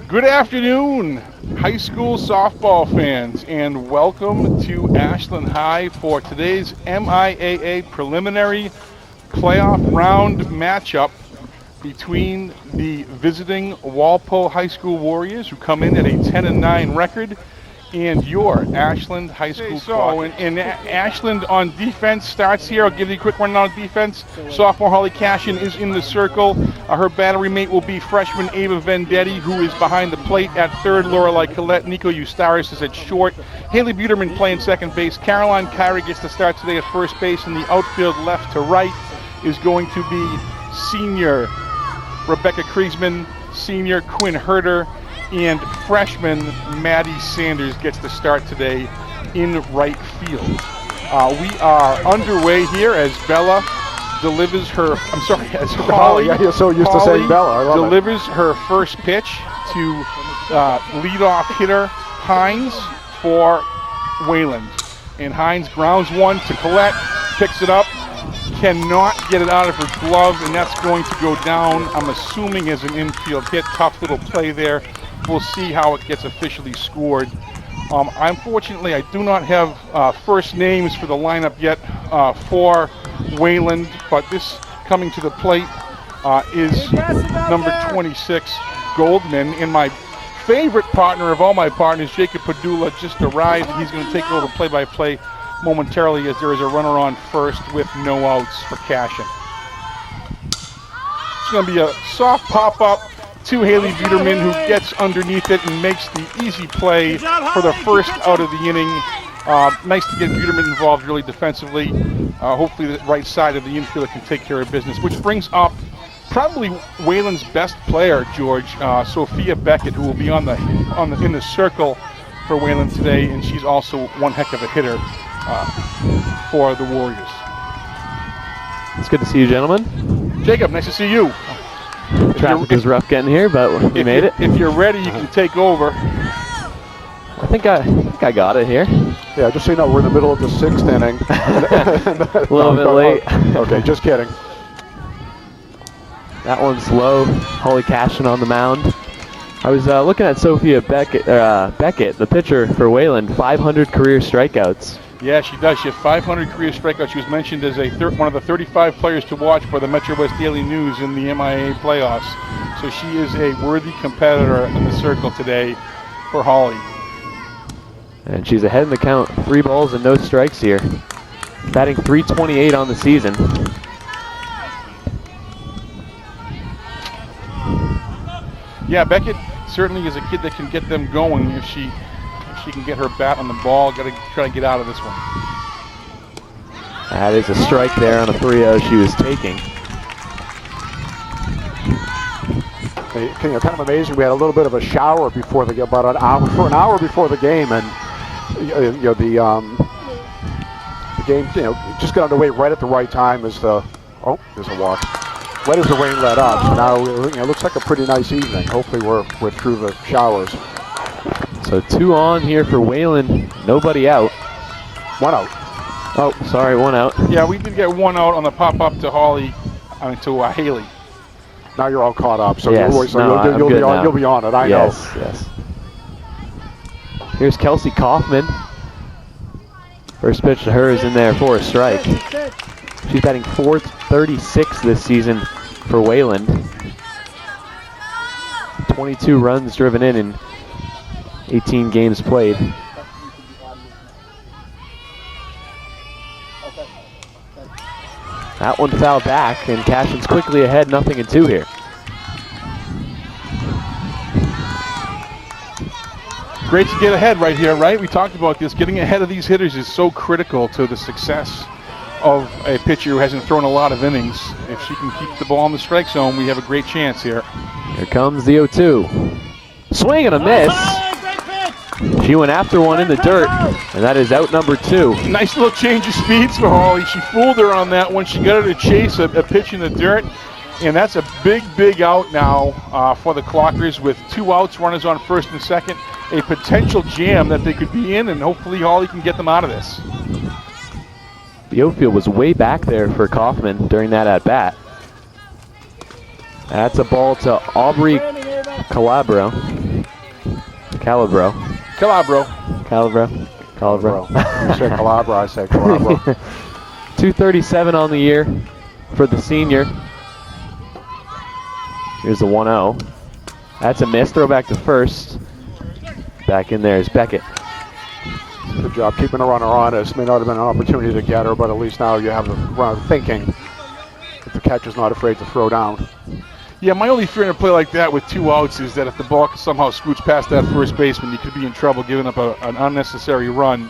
Good afternoon, high school softball fans, and welcome to Ashland High for today's MIAA preliminary playoff round matchup between the visiting Walpole High School Warriors, who come in at a 10-9 record, and your Ashland High School. And Ashland on defense starts here. I'll give you a quick rundown on defense. Sophomore Holly Cashin is in the circle. Her battery mate will be freshman Ava Vendetti, who is behind the plate at third. Lorelei Collette. Nico Eustaris is at short. Haley Buterman playing second base. Caroline Caira gets the start today at first base. And the outfield left to right is going to be senior Rebecca Kriesman, senior Quinn Herder, and freshman Maddie Sanders gets the start today in right field. We are underway here as Bella delivers her, as Holly, you're so used to saying Bella. delivers her first pitch to leadoff hitter Hines for Wayland. And Hines grounds one to Collette, picks it up, cannot get it out of her glove, and that's going to go down, I'm assuming, as an infield hit. Tough little play there. We'll see how it gets officially scored. Unfortunately, I do not have first names for the lineup yet for Wayland, but this coming to the plate is number 26, Goldman, and my favorite partner of all my partners, Jacob Pedulla, just arrived. He's going to take over play-by-play momentarily as there is a runner on first with no outs for Cashin. It's going to be a soft pop-up to Haley Buterman, who gets underneath it and makes the easy play for the first out of the inning. Nice to get Buterman involved really defensively. Hopefully the right side of the infielder can take care of business, which brings up probably Wayland's best player, George, Sophia Beckett, who will be in the circle for Wayland today, and she's also one heck of a hitter for the Warriors. It's good to see you, gentlemen. Jacob, nice to see you. Traffic was rough getting here, but we made it. If you're ready, you can take over. I think I got it here. Yeah, just so you know, we're in the middle of the sixth inning. A little bit late. Okay, just kidding. That one's low. Holly Cashin on the mound. I was looking at Sophia Beckett, the pitcher for Wayland, 500 career strikeouts. Yeah, she does. She has 500 career strikeouts. She was mentioned as one of the 35 players to watch for the Metro West Daily News in the MIAA playoffs. So she is a worthy competitor in the circle today for Holly. And she's ahead in the count. 3 balls and no strikes here. Batting .328 on the season. Yeah, Beckett certainly is a kid that can get them going if she can get her bat on the ball. Got to try to get out of this one. That is a strike there on a 3-0 she was taking. Kind of amazing. We had a little bit of a shower before about an hour before the game, and the game just got underway right at the right time as there's a walk. Right as the rain let up, so now it looks like a pretty nice evening. Hopefully we're through the showers. So 2 on here for Wayland, nobody out. 1 out. Oh, sorry, 1 out. Yeah, we did get 1 out on the pop-up to Haley. Now you're all caught up, so yes, you'll be on it, I know. Yes. Here's Kelsey Kaufman. First pitch to her is in there for a strike. She's batting .436 this season for Wayland. 22 runs driven in 18 games played. That one fouled back, and Cashin's quickly ahead, 0-2 here. Great to get ahead right here, right? We talked about this. Getting ahead of these hitters is so critical to the success of a pitcher who hasn't thrown a lot of innings. If she can keep the ball in the strike zone, we have a great chance here. Here comes the 0-2. Swing and a miss. She went after one in the dirt, and that is out number 2. Nice little change of speeds for Holly. She fooled her on that one. She got her to chase a pitch in the dirt, and that's a big out now for the Clockers with 2 outs, runners on first and second. A potential jam that they could be in, and hopefully Holly can get them out of this. The outfield was way back there for Kaufman during that at-bat. That's a ball to Aubrey Calabro. Calabro. Calabro. Calabro. You say Calabro, I say Calabro. 237 on the year for the senior. Here's the 1-0. That's a miss. Throw back to first. Back in there is Beckett. Good job keeping the runner honest. May not have been an opportunity to get her, but at least now you have the runner thinking that the catcher's not afraid to throw down. Yeah, my only fear in a play like that with 2 outs is that if the ball somehow scoots past that first baseman, you could be in trouble giving up an unnecessary run.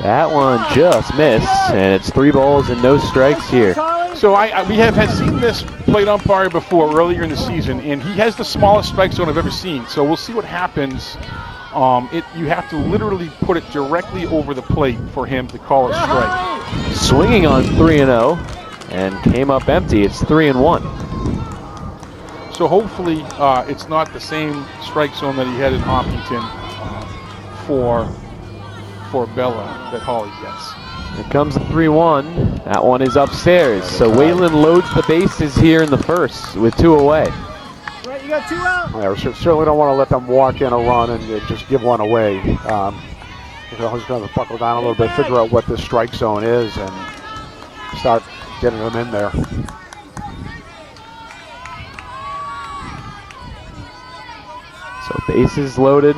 That one just missed, and it's 3 balls and no strikes here. So we have seen this plate umpire before earlier in the season, and he has the smallest strike zone I've ever seen. So we'll see what happens. You have to literally put it directly over the plate for him to call a strike. Swinging on 3-0, and came up empty. It's 3-1. So hopefully it's not the same strike zone that he had in Hopkinton for Bella that Holly gets. Here comes the 3-1. That one is upstairs. So Wayland loads the bases here in the first with 2 away. Right, you got 2 out. Yeah, we certainly don't want to let them walk in a run and just give one away. You're always going to buckle down a little bit, figure out what this strike zone is, and start getting them in there. So bases loaded.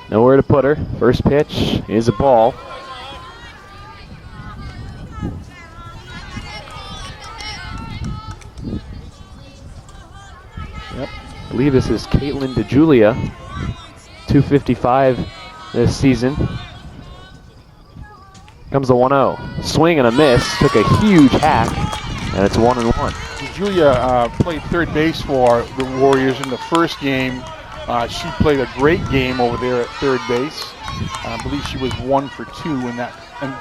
Nowhere to put her. First pitch is a ball. Yep. I believe this is Caitlin DeJulia. 255 this season. Comes the 1-0. Swing and a miss. Took a huge hack. And it's 1-1. Julia played third base for the Warriors in the first game. She played a great game over there at third base. I believe she was 1 for 2 in that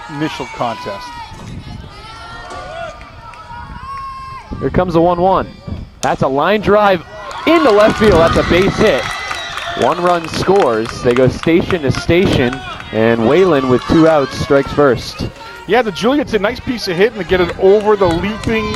initial contest. Here comes the 1-1. That's a line drive into left field. That's a base hit. 1 run scores. They go station to station, and Wayland with 2 outs strikes first. Yeah, the Julia, it's a nice piece of hitting to get it over the leaping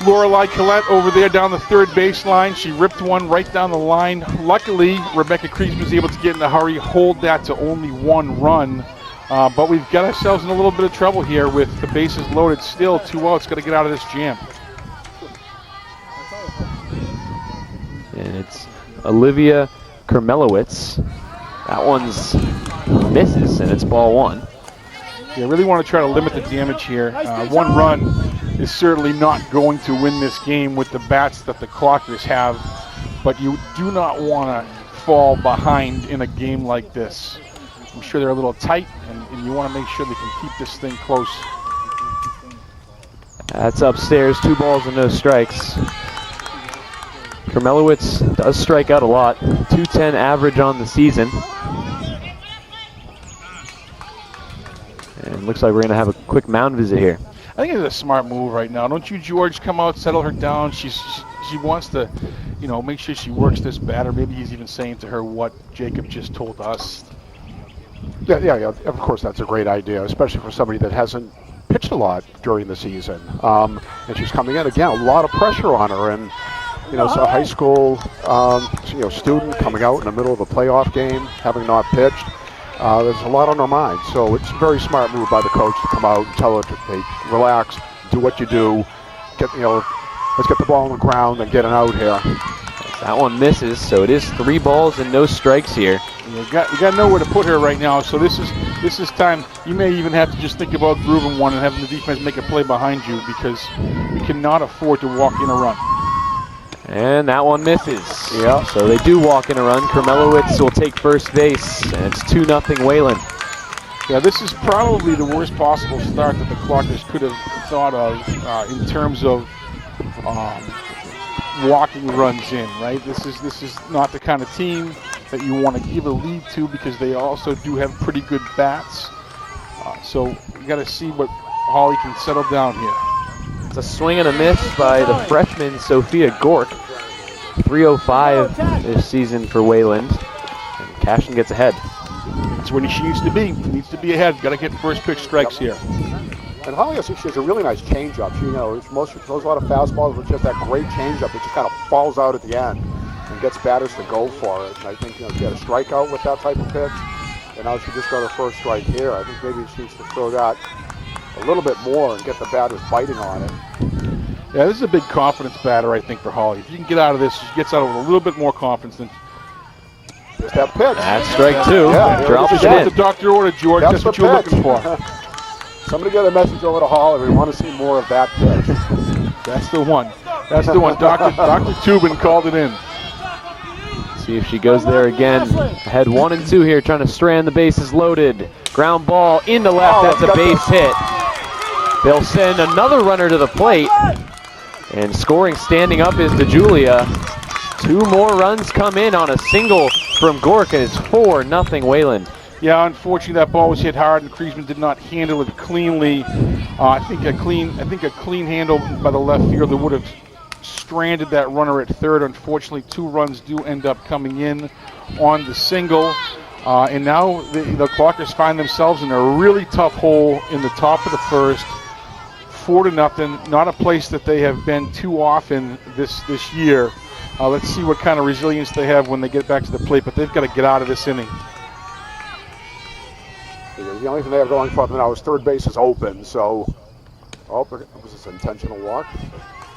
Lorelei Collette over there down the third baseline. She ripped one right down the line. Luckily, Rebecca Creasy was able to get in a hurry, hold that to only 1 run. But we've got ourselves in a little bit of trouble here with the bases loaded still. 2 outs, got to get out of this jam. And it's Olivia Kermelowitz. That one's misses, and it's ball 1. Yeah, really want to try to limit the damage here. 1 run is certainly not going to win this game with the bats that the Clockers have, but you do not want to fall behind in a game like this. I'm sure they're a little tight, and you want to make sure they can keep this thing close. That's upstairs. 2 balls and no strikes. Kermelowitz does strike out a lot. 210 average on the season. And looks like we're going to have a quick mound visit here. I think it's a smart move right now. Don't you, George, come out, settle her down. She wants to, make sure she works this batter. Maybe he's even saying to her what Jacob just told us. Yeah. Of course, that's a great idea, especially for somebody that hasn't pitched a lot during the season. And she's coming in again, a lot of pressure on her, and so a high school student coming out in the middle of a playoff game, having not pitched. There's a lot on her mind, so it's a very smart move by the coach to come out and tell her to, hey, relax, do what you do, let's get the ball on the ground and get it out here. That one misses, so it is 3 balls and no strikes here. You got nowhere to put her right now, so this is time. You may even have to just think about grooving one and having the defense make a play behind you, because you cannot afford to walk in a run. And that one misses. Yeah. So they do walk in a run. Kermelowitz will take first base, and it's 2-0 Wayland. Yeah, this is probably the worst possible start that the Clockers could have thought of in terms of walking runs in, right? This is not the kind of team that you want to give a lead to, because they also do have pretty good bats. So you got to see what Holly can settle down here. It's a swing and a miss by the freshman Sophia Gork. 305 this season for Wayland. And Cashin gets ahead. That's where she needs to be. Needs to be ahead. Got to get first pitch strikes here. And Holly, I think she has a really nice changeup. She throws a lot of fastballs, but just that great changeup. It just kind of falls out at the end. and gets batters to go for it. And I think, she had a strikeout with that type of pitch, and now she just got her first strike here. I think maybe she needs to throw that a little bit more and get the batters biting on it. Yeah, this is a big confidence batter, I think, for Holly. If you can get out of this, she gets out with a little bit more confidence than. Just that pitch. That's strike two. Yeah, Drops it That's the in. doctor order, George. That's what the you're pitch. looking for. Somebody get a message over to Holly. We want to see more of that pitch. That's the one. That's the one. Dr. Tubin called it in. See if she goes there again. Ahead 1-2 here, trying to strand the bases loaded. Ground ball into left. That's a base hit. They'll send another runner to the plate. And scoring standing up is DeJulia. 2 more runs come in on a single from Gorka. It's 4-0 Wayland. Yeah, unfortunately that ball was hit hard and Kriesman did not handle it cleanly. I think a clean handle by the left fielder would have stranded that runner at third. Unfortunately, 2 runs do end up coming in on the single. And now the Clockers find themselves in a really tough hole in the top of the first. 4-0, not a place that they have been too often this year. Let's see what kind of resilience they have when they get back to the plate, but they've got to get out of this inning. The only thing they have going for them now is third base is open, so. Oh, was this an intentional walk?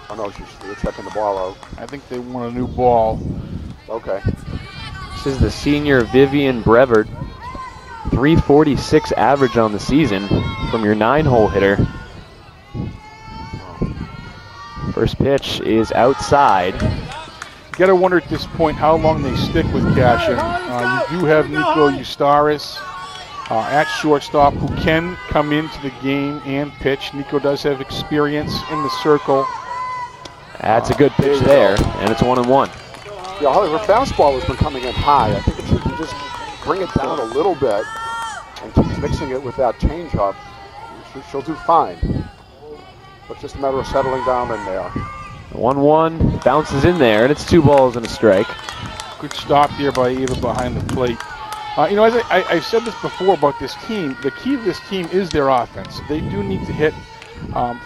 Oh no, they're checking the ball out. I think they want a new ball. Okay. This is the senior Vivian Brevard. 346 average on the season from your 9-hole hitter. First pitch is outside. You got to wonder at this point how long they stick with Cashin. You do have Nico Eustaris at shortstop who can come into the game and pitch. Nico does have experience in the circle. That's a good pitch there, and it's 1-1. Yeah, Holly, her fastball has been coming in high. I think if she can just bring it down a little bit and keep mixing it with that changeup, she'll do fine. But just a matter of settling down in there. 1-1, bounces in there, and it's 2 balls and a strike. Good stop there by Eva behind the plate. As I've said this before about this team, the key to this team is their offense. They do need to hit.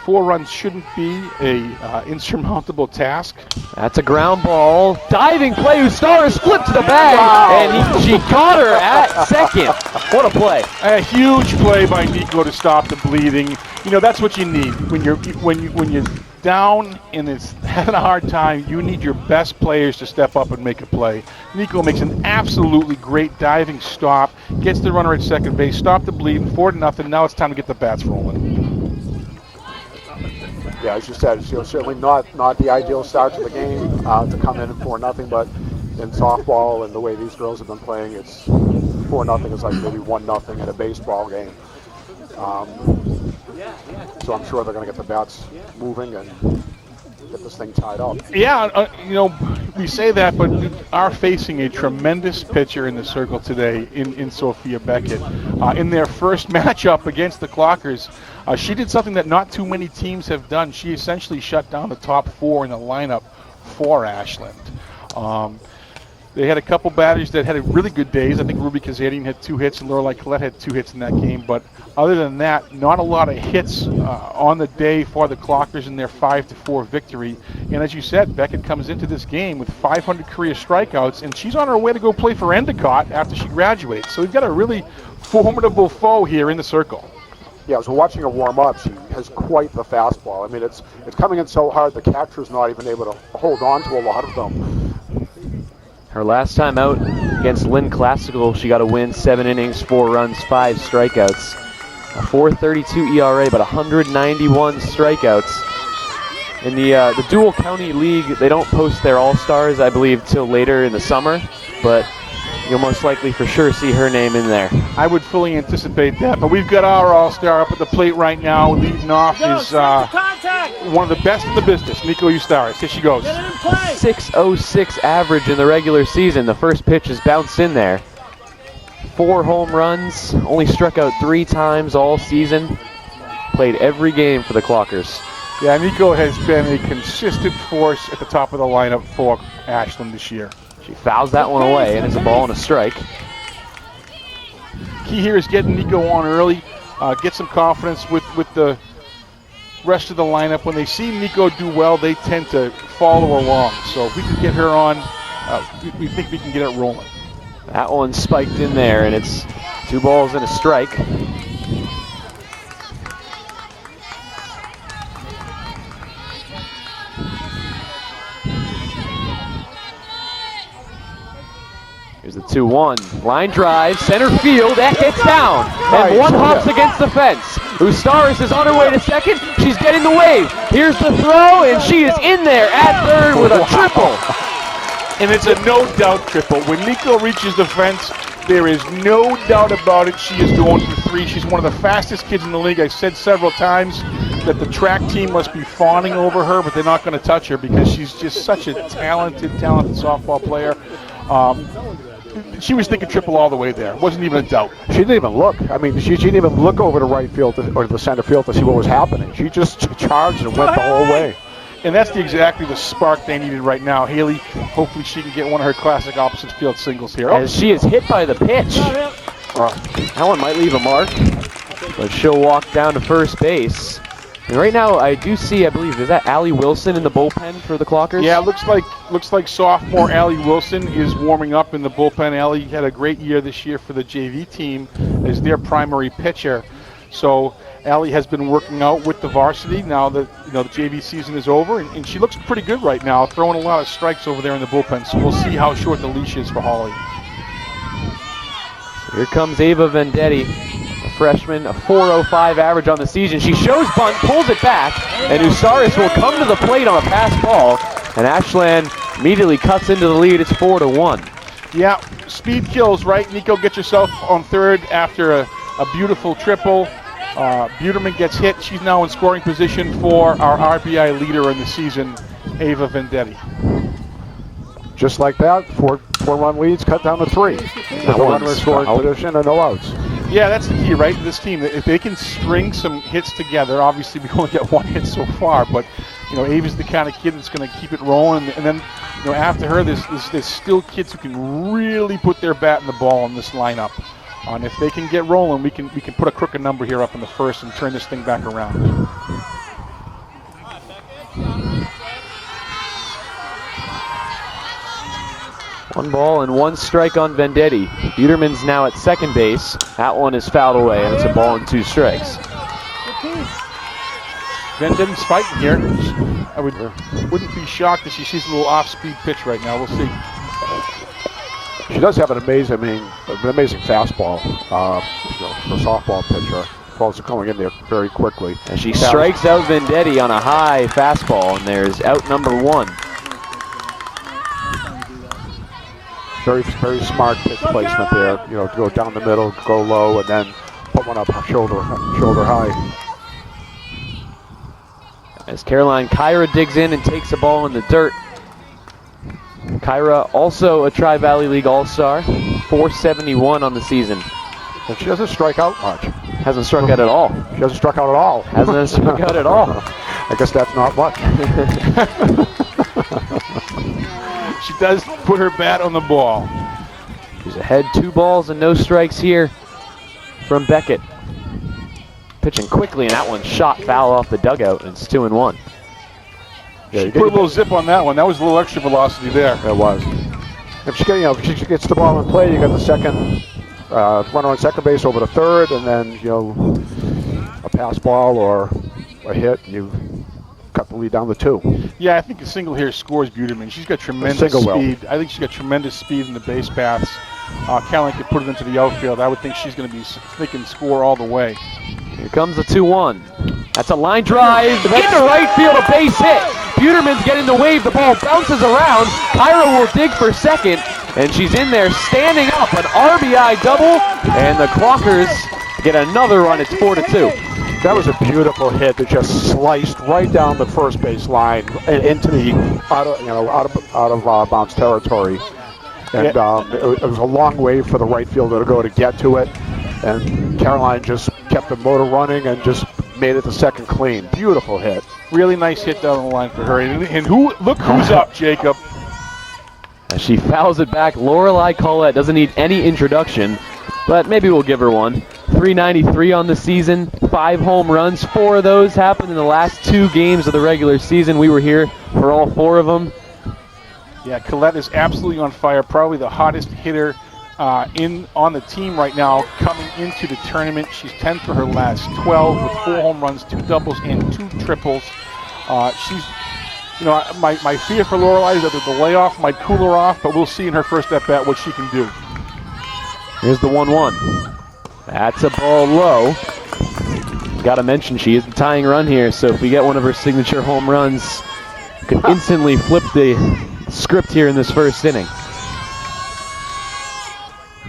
4 runs shouldn't be a insurmountable task. That's a ground ball. Diving play. Eustaris flipped to the bag, and she caught her at second. What a play! A huge play by Nico to stop the bleeding. That's what you need when you're down and it's having a hard time. You need your best players to step up and make a play. Nico makes an absolutely great diving stop, gets the runner at second base, stop the bleeding, 4-0. Now it's time to get the bats rolling. Yeah, as you said, certainly not the ideal start to the game to come in at 4-0, but in softball and the way these girls have been playing, it's 4-0 is like maybe 1-0 in a baseball game. So I'm sure they're going to get the bats moving and get this thing tied up. Yeah, we say that, but we are facing a tremendous pitcher in the circle today in Sophia Beckett. In their first matchup against the Clockers, she did something that not too many teams have done. She essentially shut down the top 4 in the lineup for Ashland. They had a couple batters that had really good days. I think Ruby Kazarian had 2 hits and Lorelei Collette had 2 hits in that game. But other than that, not a lot of hits on the day for the Clockers in their 5-4 victory. And as you said, Beckett comes into this game with 500 career strikeouts, and she's on her way to go play for Endicott after she graduates. So we've got a really formidable foe here in the circle. Yeah, so watching her warm up, she has quite the fastball. I mean, it's coming in so hard, the catcher's not even able to hold on to a lot of them. Her last time out against Lynn Classical, she got a win, 7 innings, 4 runs, 5 strikeouts. A 4.32 ERA, but 191 strikeouts. In the Dual County League, they don't post their All-Stars, I believe, till later in the summer, but you'll most likely for sure see her name in there. I would fully anticipate that, but we've got our All-Star up at the plate right now. Leading off is one of the best in the business, Nico Eustaris. Here she goes. 606 average in the regular season. The first pitch is bounced in there. 4 home runs, only struck out 3 times all season. Played every game for the Clockers. Yeah, Nico has been a consistent force at the top of the lineup for Ashland this year. She fouls that one away, and it's a ball and a strike. Key here is getting Nico on early, get some confidence with the rest of the lineup. When they see Nico do well, they tend to follow along. So if we can get her on we think we can get it rolling. That one spiked in there, and it's 2 balls and a strike. Here's the 2-1. Line drive, center field, that hits down. And one hops against the fence. Ustaris is on her way to second. She's getting the wave. Here's the throw, and she is in there at third with a triple. And it's a no-doubt triple. When Nico reaches the fence, there is no doubt about it. She is going for 3. She's one of the fastest kids in the league. I've said several times that the track team must be fawning over her, but they're not going to touch her because she's just such a talented softball player. She was thinking triple all the way there. Wasn't even a doubt. She didn't even look. I mean, she didn't even look over to right field or to the center field to see what was happening. She just charged and went the whole way. And that's exactly the spark they needed right now. Haley, hopefully she can get one of her classic opposite field singles here. As she is hit by the pitch. That one might leave a mark, but she'll walk down to first base. And right now, I do see, I believe, is that Allie Wilson in the bullpen for the Clockers? Yeah, looks like sophomore Allie Wilson is warming up in the bullpen. Allie had a great year this year for the JV team as their primary pitcher. So Allie has been working out with the varsity now that the JV season is over, and she looks pretty good right now, throwing a lot of strikes over there in the bullpen. So we'll see how short the leash is for Holly. Here comes Ava Vendetti. Freshman, a 4.05 average on the season. She shows bunt, pulls it back, and Usaris will come to the plate on a pass ball, and Ashland immediately cuts into the lead. It's 4-1. Yeah, speed kills, right? Nico, get yourself on third after a beautiful triple. Buterman gets hit. She's now in scoring position for our RBI leader in the season, Ava Vendetti. Just like that, four-run leads cut down to 3. With a runner in scoring position and no outs. Yeah, that's the key, right? This team, if they can string some hits together, obviously we only get 1 hit so far, but Ava's the kind of kid that's going to keep it rolling. And then, after her, there's still kids who can really put their bat in the ball in this lineup. And if they can get rolling, we can put a crooked number here up in the first and turn this thing back around. One ball and 1 strike on Vendetti. Buterman's now at second base. That one is fouled away, and it's a ball and 2 strikes. Vendetti's fighting here. I wouldn't be shocked if she sees a little off-speed pitch right now. We'll see. She does have an amazing fastball for a softball pitcher. Also coming in there very quickly. And she strikes out Vendetti on a high fastball, and there's out number 1. Very, very smart pitch placement there. To go down the middle, go low, and then put one up shoulder high. As Caroline Caira digs in and takes a ball in the dirt. Caira, also a Tri-Valley League All-Star, 471 on the season. And she doesn't strike out much. Hasn't struck out at all. She hasn't struck out at all. Hasn't struck out at all. I guess that's not much. She does put her bat on the ball. She's ahead 2 balls and no strikes here from Beckett. Pitching quickly, and that one shot foul off the dugout, and it's 2-1. Yeah, she put a little zip on that one. That was a little extra velocity there. It was. If she gets the ball in play, you got the second runner on second base over to third, and then a pass ball or a hit, and you cut the lead down to 2. Yeah, I think a single here scores Buterman. She's got tremendous speed. I think she's got tremendous speed in the base paths. Caroline could put it into the outfield. I would think she's going to be thinking score all the way. Here comes the 2-1. That's a line drive into right field, a base hit. Buterman's getting the wave. The ball bounces around. Caira will dig for second, and she's in there standing up. An RBI double, and the Clockers get another run. It's 4-2. That was a beautiful hit that just sliced right down the first base line and into the out of bounds territory. And it was a long way for the right fielder to go to get to it. And Caroline just kept the motor running and just made it the second clean. Beautiful hit. Really nice hit down the line for her. And look who's up, Jacob. As she fouls it back, Lorelei Collette doesn't need any introduction, but maybe we'll give her one. 393 on the season, 5 home runs. 4 of those happened in the last 2 games of the regular season. We were here for all 4 of them. Yeah, Colette is absolutely on fire. Probably the hottest hitter on the team right now coming into the tournament. She's 10 for her last 12 with 4 home runs, 2 doubles, and 2 triples. She's, my fear for Lorelei is that the layoff might cool her off, but we'll see in her first at bat what she can do. Here's the 1-1. That's a ball low. Got to mention she is the tying run here, so if we get one of her signature home runs, could instantly flip the script here in this first inning.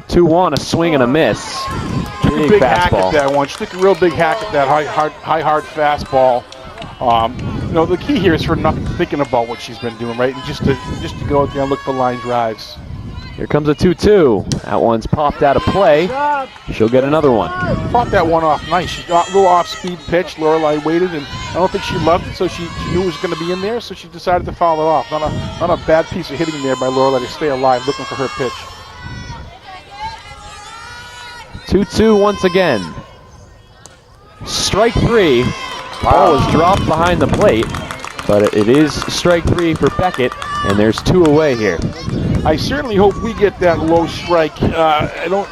2-1, a swing and a miss. Took a big hack at that one. She took a real big hack at that high hard fastball. The key here is for not thinking about what she's been doing, right? And just to go out there and look for line drives. Here comes a 2-2. That one's popped out of play. She'll get another one. Fought that one off nice. She got a little off-speed pitch. Lorelei waited, and I don't think she loved it, so she knew it was going to be in there, so she decided to foul it off. Not a bad piece of hitting there by Lorelei to stay alive, looking for her pitch. 2-2 once again. Strike 3. Ball is dropped behind the plate, but it is strike 3 for Beckett, and there's 2 away here. I certainly hope we get that low strike. I don't,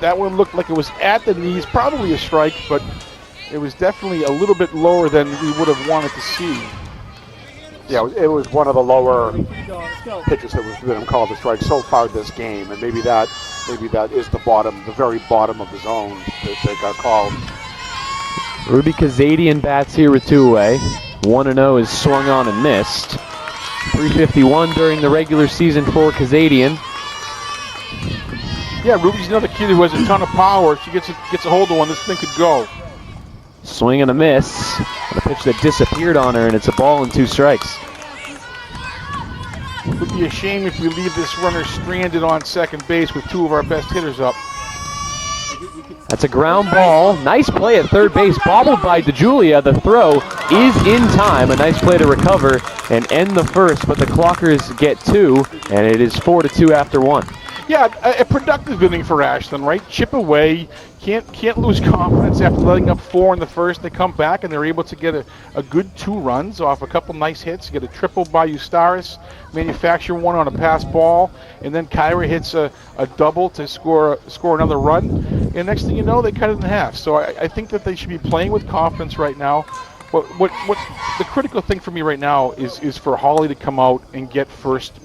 that one looked like it was at the knees, probably a strike, but it was definitely a little bit lower than we would have wanted to see. Yeah, it was one of the lower pitches that was been called a strike so far this game, and maybe that is the very bottom of the zone that got called. Ruby Kazadian bats here with 2 away. 1-0 is swung on and missed. 351 during the regular season for Kazadian. Yeah, Ruby's another kid who has a ton of power. If she gets a hold of one, this thing could go. Swing and a miss. And a pitch that disappeared on her, and it's a ball and 2 strikes. It would be a shame if we leave this runner stranded on second base with 2 of our best hitters up. That's a ground ball. Nice play at third base, bobbled by DeJulia. The throw is in time. A nice play to recover and end the first, but the Clockers get 2, and it is 4-2 after 1. Yeah, a productive inning for Ashland, right? Chip away. Can't lose confidence after letting up 4 in the first. They come back and they're able to get a good 2 runs off a couple nice hits. Get a triple by Eustaris, manufacture one on a pass ball, and then Caira hits a double to score another run. And next thing you know, they cut it in half. So I think that they should be playing with confidence right now. What the critical thing for me right now is for Holly to come out and get first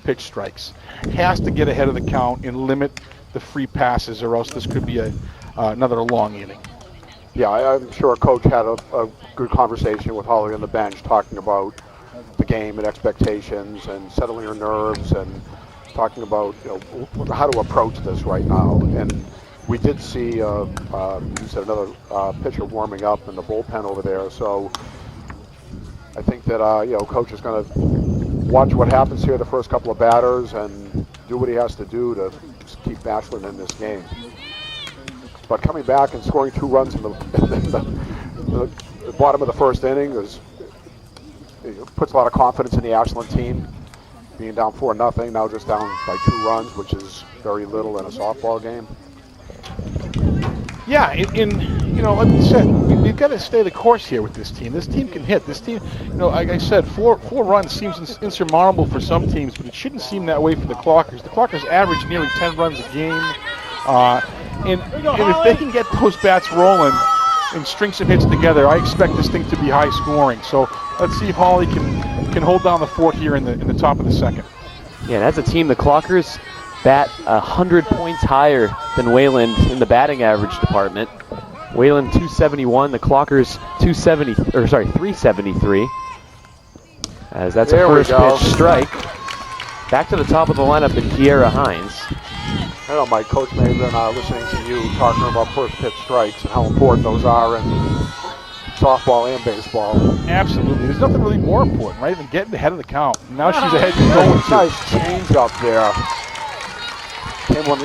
pitch strikes. Has to get ahead of the count and limit the free passes, or else this could be another long inning. Yeah, I'm sure Coach had a good conversation with Holly on the bench, talking about the game and expectations and settling her nerves and talking about how to approach this right now. And we did see you said another pitcher warming up in the bullpen over there. So I think that Coach is going to watch what happens here the first couple of batters and do what he has to do to keep Ashland in this game. But coming back and scoring 2 runs in the bottom of the first inning puts a lot of confidence in the Ashland team. Being down 4-0, now just down by 2 runs, which is very little in a softball game. Yeah, like we said, we've got to stay the course here with this team. This team can hit. This team, like I said, 4 runs seems insurmountable for some teams, but it shouldn't seem that way for the Clockers. The Clockers average nearly 10 runs a game, and if they can get those bats rolling and string some hits together, I expect this thing to be high scoring. So let's see if Holly can hold down the fort here in the top of the second. Yeah, that's a team, the Clockers bat 100 points higher than Wayland in the batting average department. Wayland 271, the Clockers 373. As that's there a first pitch strike. Back to the top of the lineup in Caira Hines. I know, Mike, Coach may have been listening to you talking about first pitch strikes and how important those are in softball and baseball. Absolutely. There's nothing really more important, right, than getting ahead of the count. Now she's ahead and going to. Nice change up there. Came with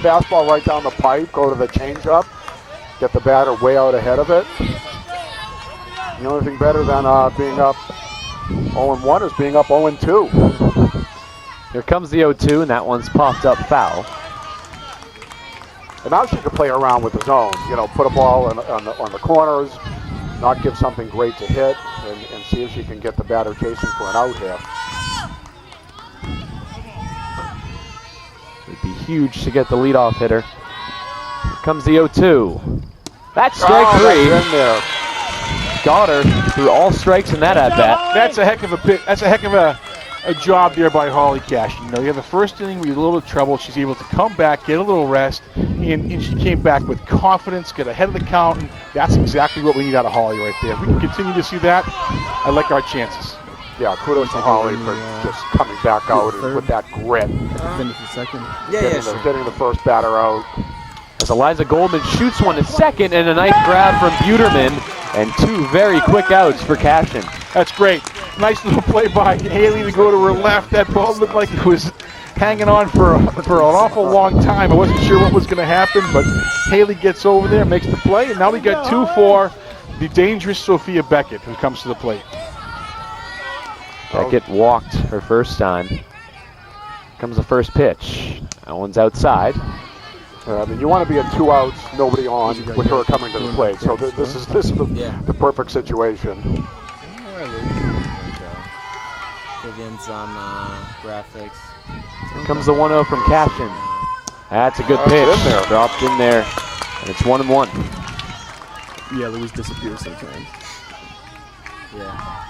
fastball right down the pipe, go to the change up, get the batter way out ahead of it. The only thing better than being up 0-1 is being up 0-2. Here comes the 0-2, and that one's popped up foul. And now she can play around with the zone. Put a ball on the corners, not give something great to hit. and see if she can get the batter chasing for an out here. It'd be huge to get the leadoff hitter. Here comes the 0-2. That's strike three. That's in there. Got her through all strikes in that at bat. That's a heck of a pitch. That's a heck of a job there by Holly Cash. You know, you have the first inning, we had a little bit of trouble. She's able to come back, get a little rest, and she came back with confidence, get ahead of the count, and that's exactly what we need out of Holly right there. If we can continue to see that, I like our chances. Yeah, kudos to Holly for just coming back out and with that grit. Finish the second. Getting the first batter out. As Eliza Goldman shoots one to second, and a nice grab from Buterman, and two very quick outs for Cashin. That's great. Nice little play by Haley to go to her left. That ball looked like it was hanging on for an awful long time. I wasn't sure what was going to happen, but Haley gets over there, makes the play, and now we got 2 for the dangerous Sophia Beckett, who comes to the plate. Beckett walked her first time. Comes the first pitch. That one's outside. I mean, you want to be at 2 outs, nobody on, with her coming to the plate. So this is the perfect situation. Higgins on graphics. Here comes the 1-0 from Cashin. That's a good pitch. In there. Dropped in there. And it's 1-1. Yeah, Louise disappears sometimes. Yeah.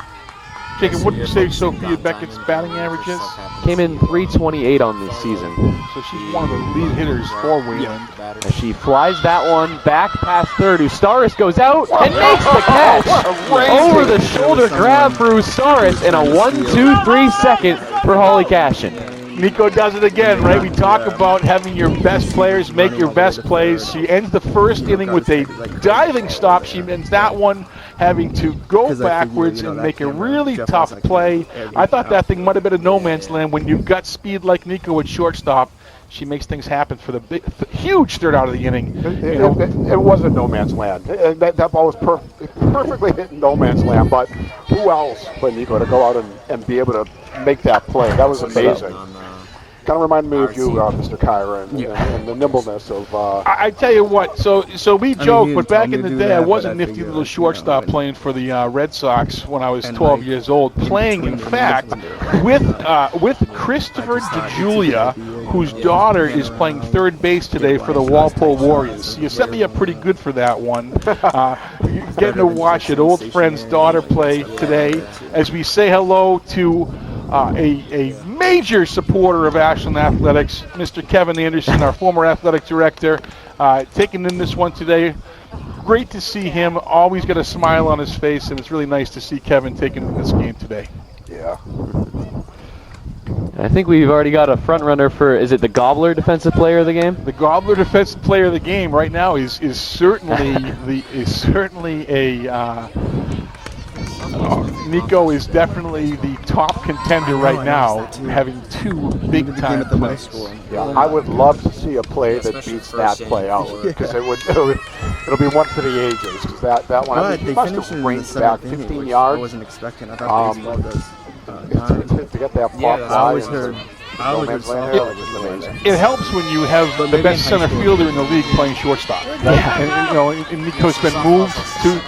Jacob, what did you say Sophia Beckett's batting average is? Came in .328 on this season. So she's one of the lead hitters for Wayland. As she flies that one back past third. Ustaris goes out and makes the catch. Over the shoulder grab for Ustaris and a 1-2-3 second for Holly Cashin. Nico does it again, right? We talk about having your best players make your best plays. She ends the first inning with a diving stop. She ends that one having to go backwards and make a really tough play. I thought that thing might have been a no man's land. When you've got speed like Nico at shortstop, she makes things happen for the huge third out of the inning. It wasn't no man's land. That ball was perfectly hit in no man's land, but who else but Nico to go out and be able to make that play? That was amazing. Kind of reminded me of you, Mr. Caira, and the nimbleness of... I tell you what, so we joke, but back in the day, I was a nifty little shortstop playing for the Red Sox when I was 12 years old, playing, in fact, with Christopher DeJulia, whose daughter is playing third base today for the Walpole Warriors. You set me up pretty good for that one. Getting to watch an old friend's daughter play today as we say hello to a major supporter of Ashland Athletics, Mr. Kevin Anderson, our former athletic director, taking in this one today. Great to see him. Always got a smile on his face, and it's really nice to see Kevin taking in this game today. Yeah. I think we've already got a front runner for, is it the Gobbler defensive player of the game? The Gobbler defensive player of the game right now is certainly Nico is definitely the top contender right now, having 2 big-time plays. Yeah, I would love to see a play that beats that play out, because it'll be one for the ages. Because that one, I mean, he must have ranged back 15 yards. I wasn't expecting. I thought baseball does. To get that pop Yeah, fly. I always heard. It helps when you have the best center fielder in the league playing shortstop. And Nico's been moved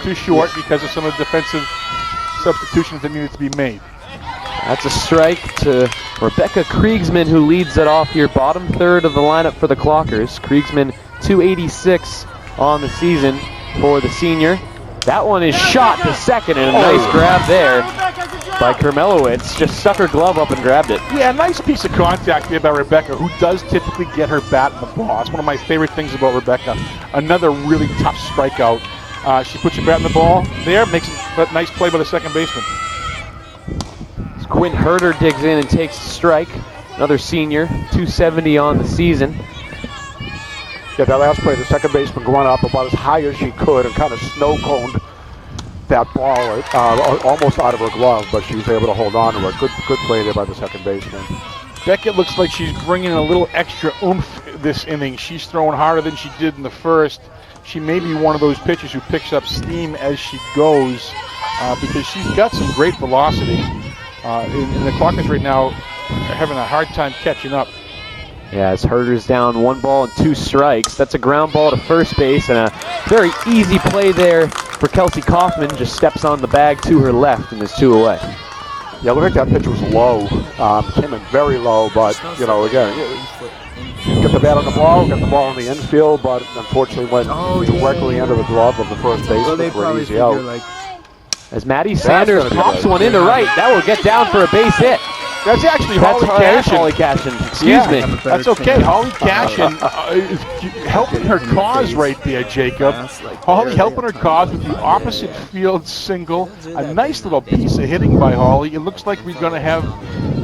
to short because of some of the defensive substitutions that needed to be made. That's a strike to Rebecca Kriegsman, who leads it off here, bottom third of the lineup for the Clockers. Kriegsman, 286 on the season for the senior. That one is shot to second, and a nice grab there by Kermelowitz. Just stuck her glove up and grabbed it. Yeah, nice piece of contact there by Rebecca, who does typically get her bat in the ball. That's one of my favorite things about Rebecca. Another really tough strikeout. She puts her bat in the ball there, makes a nice play by the second baseman. Quinn Herder digs in and takes the strike. Another senior, 270 on the season. Yeah, that last play, the second baseman going up about as high as she could and kind of snow-coned that ball almost out of her glove, but she was able to hold on to it. Good play there by the second baseman. Beckett looks like she's bringing a little extra oomph this inning. She's throwing harder than she did in the first. She may be one of those pitchers who picks up steam as she goes because she's got some great velocity. And the Clockers right now are having a hard time catching up. Yeah, as Herder's down 1 ball and 2 strikes. That's a ground ball to first base and a very easy play there for Kelsey Kaufman, just steps on the bag to her left and is 2 away. Yeah, look like that pitch was low. Came in very low, but, you know, again, get the bat on the ball, get the ball in the infield, but unfortunately went directly into the glove of the first Well, they baseman for an probably easy figure, out. like, As Maddie Sanders gonna be pops good. one into right, that will get down for a base hit. That's actually That's Holly Cashin. Excuse Yeah, me. That's okay. Holly Cashin is helping her cause right there, Jacob. Holly helping her cause with the opposite field single. A nice little piece of hitting by Holly. It looks like we're going to have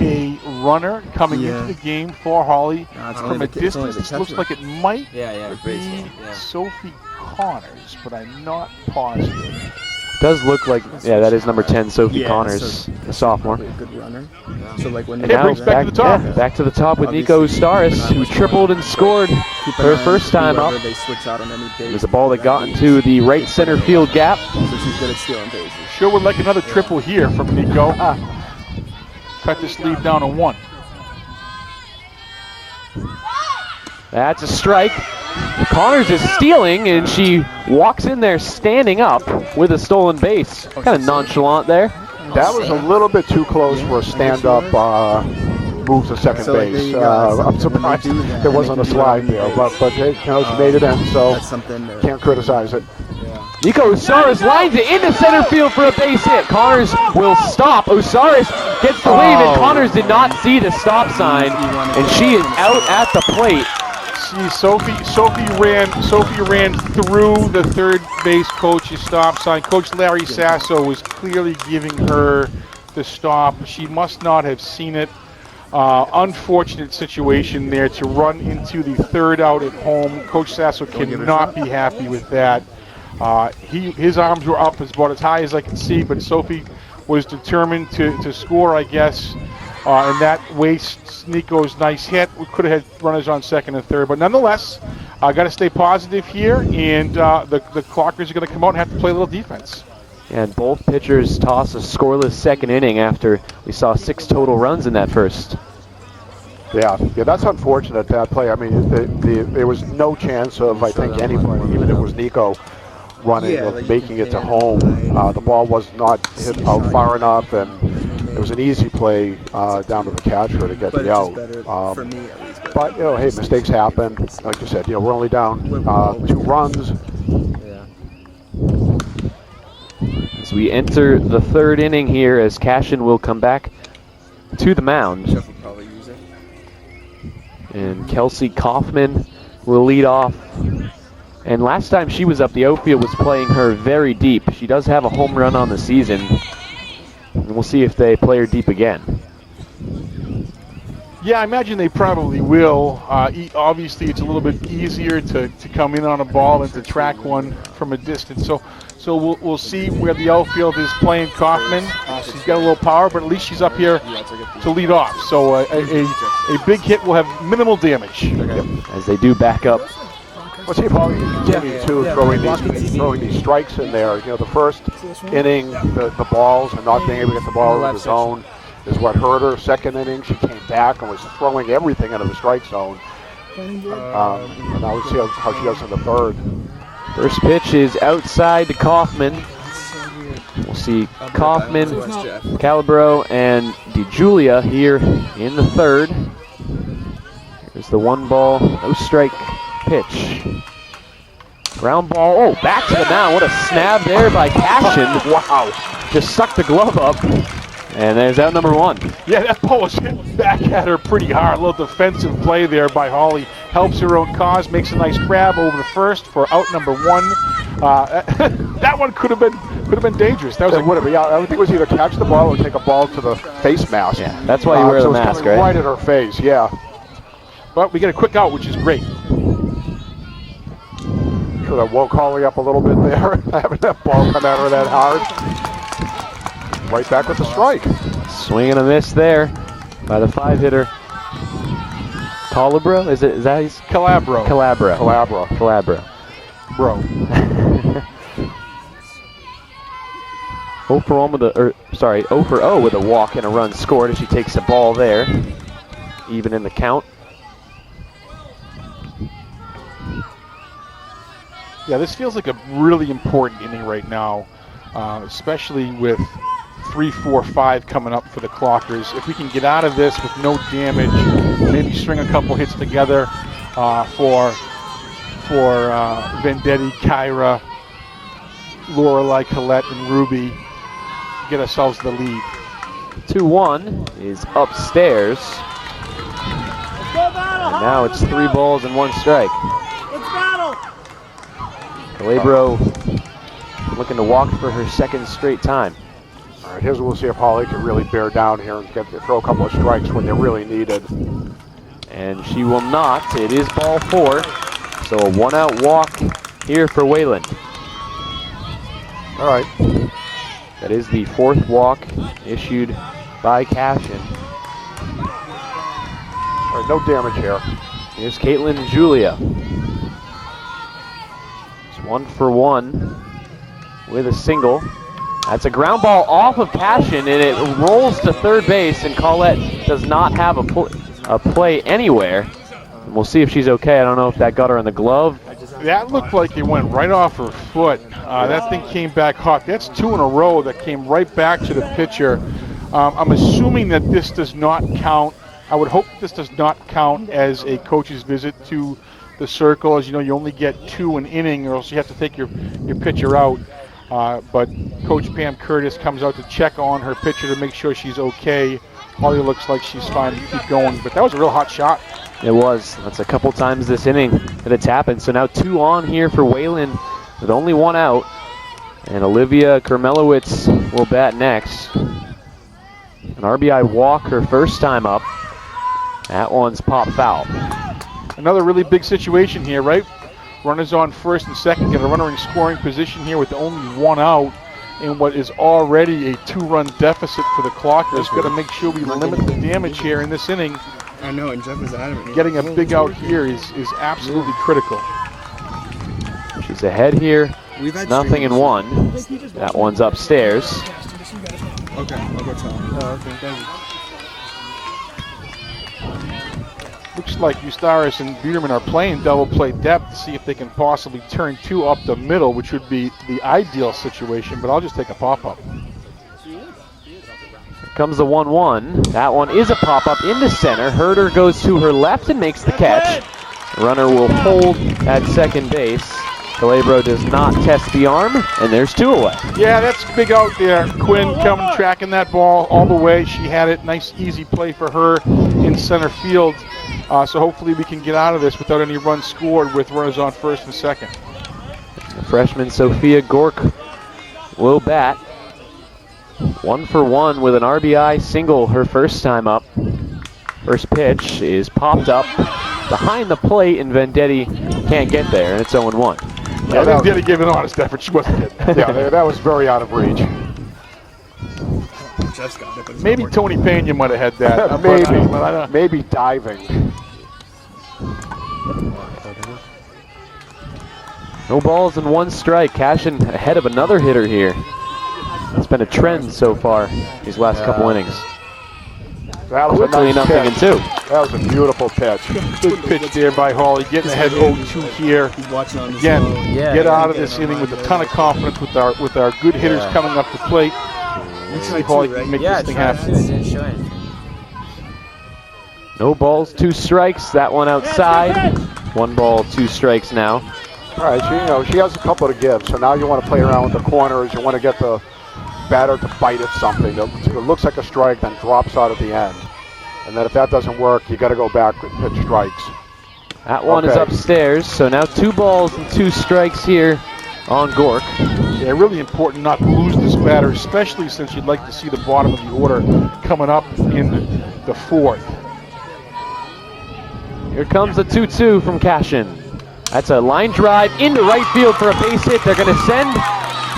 a runner coming into the game for Holly. it's From only a the- it's only distance, the it looks catcher. like it might Yeah, great be spot, yeah. Sophie Connors, but I'm not positive. Does look like, yeah, that is number 10, Sophie Yeah, Connors, so- the sophomore. probably a good runner. So like when And it brings back to the top. Yeah, back to the top with Nico Staris, who tripled and scored her first time up. They switch out on any base. It was a ball that got into the right center field gap. So she's good at stealing bases. Sure would like another triple here from Nico. Cut this lead down to 1. That's a strike. Connors is stealing, and she walks in there standing up with a stolen base. Kind of nonchalant there. That was a little bit too close for a stand-up move to second So, like, there base. you go. That's I'm something when they surprised do that, there and wasn't they a can do it slide on there, the but hey, you know, she made it in, so That's something that can't criticize it. Nico Osiris lines it into center field for a base hit. Connors will stop. Osiris gets the wave, and Connors did not see the stop sign, and she is out at the plate. See, Sophie ran through the third base coach's stop sign. Coach Larry Sasso was clearly giving her the stop. She must not have seen it. Unfortunate situation there to run into the third out at home. Coach Sasso cannot be happy with that. His arms were up about as high as I can see, but Sophie was determined to score, I guess. And that wastes Nico's nice hit. We could have had runners on second and third, but nonetheless, got to stay positive here, and the Clockers are going to come out and have to play a little defense. And both pitchers toss a scoreless second inning after we saw 6 total runs in that first. Yeah, that's unfortunate, that play. I mean, there was no chance of, I think, anybody, even if it was Nico, running Yeah, of like making you it to can home. The ball was not hit out far enough, and it was an easy play down to the catcher to get but the it's out. just better for me at least. But, you know, hey, mistakes happen. Like you said, you know, we're only down 2 runs. Yeah. As we enter the third inning here, as Cashin will come back to the mound. Jeff will probably use it. And Kelsey Kaufman will lead off. And last time she was up, the outfield was playing her very deep. She does have a home run on the season. And we'll see if they play her deep again. Yeah, I imagine they probably will. Obviously, it's a little bit easier to come in on a ball than to track one from a distance. So we'll see where the outfield is playing Kaufman. She's got a little power, but at least she's up here to lead off. So a big hit will have minimal damage. As they do back up. Let's see if Holly can continue throwing these strikes in there. You know, the first inning, the balls and not being able to get the ball in the zone is what hurt her. Second inning, she came back and was throwing everything into the strike zone. And now we'll see how she does in the third. First pitch is outside to Kaufman. We'll see Kaufman, Calabro, and DeJulia here in the third. Here's the 1-ball, no strike pitch. Ground ball, oh, back to the mound. What a snap there by Cashin. Wow. Just sucked the glove up. And there's out number 1. Yeah, that ball was hit back at her pretty hard. A little defensive play there by Holly. Helps her own cause, makes a nice grab over to first for out number 1. That one could have been dangerous. That was It would have been. Yeah, I would think it was either catch the ball or take a ball to the face mask. Yeah, that's why you wear so the it's mask, coming right? right at her face, yeah. But we get a quick out, which is great. Should have woke Holly up a little bit there, having that ball come at her that hard. Right back with the strike. Swing and a miss there by the 5-hitter. Calabro? Is that his? Calabro. Calabro. Bro. 0 for 1 with a, 0 for 0 with a walk and a run scored as she takes the ball there. Even in the count. Yeah, this feels like a really important inning right now, especially with 3, 4, 5 coming up for the Clockers. If we can get out of this with no damage, maybe string a couple hits together for Vendetti, Caira, Lorelei, Colette, and Ruby, get ourselves the lead. 2-1 is upstairs. And now it's 3 balls and 1 strike. Calabro looking to walk for her second straight time. All right, here's we'll see if Holly can really bear down here and throw a couple of strikes when they're really needed. And she will not. It is ball 4. So a 1-out walk here for Wayland. All right. That is the 4th walk issued by Cashin. All right, no damage here. Here's Caitlin and Julia. It's 1 for 1 with a single. That's a ground ball off of Cashin, and it rolls to third base, and Colette does not have a play anywhere. And we'll see if she's okay. I don't know if that got her in the glove. That looked like it went right off her foot. That thing came back hot. That's 2 in a row that came right back to the pitcher. I'm assuming that this does not count. I would hope this does not count as a coach's visit to the circle. As you know, you only get 2 an inning, or else you have to take your pitcher out. But Coach Pam Curtis comes out to check on her pitcher to make sure she's okay. Holly looks like she's fine to keep going, but that was a real hot shot. It was. That's a couple times this inning that it's happened. So now 2 on here for Wayland with only 1 out. And Olivia Kermelowitz will bat next. An RBI walk her first time up. That one's pop foul. Another really big situation here, right? Runners on first and second, get a runner in scoring position here with only 1 out in what is already a 2-run deficit for the Clockers. Got to make sure we limit the damage here in this inning. I know, and Jeff was adamant. Getting a big out here is absolutely critical. She's ahead here. We've had Nothing in 1. That one's upstairs. Okay, I'll go tell him. Oh, okay, thank you. Looks like Eustaris and Biederman are playing double play depth to see if they can possibly turn 2 up the middle, which would be the ideal situation, but I'll just take a pop-up. Comes the 1-1. That one is a pop-up into center. Herder goes to her left and makes the catch. The runner will hold at second base. Calabro does not test the arm, and there's 2 away. Yeah, that's big out there. Quinn coming, tracking that ball all the way. She had it. Nice, easy play for her in center field. So hopefully we can get out of this without any runs scored with runners on first and second. The freshman Sophia Gork will bat. 1 for 1 with an RBI single her first time up. First pitch is popped up behind the plate, and Vendetti can't get there, and it's 0-1. Yeah, Vendetti gave an honest effort. She wasn't hit. Yeah, that was very out of reach. Jeff's got it, but it's Maybe not working. Tony Pena might have had that. Maybe diving. No balls and 1 strike. Cashin ahead of another hitter here. It's been a trend so far these last couple innings. That was a Quickly, nice nothing in pitch. 2. That was a beautiful pitch. Good pitch there by Holly, getting ahead 0-2 here. He's watching on his Again, phone. get out of this inning with a ton of confidence with our good hitters coming up to plate. Let's see if Holly can make this thing happen. Didn't show anything. No balls, 2 strikes. That one outside. 1 ball, 2 strikes now. All right, she has a couple to give, so now you want to play around with the corners. You want to get the batter to bite at something that looks like a strike, then drops out at the end. And then if that doesn't work, you got to go back and pitch strikes. That one is upstairs, so now 2 balls and 2 strikes here on Gork. Yeah, really important not to lose this batter, especially since you'd like to see the bottom of the order coming up in the 4th. Here comes the 2-2 from Cashin. That's a line drive into right field for a base hit. They're going to send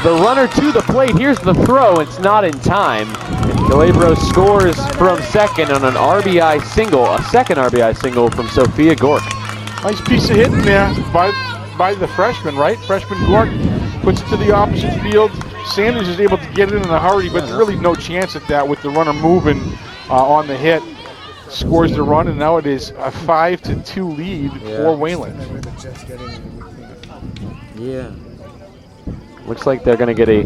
the runner to the plate. Here's the throw. It's not in time. And Calabro scores from second on an RBI single, a second RBI single from Sophia Gork. Nice piece of hitting there by the freshman, right? Freshman Gork puts it to the opposite field. Sanders is able to get it in a hurry, but there's really no chance at that with the runner moving on the hit. Scores the run, and now it is a 5-2 lead for Wayland. Yeah. Looks like they're going to get a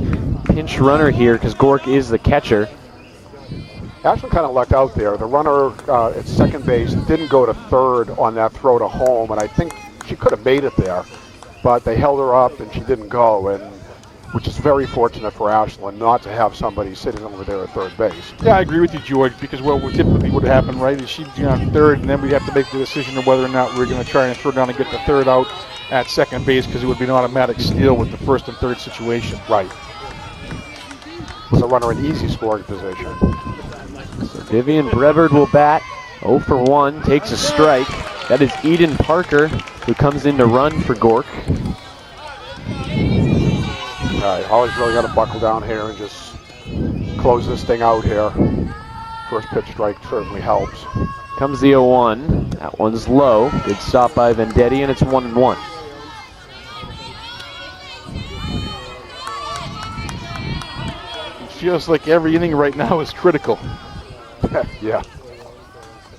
pinch runner here because Gork is the catcher. Ashland kind of lucked out there. The runner at second base didn't go to third on that throw to home, and I think she could have made it there, but they held her up and she didn't go, and which is very fortunate for Ashland not to have somebody sitting over there at third base. Yeah, I agree with you, George, because what would typically would happen, right, is she'd be on third, and then we'd have to make the decision of whether or not we're going to try and throw down and get the third out at second base, because it would be an automatic steal with the first and third situation. Right. Was a runner in easy scoring position. So Vivian Brevard will bat 0 for 1, takes a strike. That is Eden Parker, who comes in to run for Gork. All right, Holly's really got to buckle down here and just close this thing out here. First pitch strike certainly helps. Comes the 0-1. That one's low. Good stop by Vendetti, and it's 1-1. It feels like every inning right now is critical. Yeah.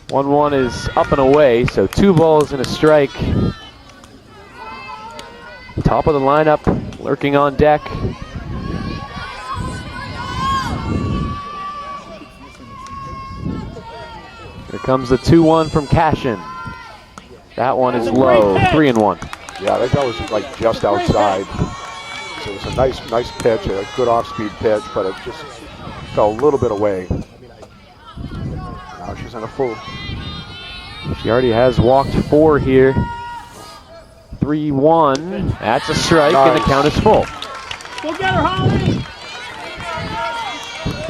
1-1 is up and away, so 2 balls and a strike. Top of the lineup, lurking on deck. Here comes the 2-1 from Cashin. That one is low, 3-1. Yeah, I think that was like just outside. So it was a nice pitch, a good off-speed pitch, but it just fell a little bit away. Now she's in a full. She already has walked 4 here. 3-1. That's a strike, and the count is full. Go get her, Holly!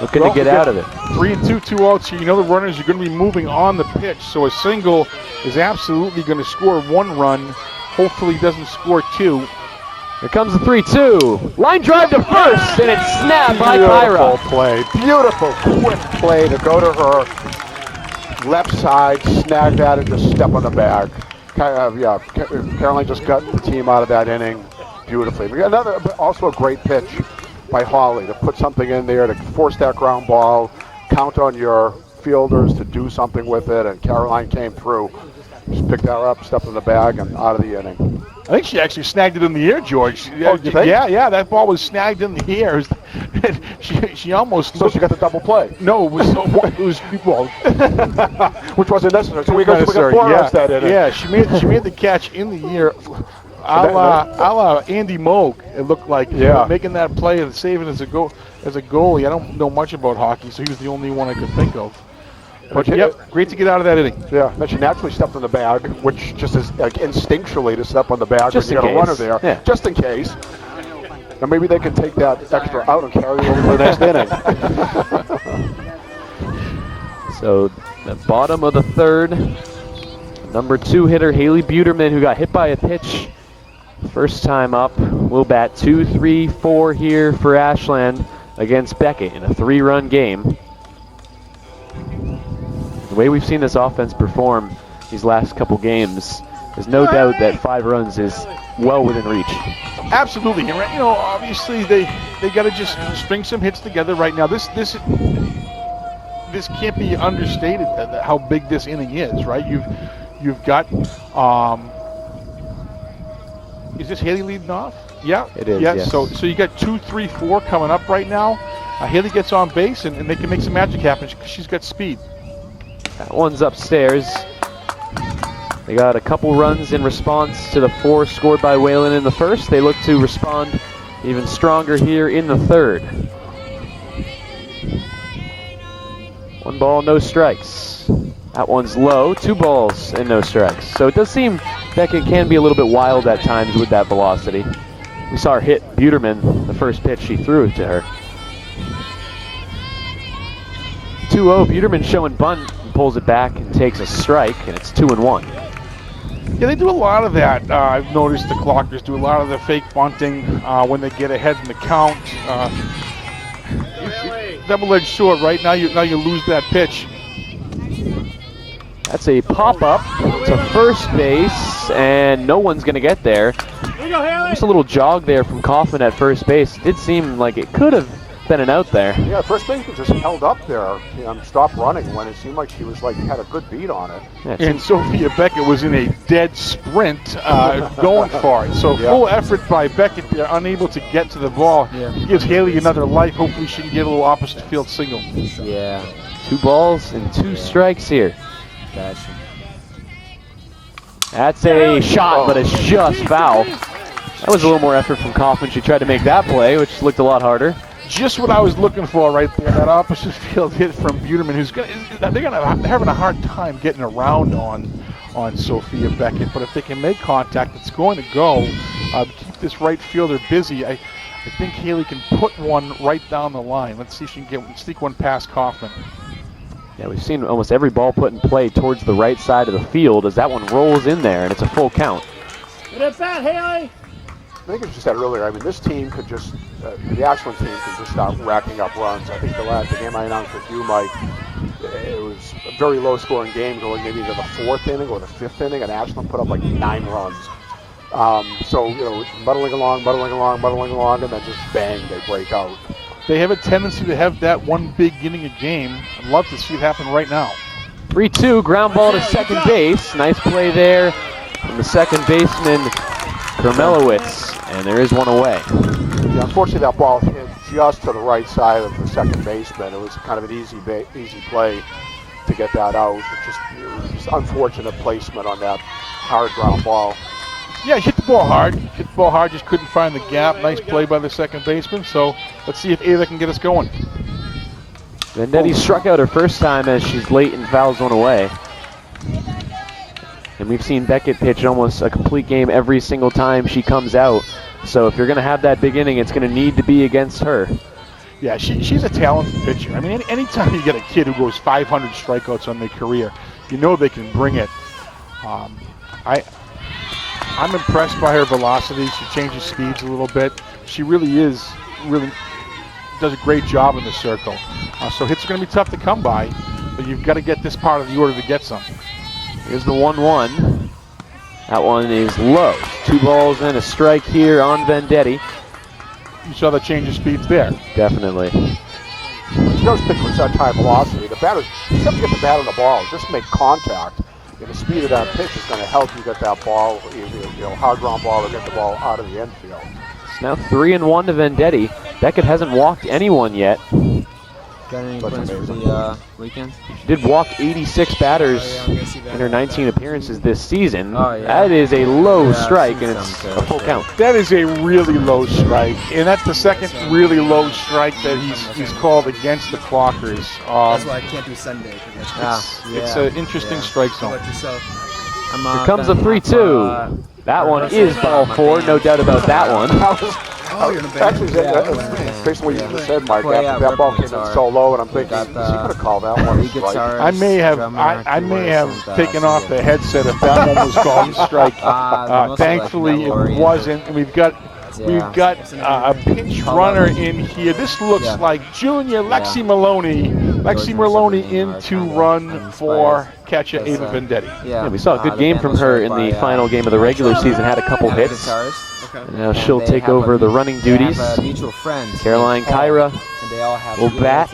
Looking to get out of it. 3 and 2, 2 outs here. You know the runners are going to be moving on the pitch, so a single is absolutely going to score 1 run. Hopefully doesn't score 2. Here comes the 3-2. Line drive to first, and it's snapped by Beautiful Caira. play. Beautiful, quick play to go to her left side, snag that, and just step on the bag. Caroline just got the team out of that inning beautifully. We got another, but also a great pitch by Holly to put something in there to force that ground ball, count on your fielders to do something with it, and Caroline came through. Just picked that up, stepped in the bag, and out of the inning. I think she actually snagged it in the air, George. Oh, you think? Yeah, that ball was snagged in the air. she almost. So she got the double play. No, it was well, Which wasn't necessary. So we got necessary, 4 yeah. outs that inning. Yeah, she made the catch in the air. A la Andy Moog, it looked like. Yeah. Making that play and saving as a goalie. I don't know much about hockey, so he was the only one I could think of. But yep, great to get out of that inning. Yeah, then she naturally stepped on the bag, which just is like instinctually to step on the bag Just when you got in a runner case. there, Yeah. just in case. And maybe they can take that extra out and carry it over to the next inning. So the bottom of the third, number 2 hitter Haley Buterman, who got hit by a pitch first time up, will bat 2, 3, 4 here for Ashland against Beckett in a 3-run game. The way we've seen this offense perform these last couple games, there's no doubt that 5 runs is well within reach. Absolutely, and you know, obviously they got to just string some hits together right now. This can't be understated how big this inning is, right? You've got is this Haley leading off? Yeah, It is, Yeah, yes. so you got 2, 3, 4 coming up right now. Haley gets on base and they can make some magic happen because she's got speed. That one's upstairs. They got a couple runs in response to the 4 scored by Wayland in the first. They look to respond even stronger here in the third. 1 ball, no strikes. That one's low, 2 balls and no strikes. So it does seem Beckett can be a little bit wild at times with that velocity. We saw her hit Buterman the first pitch she threw it to her. 2-0, Buterman showing bunt and pulls it back and takes a strike, and it's 2-1. Yeah, they do a lot of that. I've noticed the Clockers do a lot of the fake bunting when they get ahead in the count. Double-edged sword, right? Now you lose that pitch. That's a pop-up to first base, and no one's going to get there. Here you go, Haley! Just a little jog there from Kaufman at first base. It did seem like it could have spinning out there. Yeah, first baseman just held up there and stopped running when it seemed like she was had a good beat on it. Yeah, it And Sophia Beckett was in a dead sprint going for it. So full effort by Beckett there, unable to get to the ball. Yeah. Gives Haley another life. Hopefully she can get a little opposite field single. Yeah. 2 balls and 2 strikes here. Gotcha. That's a shot, but it's just foul. That was a little more effort from Kaufman. She tried to make that play, which looked a lot harder. Just what I was looking for right there. That opposite field hit from Buterman, they're having a hard time getting around on Sophia Beckett. But if they can make contact, it's going to go. Keep this right fielder busy. I think Haley can put one right down the line. Let's see if she can sneak one past Kaufman. Yeah, we've seen almost every ball put in play towards the right side of the field as that one rolls in there, and it's a full count. Get it back, Haley. I think as you said earlier, I mean, this team could just, the Ashland team could just start racking up runs. I think the game I announced with you, Mike, it was a very low-scoring game going maybe to the 4th inning or the 5th inning, and Ashland put up 9 runs. So, muddling along, and then just bang, they break out. They have a tendency to have that one big inning a game. I'd love to see it happen right now. 3-2, ground ball to second base. Nice play there from the second baseman, Kermelowitz, and there is one away. Yeah, unfortunately, that ball hit just to the right side of the second baseman. It was kind of an easy play to get that out. It was just unfortunate placement on that hard ground ball. Yeah, hit the ball hard. Just couldn't find the gap. Nice play by the second baseman. So let's see if Ava can get us going. Vendetti struck out her first time as she's late and fouls one away. And we've seen Beckett pitch almost a complete game every single time she comes out. So if you're going to have that big inning, it's going to need to be against her. Yeah, she's a talented pitcher. I mean, anytime you get a kid who goes 500 strikeouts on their career, you know they can bring it. I'm impressed by her velocity. She changes speeds a little bit. She really does a great job in the circle. So hits are going to be tough to come by, but you've got to get this part of the order to get some. Here's the 1-1. That one is low. 2 balls and a strike here on Vendetti. You saw the change of speeds there. Definitely. She does pitch with such high velocity. The batter, you have to get the bat on the ball, just make contact. And the speed of that pitch is going to help you get that ball, either hard ground ball or get the ball out of the infield. It's now 3-1 to Vendetti. Beckett hasn't walked anyone yet. Got any plans for the weekend? She did walk 86 batters in her 19 appearances this season. That is a low strike, and it's a full count. That is a really low strike, and that's the second really low strike that he's called against the Clockers. That's why I can't do Sunday. It's an interesting strike zone. How about yourself? Here comes a 3-2. That one is ball 4, no doubt about that one. You're in a bad Actually, based on what you just said, Mike, that ball came in so low, and I'm thinking, is he going to call that one a strike? I may have taken off the headset if that one was called a strike. Thankfully, it wasn't. And we've got a pinch runner in here. This looks like junior Lexi Maloney. Lexi Maloney in to run for catcher Ava Vendetti. Yeah, we saw a good game from her in the final game of the regular season. Had a couple hits. And now she'll take over the running duties. Caroline Caira will bat.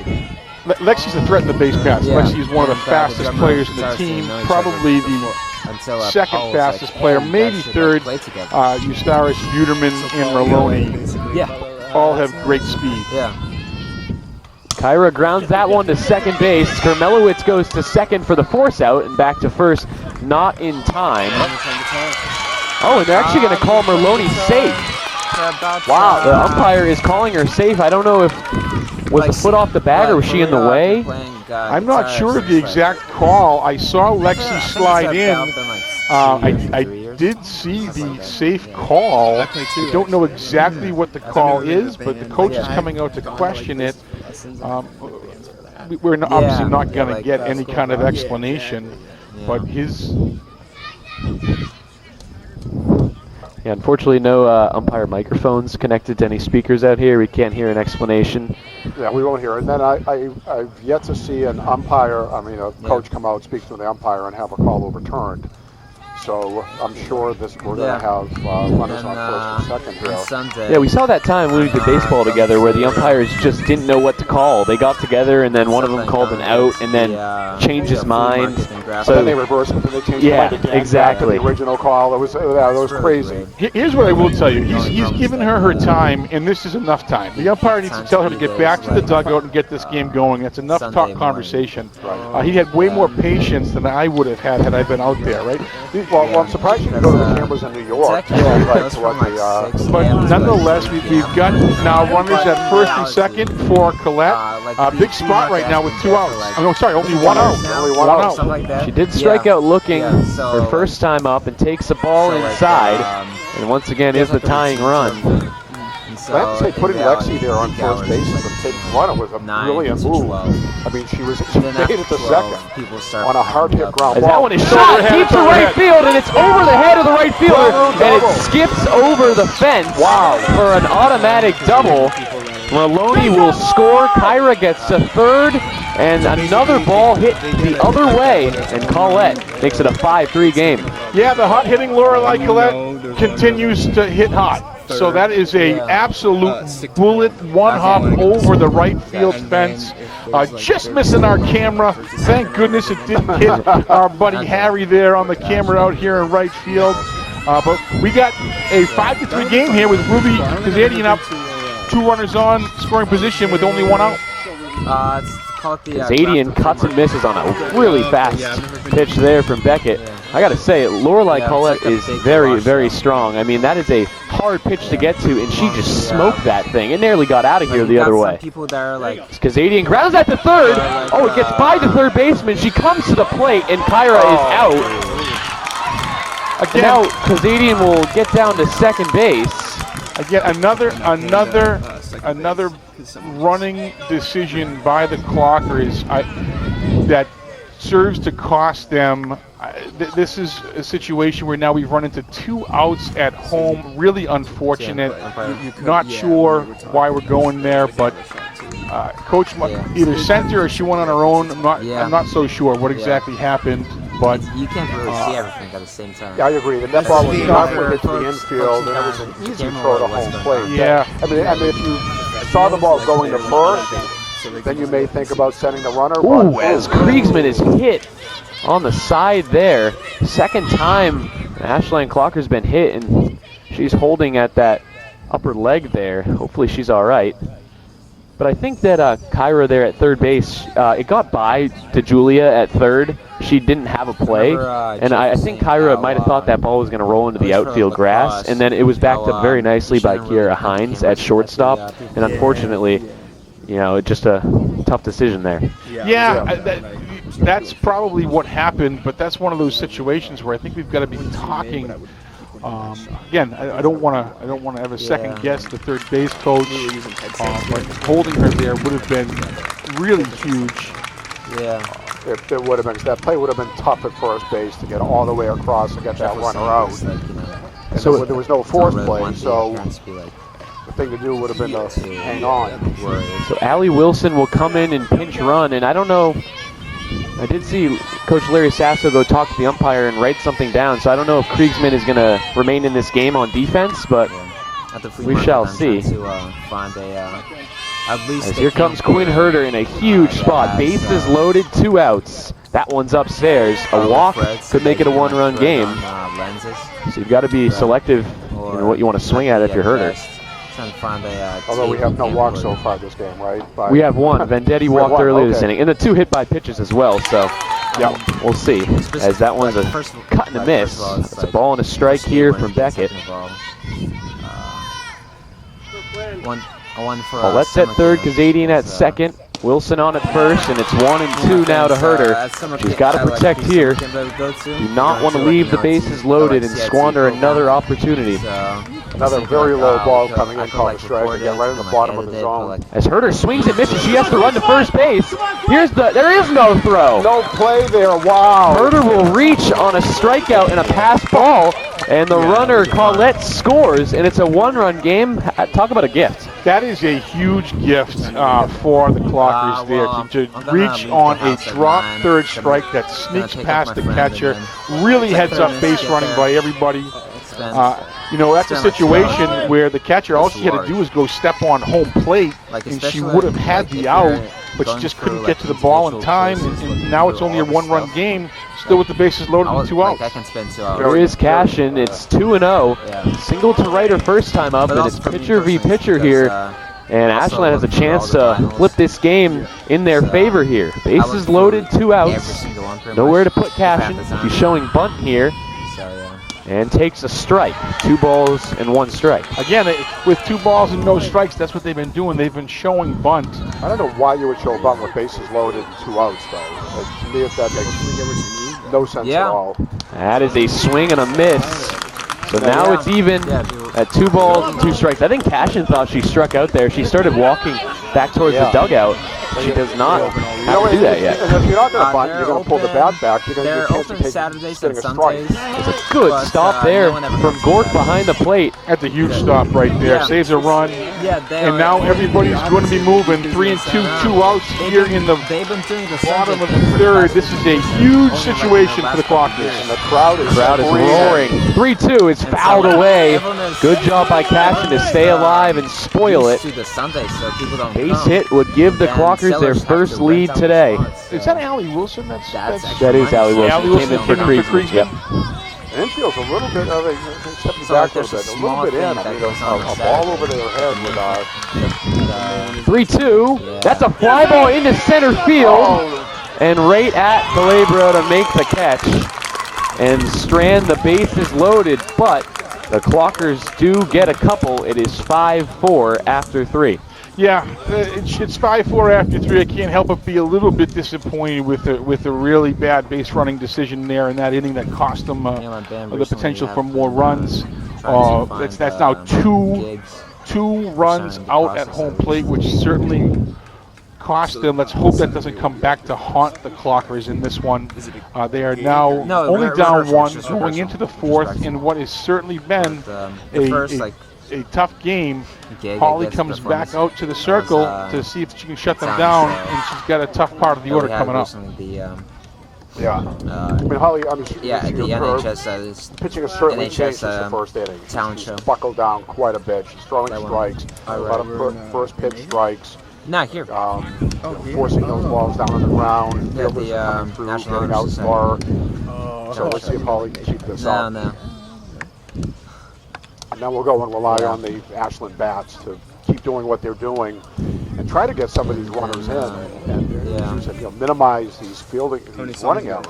Lexi's a threat in the base pass. Lexi is one of the fastest players in the team, probably the second fastest player, maybe third. Eustaris, Buterman, and Maloney all have great speed. Caira grounds that one to second base. Kermelowitz goes to second for the force out and back to first, not in time. Oh, and they're actually going to call Maloney safe. Wow, the umpire is calling her safe. I don't know if was the foot off the bag or was she in the way? I'm not sure of the exact call. I saw Lexi slide in. I did see the safe call. I don't know exactly what the call is, but the coach is coming out to question it. We're obviously not going to get any kind of explanation, but his... Yeah, unfortunately, no umpire microphones connected to any speakers out here. We can't hear an explanation. Yeah, we won't hear it. And then I've yet to see an umpire, a coach come out, speak to the umpire, and have a call overturned. So I'm sure we're going to Yeah. have runners on first and second here. On Sunday. Yeah, we saw that time when we did baseball together where the umpires just didn't know what to call. They got together and then one of them called an out and then changed his mind. So So then they reversed it, and they changed Yeah, the mind again. exactly. Back to the original call. It was crazy. Here's what I will tell you. He's given her time, and this is enough time. The umpire needs to tell her to get back to the dugout and get this game going. That's enough talk conversation. He had way more patience than I would have had I been out there, right? Well, I'm surprised you can go to the cameras in New York. But nonetheless, we've got now runners at first and second for Colette. Big spot right now with 2 outs. Oh, no, sorry, only one out. Only one out. Something like that. she did strike out looking so, her first time up and takes the ball so, like, inside. And once again is the tying run. I have to say, putting Lexi there on first base as a big runner was a brilliant move. I mean, she made it to second on a hard hit ground As ball. that one is shot deep to right field, and it's over the head of the right fielder, and it skips over the fence for an automatic double. Maloney will score. Caira gets to third, and another ball hit the other way, and Colette makes it a 5-3 game. Yeah, the hot hitting Lorelei Colette continues to hit hot. So that is a absolute bullet, one hop over the right field fence. Just missing our camera. Thank goodness it didn't hit our buddy Harry there on the camera out here in right field. But we got a 5-3 game here with Ruby Kazadian up, 2 runners on, scoring position with only 1 out. Kazadian cuts and misses on a really fast pitch there from Beckett. I got to say, Lorelei Colette is very, very strong. I mean, that is a hard pitch to get to, and she just smoked that thing. It nearly got out of here the other way. Kazadian grounds at the third. Oh, it gets by the third baseman. She comes to the plate, and Caira is out. Again, now Kazadian will get down to second base. Again, another running decision by the Clockers that serves to cost them. This is a situation where now we've run into 2 outs at home. Really unfortunate. Not sure why we're going there, but Coach either sent her or she went on her own. I'm not so sure what exactly happened. But you can't really see everything at the same time. Yeah, I agree. The net ball was not hit to the infield, and it was an easy throw to home plate. Yeah. I mean, if you saw the ball going to first, then you may think about sending the runner. Ooh, as Kriegsman is hit on the side there. Second time Ashland Clocker's been hit, and she's holding at that upper leg there. Hopefully she's all right. But I think that Caira there at third base, it got by to Julia at third. She didn't have a play, and I think Caira might have thought that ball was going to roll into the outfield grass, and then it was backed up very nicely by Kiera Hines at shortstop, and unfortunately, you know, just a tough decision there. That's probably what happened, but that's one of those situations where I think we've got to be talking. Again, I don't want to ever second guess the third base coach, but holding her there would have been really huge. Yeah. It would have been, that play would have been tough at first base to get all the way across and get that runner out. And so there was no fourth play, so the thing to do would have been to hang on. So Allie Wilson will come in and pinch run, and I don't know. I did see Coach Larry Sasso go talk to the umpire and write something down, so I don't know if Kriegsman is going to remain in this game on defense, but we shall see. As here comes Quinn Herder in a huge spot. Bases loaded, 2 outs. That one's upstairs. A walk could make it a 1-run game. So you've got to be selective in what you want to swing at if you're Herder. Although we have no walks so far this game, right? We have 1. Vendetti walked earlier this inning, and the 2 hit by pitches as well, so we'll see. As that one's a cut and a miss. It's a ball and a strike here from Beckett. Let's at third, Kazadian at second. Wilson on at first, and it's 1 and 2 now to Herder. She's got to protect here. Do not want to leave the bases loaded and squander another opportunity. Another very low ball coming in, called a strike, again, right in the bottom of the zone. As Herder swings and misses, she has to run to first base. There is no throw. No play there, wow. Herder will reach on a strikeout and a pass ball, and the runner, Colette, scores, and it's a 1-run game. Talk about a gift. That is a huge gift for the Clockers there well, to I'm gonna reach leave on the a house at drop 9. third Gonna- strike that gonna sneaks take past up the my friend catcher. and then Really take heads 30 up minutes base to get running there. by everybody. Spend, You know, that's a spend like 2 situation hours. where the catcher, all she had to large. do was go step on home plate, Like, and she especially, would have had like, the if out, you're but she going just through, couldn't like, get to the ball in individual time, places, and looking now through it's only a all this one-run stuff. game, still with the bases loaded I and was, 2 like, outs. I can spend 2 hours. Here is Cashin. It's 2-0. Yeah. Single to right her first time up, But and also it's for me pitcher v. personally, pitcher because, here. And also Ashland has a looking through chance all the to finals. flip this game in their So, favor here. I Bases went loaded, through 2 outs. every single one pretty Nowhere to much put half Cashin. the time. She's showing bunt here So, yeah. and takes a strike. 2 balls and 1 strike. Again, with 2 balls and no strikes, that's what they've been doing. They've been showing bunt. I don't know why you would show a bunt with bases loaded and 2 outs, though. To me, if that makes no sense Yeah. at all. That is a swing and a miss. So now Yeah. it's even Yeah, at 2 balls and 2 strikes. I think Cashin thought she struck out there. She started walking back towards the dugout. She does not have to do that yet. And if you're not going to bunt, they're you're going to pull the open- bat back. You're going to They're get a chance to open take Saturdays getting and a strike. Sundays. It's a good But, stop no there one ever from comes Gort to that. behind the plate. That's a huge stop right there. Yeah. Saves a run. Yeah, they And now everybody's going to be moving. 3 and 2, 2 outs here in the They've been doing the bottom Sunday of the thing for third. past This is a 2 years. huge Only, like, situation in the for the last couple Clockers. years. And the crowd is Roaring. 3-2. It's And fouled so away. everyone is- Good job by Cashin to stay alive and spoil it. Used to the Sunday, so people don't Base come. hit would give the And Clockers their sellers have first to lead rent out today. spots, Is so that Allie Wilson? That's actually That is nice. Allie Wilson. Allie Came Wilson in for came in for Kriesman. Yep. And infield's a little bit of a stepping So, back like, a there's little a bit, a small little bit in. thing I that mean, goes on a on ball Saturday. over their head with 3-2. Yeah. That's a fly ball into center field. And right at Calabro to make the catch. And Strand, the bases loaded, but the Clockers do get a couple. It is 5-4 after 3. Yeah, it's 5-4 after 3. I can't help but be a little bit disappointed with a really bad base running decision there in that inning that cost them the potential for more runs. That's now two runs out at home plate, which certainly cost them. Let's hope that doesn't come back to haunt the Clockers in this one. They are now only down 1 going into the 4th in what has certainly been a tough game. Holly comes back out to the circle to see if she can shut them down, and she's got a tough part of the order coming up. yeah. I mean, Holly, I mean, Yeah, her the NHS pitching has certainly NHS, changed since the first inning. talent She's show. buckled down quite a bit. She's throwing That one. strikes, a lot of first pitch strikes. Not here. Forcing those balls down on the ground. Yeah, Fielders the, are coming through, National getting out Honor far. Society. So let's see if Holly can keep this No, up. no. And then we'll go and rely Yeah. on the Ashland bats to keep doing what they're doing and try to get some of these runners in and Yeah. as you said, minimize these these running errors.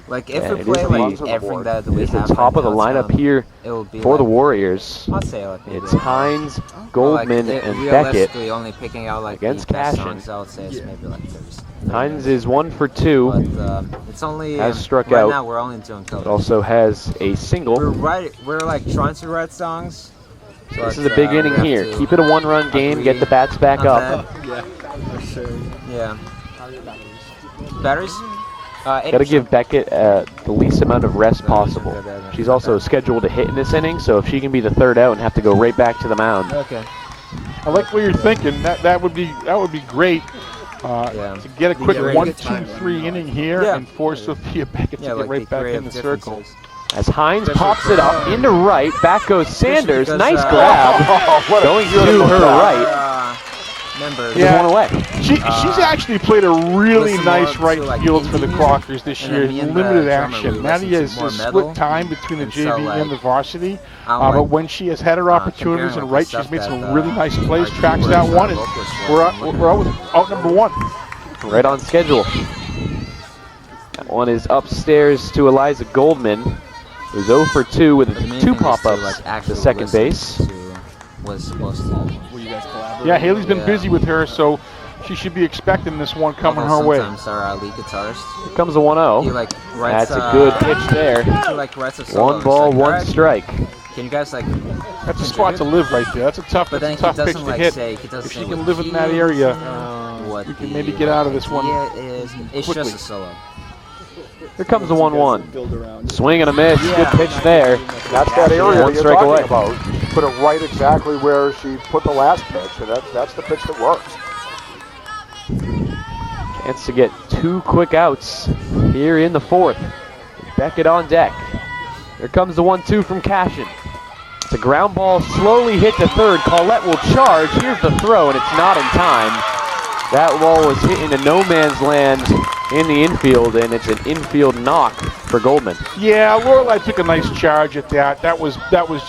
Like, if Yeah, we it play is like the- everything that we It's the have top right of the now, lineup here it will be for the like, Warriors. I'd say like It's maybe, Hines, like, Goldman, it- and Beckett. realistically only picking out like against the best Cashin. songs, I would say it's maybe like 30. Hines is 1 for 2, But it's only Has struck right out, now we're only doing but covers. also has a single. We're like trying to write songs. So This is a big inning here. Keep it a 1-run game, get the bats back up. Yeah. Batteries? Got to give Beckett the least amount of rest possible. She's also scheduled to hit in this inning, so if she can be the third out and have to go right back to the mound. Okay. I like what you're thinking. That would be great to get a quick Yeah, 1, good 2, time. 3 inning here Yeah. and force Sophia Beckett to get right back in the circle. As Hines pops it up into right, back goes Sanders. because, Nice grab. Going to her right. Remember, Yeah. One away. She's actually played a really listen nice more right to, like, field for the indie Clockers this and year. then me and the Limited drummer, action. we Nadia listen has to more split metal, time between the and so, JV like, and the varsity. I'm, But like, when she has had her opportunities comparing, and like, right, the she's stuff made some that, really nice plays, our tracks keyboards that and one, and vocalists we're were out, looking we're out with out number 1. Right on schedule. That one is upstairs to Eliza Goldman, who's 0 for 2 with the main 2 thing is to, pop-ups like, to actually second listen base. to what's supposed to. Yeah, Haley's been Yeah. busy with her, so she should be expecting this one coming her way. Sometimes our lead guitarist, Here comes a he 1-0. like writes. That's a good pitch there. He like writes a solo. 1 ball, 1 strike. Can you guys like? That's a spot to live right there. That's a tough, But then that's a he tough pitch doesn't to like hit. say. He doesn't If say she can what live in that key area, what we can the maybe get out of this one idea is. It's quickly. just a solo. Here comes the 1-1. Swing and a miss. Yeah. Good pitch there. That's that area One you're strike talking away. about. put it right exactly where she put the last pitch, and that's the pitch that works. Chance to get 2 quick outs here in the 4th. Beckett on deck. Here comes the 1-2 from Cashin. It's a ground ball slowly hit to third. Collette will charge. Here's the throw, and it's not in time. That ball was hit into no man's land in the infield, and it's an infield knock for Goldman. Yeah, Lorelei took a nice charge at that. That was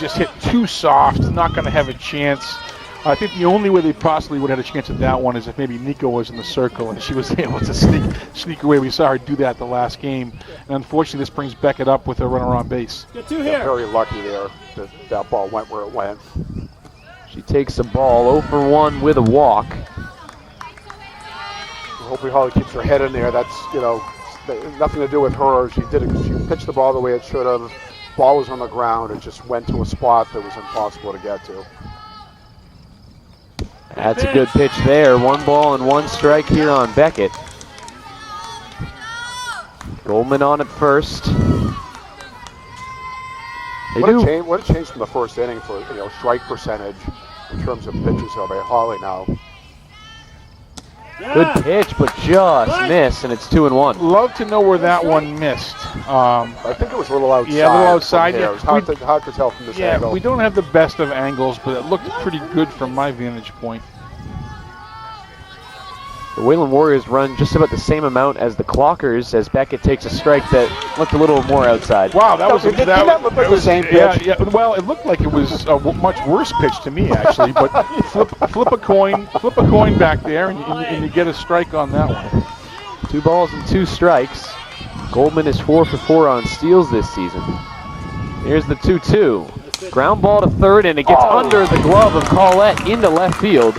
just hit too soft. Not going to have a chance. I think the only way they possibly would have had a chance at that one is if maybe Nico was in the circle and she was able to sneak away. We saw her do that the last game. And unfortunately, this brings Beckett up with a runner on base. Get 2 Yeah, here. very lucky there that that ball went where it went. She takes the ball 0 for 1 with a walk. Hopefully Holly keeps her head in there. That's, nothing to do with her. She pitched the ball the way it should have. Ball was on the ground. It just went to a spot that was impossible to get to. That's a good pitch there. 1 ball and 1 strike here on Beckett. Goldman on at first. What a change from the first inning for strike percentage in terms of pitches by Holly now. Good pitch, but just missed, and it's 2-1. Love to know where that one missed. I think it was a little outside. Yeah, a little outside. It was hard to tell from this angle. We don't have the best of angles, but it looked pretty good from my vantage point. The Wayland Warriors run just about the same amount as the Clockers as Beckett takes a strike that looked a little more outside. Wow, that was look like the same pitch. Yeah. Well, it looked like it was a much worse pitch to me actually. But flip a coin back there, and you get a strike on that one. 2 balls and 2 strikes. Goldman is 4 for 4 on steals this season. Here's the 2-2. Ground ball to third, and it gets under the glove of Collette into left field.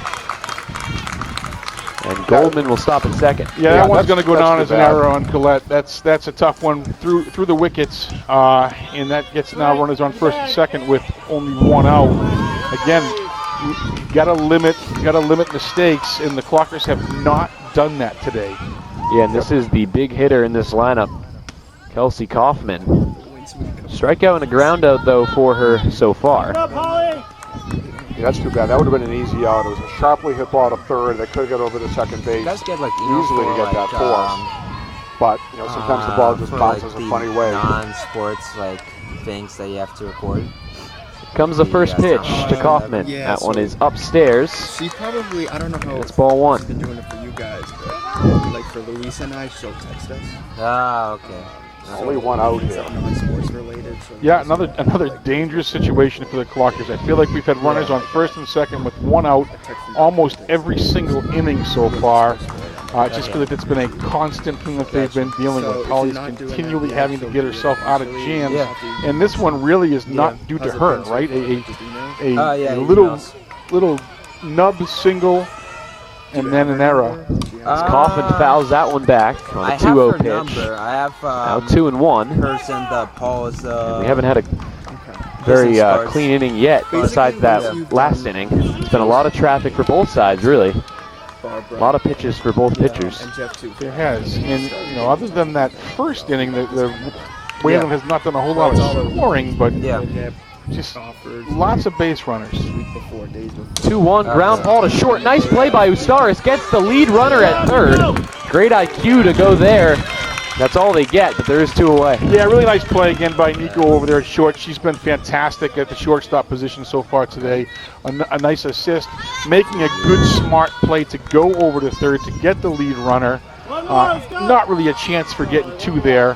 And Goldman will stop at second. Yeah, that one's going to go down as an error on Collette. That's a tough one through the wickets, and that gets now runners on first and second with only 1 out. Again, you got to limit mistakes, and the Clockers have not done that today. Yeah, and this is the big hitter in this lineup, Kelsey Kaufman. Strikeout and a ground out though for her so far. Up, Holly. Yeah, that's too bad. That would have been an easy out. It was a sharply hit ball to third. They could have got over to second base. You guys get like easily to get that force. But sometimes the ball just for, bounces like, a funny way. Non-sports things that you have to record. Comes the first pitch to Kaufman. Yeah, That one so- is upstairs. She probably, I don't know how It's ball 1. she's been doing it for you guys, but like for Luis and I, she'll text us. Ah, okay. Only 1 out here. Non-sports related. So Yeah, another dangerous situation for the Clockers. I feel like we've had runners on first and second with 1 out almost every single inning so far. Just because it's been a constant thing that they've been dealing with. Holly's continually having to get herself out of jams, and this one really is not due to her, right? A little nub single, and then an error. Kaufman fouls that one back on a 2-0 pitch. Number. I have Now 2-1. person that Paul's. We haven't had a very clean inning yet besides that last inning. It's been a lot of traffic for both sides, really. A lot of pitches for both pitchers. And Jeff too. It has, and other than that first inning, the Wayland has not done a whole lot of scoring, but just lots of base runners. 2-1 ground ball to short. Nice play by Ustaris. Gets the lead runner at third. Great IQ to go there. That's all they get, but there is 2 away. Yeah, really nice play again by Nico over there at short. She's been fantastic at the shortstop position so far today. A nice assist, making a good, smart play to go over to third to get the lead runner. Not really a chance for getting 2 there.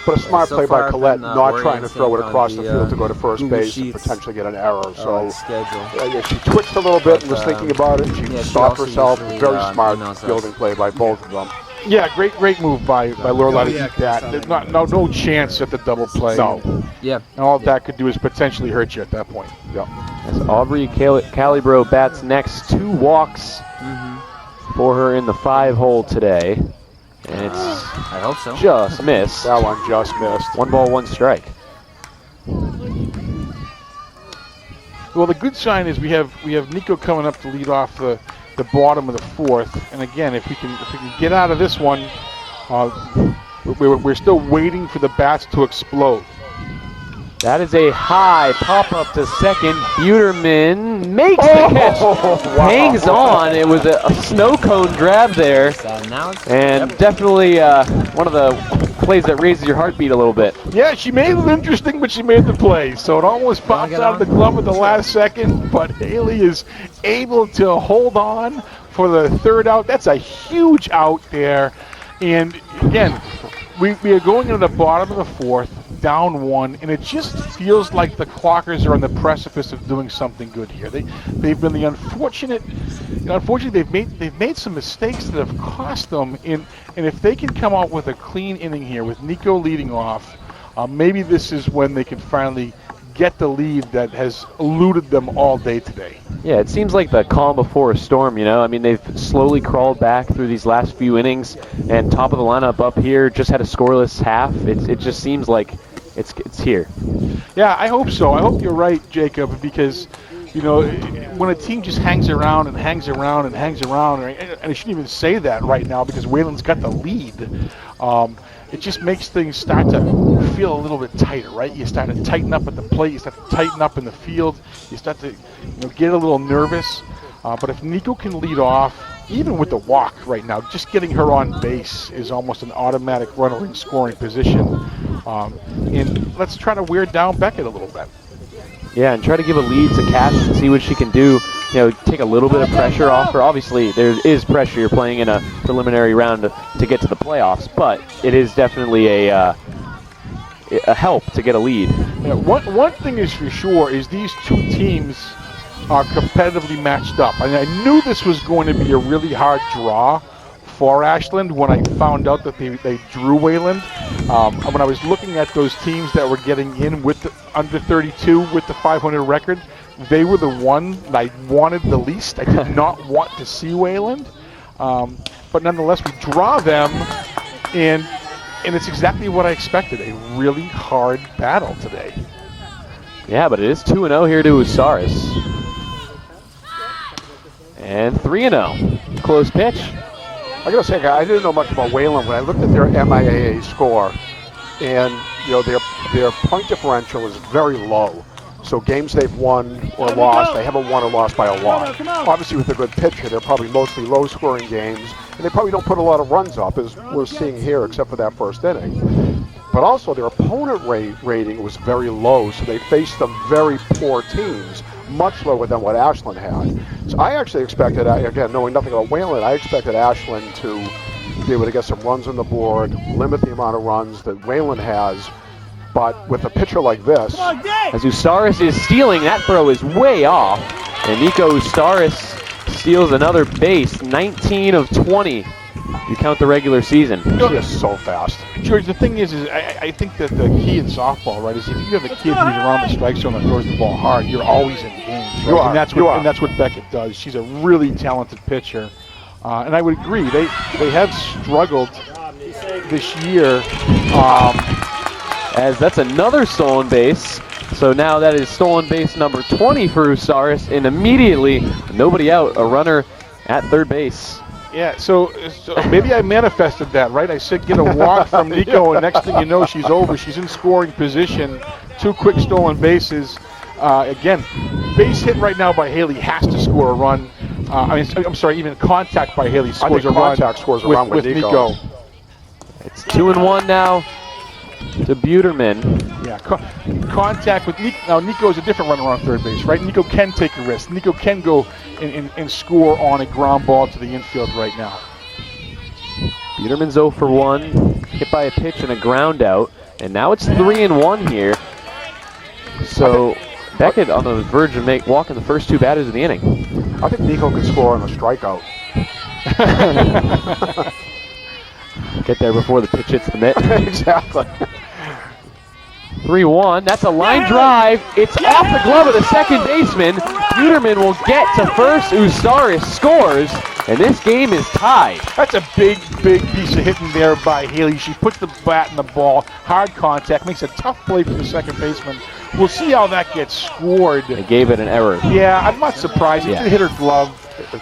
But a smart So play by far Colette, been, not trying to throw it oriented across on the the, field to go to first Google base and Sheets. potentially get an error. So schedule. she twitched a little bit and was thinking about it. She she stopped also herself. usually, Very smart emails us. fielding play by both of them. Yeah, great move by Lorelei to eat that. There's no chance at the double play. No. Yeah. And all that could do is potentially hurt you at that point. As Aubrey Calibro bats next, 2 walks for her in the 5-hole today. And it's I hope so. just missed. That one just missed. 1 ball, 1 strike. Well, the good sign is we have Nico coming up to lead off the bottom of the 4th, and again, if we can get out of this one, we're still waiting for the bats to explode. That is a high pop up to second. Buterman makes the catch. Wow. Hangs on. It was a snow cone grab there. So now it's And definitely one of the plays that raises your heartbeat a little bit. Yeah, she made it interesting, but she made the play. So it almost popped get out of the on? glove at the last second, but Haley is able to hold on for the third out. That's a huge out there. And again, we are going into the bottom of the fourth, down one, and it just feels like the Clockers are on the precipice of doing something good here. They've been the unfortunate. Unfortunately, they've made some mistakes that have cost them. And if they can come out with a clean inning here with Nico leading off, maybe this is when they can finally get the lead that has eluded them all day today. Yeah, it seems like the calm before a storm, you know. I mean, they've slowly crawled back through these last few innings, and top of the lineup up here just had a scoreless half. It just seems like it's here. Yeah, I hope so. I hope you're right, Jacob, because, you know, when a team just hangs around and hangs around and hangs around, and I shouldn't even say that right now because Wayland's got the lead, it just makes things start to feel a little bit tighter, right? You start to tighten up at the plate, you start to tighten up in the field, you start to get a little nervous. But if Nico can lead off, even with the walk right now, just getting her on base is almost an automatic runner in scoring position. And let's try to wear down Beckett a little bit. Yeah, and try to give a lead to Cash and see what she can do. You know, take a little bit of pressure off her. Obviously, there is pressure. You're playing in a preliminary round to get to the playoffs, but it is definitely a help to get a lead. Yeah, one thing is for sure is these two teams are competitively matched up. I knew this was going to be a really hard draw for Ashland when I found out that they drew Wayland. When I was looking at those teams that were getting in with the under 32 with the 500 record, they were the one that I wanted the least. I did not want to see Wayland. But nonetheless, we draw them, and it's exactly what I expected, a really hard battle today. Yeah, but it is 2-0 here to Usaris. And 3-0. Close pitch. I gotta say, I didn't know much about Wayland when I looked at their MIAA score, and their point differential is very low. So games they've won or lost, they haven't won or lost by a lot. Obviously, with a good pitcher, they're probably mostly low-scoring games, and they probably don't put a lot of runs up, as we're seeing here, except for that first inning. But also, their opponent rating was very low, so they faced some very poor teams, much lower than what Ashland had. So I actually expected, again, knowing nothing about Wayland, I expected Ashland to be able to get some runs on the board, limit the amount of runs that Wayland has. But with a pitcher like this, as Usaris is stealing, that throw is way off. And Nico Usaris steals another base, 19 of 20. You count the regular season. she is so fast. George, the thing is I think that the key in softball, right, is if you have a kid who's around the strike zone and throws the ball hard, you're always in games, right? You are, and that's what Beckett does. She's a really talented pitcher. And I would agree, they have struggled this year. As that's another stolen base. So now that is stolen base number 20 for Usaris, and immediately nobody out, a runner at third base. Yeah, so maybe I manifested that, right? I said get a walk from Nico, and next thing you know, she's over. She's in scoring position. 2 quick stolen bases. Again, base hit right now by Haley has to score a run. I'm sorry, even contact by Haley scores a run. Contact scores a run with Nico. It's 2-1 now to Buterman. Yeah, contact with Nico. Now, Nico is a different runner on third base, right? Nico can take a risk. Nico can go and score on a ground ball to the infield right now. Buterman's 0 for 1, hit by a pitch and a ground out, and now it's 3-1 here. So Beckett on the verge of walking the first 2 batters of the inning. I think Nico could score on a strikeout. Get there before the pitch hits the mitt. Exactly. 3-1. That's a line drive. It's off the glove of the second baseman. Buterman will get to first. Usaris scores, and this game is tied. That's a big piece of hitting there by Haley. She put the bat in the ball, hard contact, makes a tough play for the second baseman. We'll see how that gets scored. They gave it an error. Yeah, I'm not surprised. It did hit her glove,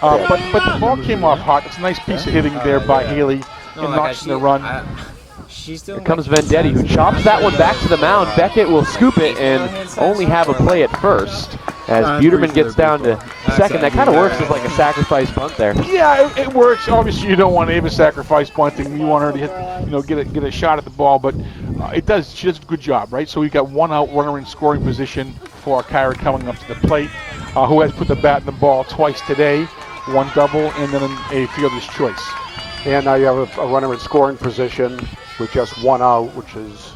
but the ball came off hot. It's a nice piece of hitting there by Haley. And notching the run. she's doing. Here comes Vendetti, who chops that one back to the mound. Beckett will scoop it and only have a play at first. As Buterman gets down to second, that kind of works as like a sacrifice bunt there. Yeah, it works. Obviously, you don't want Ava sacrifice bunting. You want her to hit, get a shot at the ball, but it does. She does a good job, right? So we've got one out runner in scoring position for Caira coming up to the plate, who has put the bat in the ball twice today, one double, and then a fielder's choice. And now you have a runner in scoring position with just one out, which is.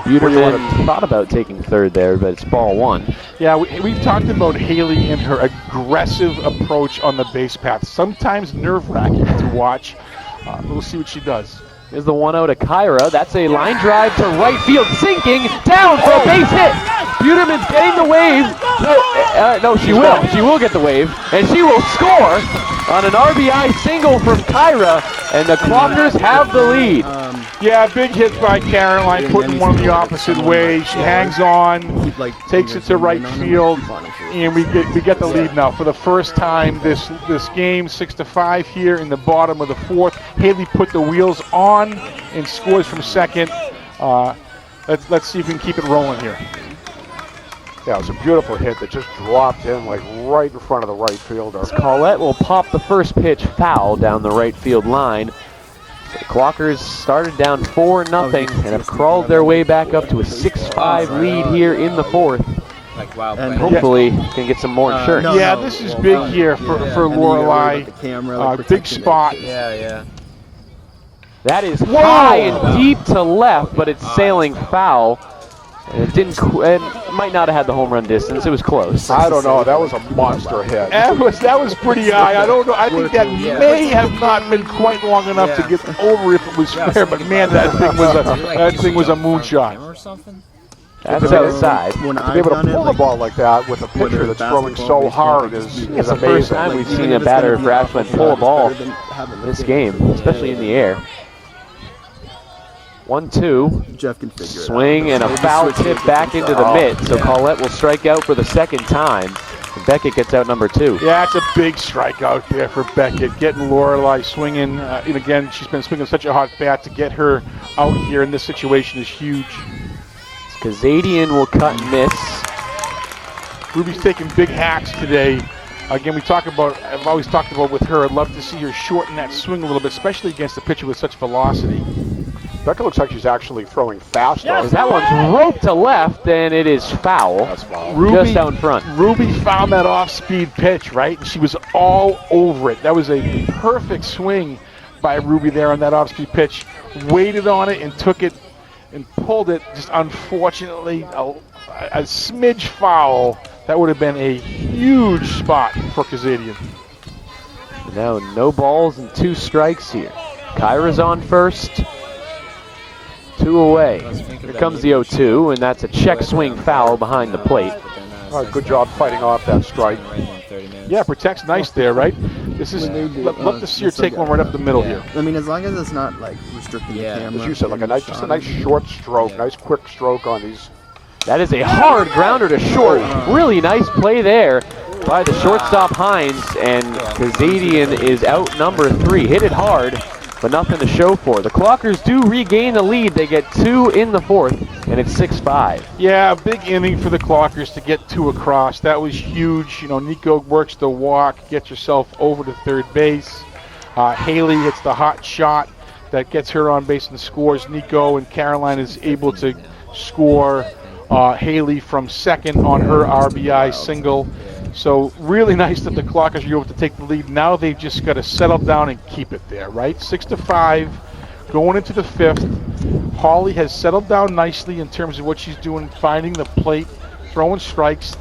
Buterman thought about taking third there, but it's ball one. Yeah, we've talked about Haley and her aggressive approach on the base path. Sometimes nerve-wracking to watch. We'll see what she does. Here's the 1-0 to Caira. That's a line drive to right field, sinking down for a base hit. Buterman's getting the wave. No, she will. She will get the wave, and she will score on an RBI single from Caira, and the Clockers have the lead. Yeah, big hit by Caroline, putting one the opposite way. She hangs on, takes it to right field, and we get the lead now for the first time this game. 6-5 here in the bottom of the fourth. Haley put the wheels on and scores from second. Let's see if we can keep it rolling here. Yeah, it was a beautiful hit that just dropped in like right in front of the right fielder. Collette will pop the first pitch foul down the right field line. The Clockers started down 4-0 and have crawled their way back up to a 6-5 lead here in the fourth. And hopefully can get some more insurance. Yeah, this is big here for Lorelei. Big spot. Yeah. That is high and deep to left, but it's sailing foul. And it didn't. It might not have had the home run distance. It was close. I don't know. That was a monster hit. That was pretty high. I don't know. I think that may have not been quite long enough to get over if it was fair. But man, that thing was a moonshot. That's outside. To be able to pull the ball like that with a pitcher that's throwing so hard is It's the amazing. first time we've seen a batter for Ashland pull a ball this game, especially in the air. 1-2. Jeff can figure it Swing out. and a foul tip back into the mitt, so Collette will strike out for the second time. And Beckett gets out number 2. Yeah, it's a big strikeout there for Beckett, getting Lorelei swinging. And again, she's been swinging such a hot bat. To get her out here in this situation is huge. Kazadian will cut and miss. Ruby's taking big hacks today. Again, I've always talked about with her, I'd love to see her shorten that swing a little bit, especially against a pitcher with such velocity. Beckett looks like she's actually throwing faster. That one's roped to left, and it is foul. That's foul. Just out in front. Ruby found that off-speed pitch, right? And she was all over it. That was a perfect swing by Ruby there on that off-speed pitch. Waited on it and took it and pulled it. Just unfortunately, a smidge foul. That would have been a huge spot for Kazadian. Now no balls and 2 strikes here. Caira's on first. 2 away. Here comes the 0-2, and that's a check swing foul behind the plate. All right, good job fighting off that strike. Yeah, protects nice there, right? This is love to see her take one right up the middle here. I mean, as long as it's not like restricting the camera. As you said, like a nice short stroke, nice quick stroke on these. That is a hard grounder to short. Really nice play there by the shortstop Hines, and Kazadian is out number 3. Hit it hard, but nothing to show for. The Clockers do regain the lead. They get 2 in the fourth, and it's 6-5. Yeah, big inning for the Clockers to get 2 across. That was huge. You know, Nico works the walk, gets herself over to third base. Haley hits the hot shot that gets her on base and scores. Nico and Caroline is able to score. Haley from second on her RBI single. So really nice that the Clockers are able to take the lead. Now they've just got to settle down and keep it there, right? 6-5, going into the 5th. Holly has settled down nicely in terms of what she's doing, finding the plate, throwing strikes.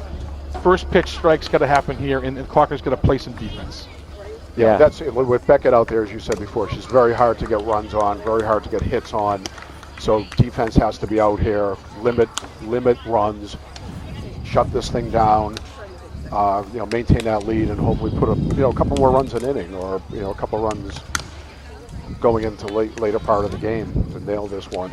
First pitch strike's got to happen here, and the Clockers got to play some defense. Yeah, that's it. With Beckett out there, as you said before, she's very hard to get runs on, very hard to get hits on. So defense has to be out here, limit runs, shut this thing down. Maintain that lead and hopefully put a couple more runs an inning, or a couple runs going into later part of the game to nail this one.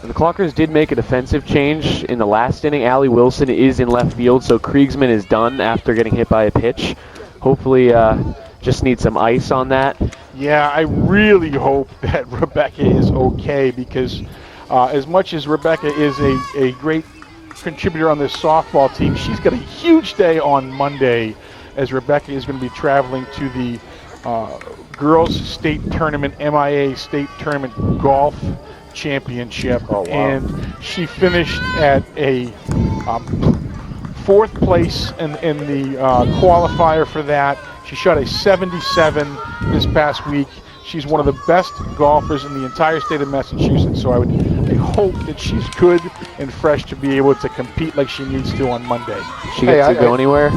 And the Clockers did make a defensive change in the last inning. Allie Wilson is in left field, so Kriegsman is done after getting hit by a pitch. Hopefully, just need some ice on that. Yeah, I really hope that Rebecca is okay because as much as Rebecca is a great contributor on this softball team, she's got a huge day on Monday as Rebecca is going to be traveling to the Girls State Tournament, MIAA State Tournament Golf Championship. Oh, wow. And she finished at a fourth place in the qualifier for that. She shot a 77 this past week. She's one of the best golfers in the entire state of Massachusetts, so I hope that she's good and fresh to be able to compete like she needs to on Monday. She gets to go anywhere?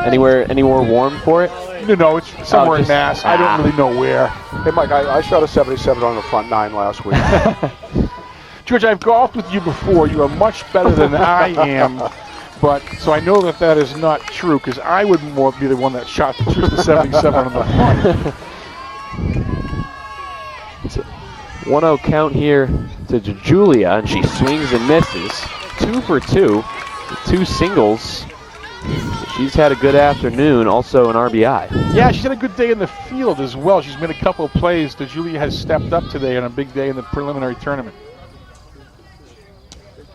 Anywhere warm for it? No, it's somewhere in Mass. I don't really know where. Hey, Mike, I shot a 77 on the front nine last week. George, I've golfed with you before. You are much better than I am. But so I know that is not true because I would more be the one that shot the 77 on the front. It's a 1-0 count here to Julia, and she swings and misses. 2 for 2 with 2 singles. She's had a good afternoon, also an RBI. Yeah, she's had a good day in the field as well. She's made a couple of plays that Julia has stepped up today on a big day in the preliminary tournament.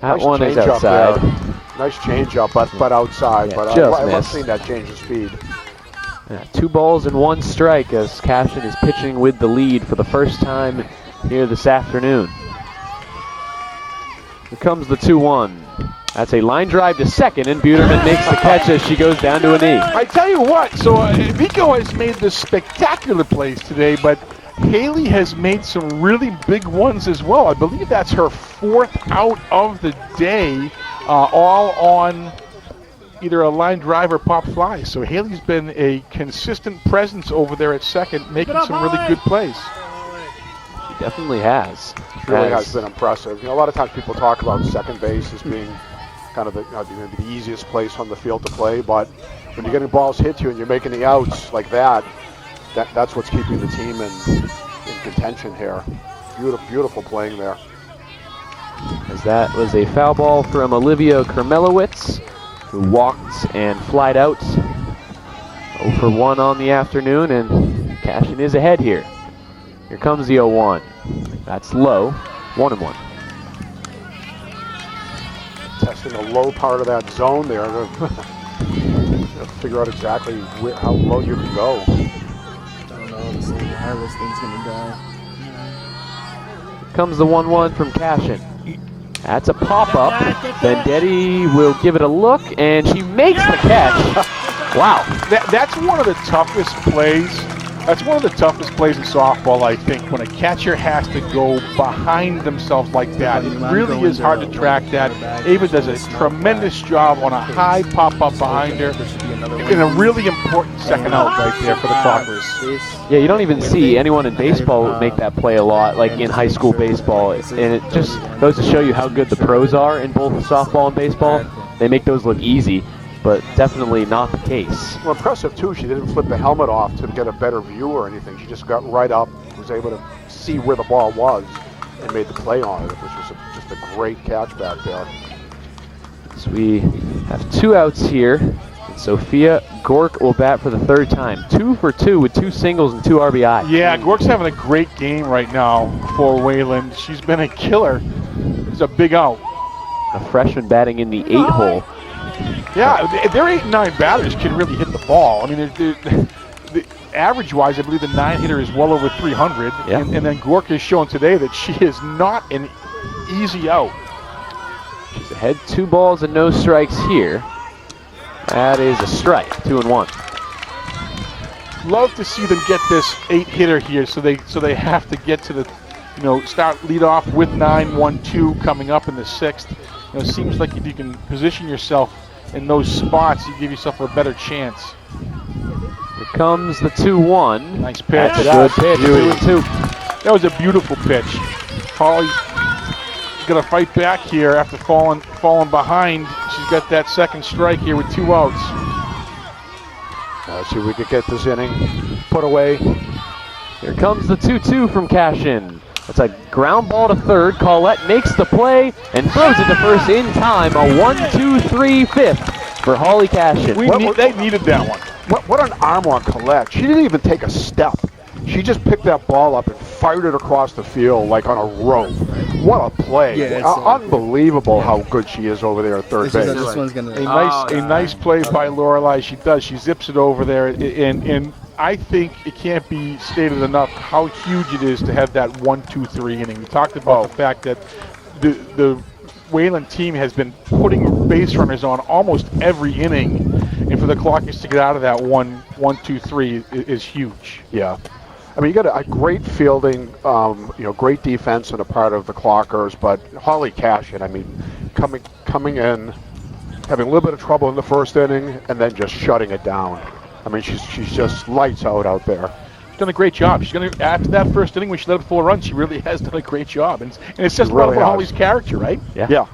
That Nice one is change up outside. there. Nice change up, but outside. Yeah, but just I love missed. seeing that change of speed. Yeah, 2 balls and 1 strike as Cashin is pitching with the lead for the first time here this afternoon. Here comes the 2-1. That's a line drive to second, and Buterman makes the catch as she goes down to a knee. I tell you what, so Vico has made the spectacular plays today, but Haley has made some really big ones as well. I believe that's her 4th out of the day, all on either a line drive or pop fly. So Haley's been a consistent presence over there at second, making some really good plays. She definitely has. It really has been impressive. You know, a lot of times people talk about second base as being kind of maybe the easiest place on the field to play, but when you're getting balls hit to you and you're making the outs like that's what's keeping the team in contention here. Beautiful playing there. As that was a foul ball from Olivia Kermelowitz, who walked and flied out. 0 for 1 on the afternoon, and Cashin is ahead here. Here comes the 0-1. That's low. 1-1. Testing the low part of that zone there to figure out exactly how low you can go. I don't know. This thing's gonna die. Here comes the 1-1 from Cashin. That's a pop-up. Vendetti will give it a look, and she makes the catch. Wow. That's one of the toughest plays. That's one of the toughest plays in softball, I think, when a catcher has to go behind themselves like that. It really is hard to track that. Ava does a tremendous job on a high pop-up behind her in a really important second out right there for the Clockers. Yeah, you don't even see anyone in baseball make that play a lot, like in high school baseball. And it just goes to show you how good the pros are in both softball and baseball. They make those look easy, but definitely not the case. Well, impressive too, she didn't flip the helmet off to get a better view or anything. She just got right up, was able to see where the ball was, and made the play on it, which was just a great catch back there. So we have 2 outs here. And Sophia Gork will bat for the 3rd time. 2 for 2 with 2 singles and 2 RBI. Yeah, Gork's having a great game right now for Wayland. She's been a killer. It's a big out. A freshman batting in the 8-hole. Yeah, their 8 and 9 batters can really hit the ball. I mean, the average-wise, I believe the 9-hitter is well over 300. Yeah. And then Gork has shown today that she is not an easy out. She's ahead 2 balls and no strikes here. That is a strike, 2-1. Love to see them get this 8-hitter here, so they have to get to the, start lead off with 9-1-2 coming up in the 6th. It seems like if you can position yourself in those spots, you give yourself a better chance. Here comes the 2-1. Nice pitch. That's a good pitch. 2-2. That was a beautiful pitch. Holly's gonna fight back here after falling behind. She's got that second strike here with 2 outs. See if we could get this inning put away. Here comes the 2-2 from Cashin. It's a ground ball to third. Collette makes the play and throws it to first in time. A 1-2-3-5 for Holly Cashin. They needed that one. What an arm on Collette. She didn't even take a step. She just picked that ball up and fired it across the field like on a rope. What a play. Yeah, it's, unbelievable how good she is over there at third base. This one's gonna. A nice play by Lorelei. She does. She zips it over there, and I think it can't be stated enough how huge it is to have that 1-2-3 inning. We talked about the fact that the Wayland team has been putting base runners on almost every inning, and for the Clockers to get out of that 1-2-3 is huge. Yeah. I mean, you got a great fielding, great defense on the part of the Clockers, but Holly Cashin, I mean, coming in, having a little bit of trouble in the first inning, and then just shutting it down. I mean, she's just lights out there. She's done a great job. She's going to, after that first inning when she let up 4 runs, she really has done a great job. And it says a lot about Holly's character, right? Yeah.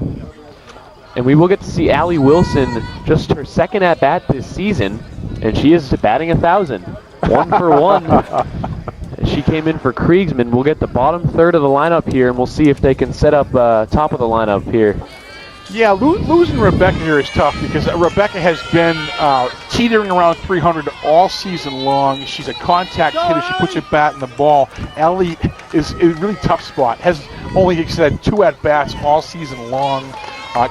And we will get to see Allie Wilson, just her second at-bat this season, and she is batting 1,000. 1 for 1. She came in for Kriegsman. We'll get the bottom third of the lineup here, and we'll see if they can set up top of the lineup here. Yeah, losing Rebecca here is tough because Rebecca has been teetering around 300 all season long. She's a contact hitter. She puts her bat in the ball. Allie is a really tough spot. Has only, like I said, 2 at-bats all season long.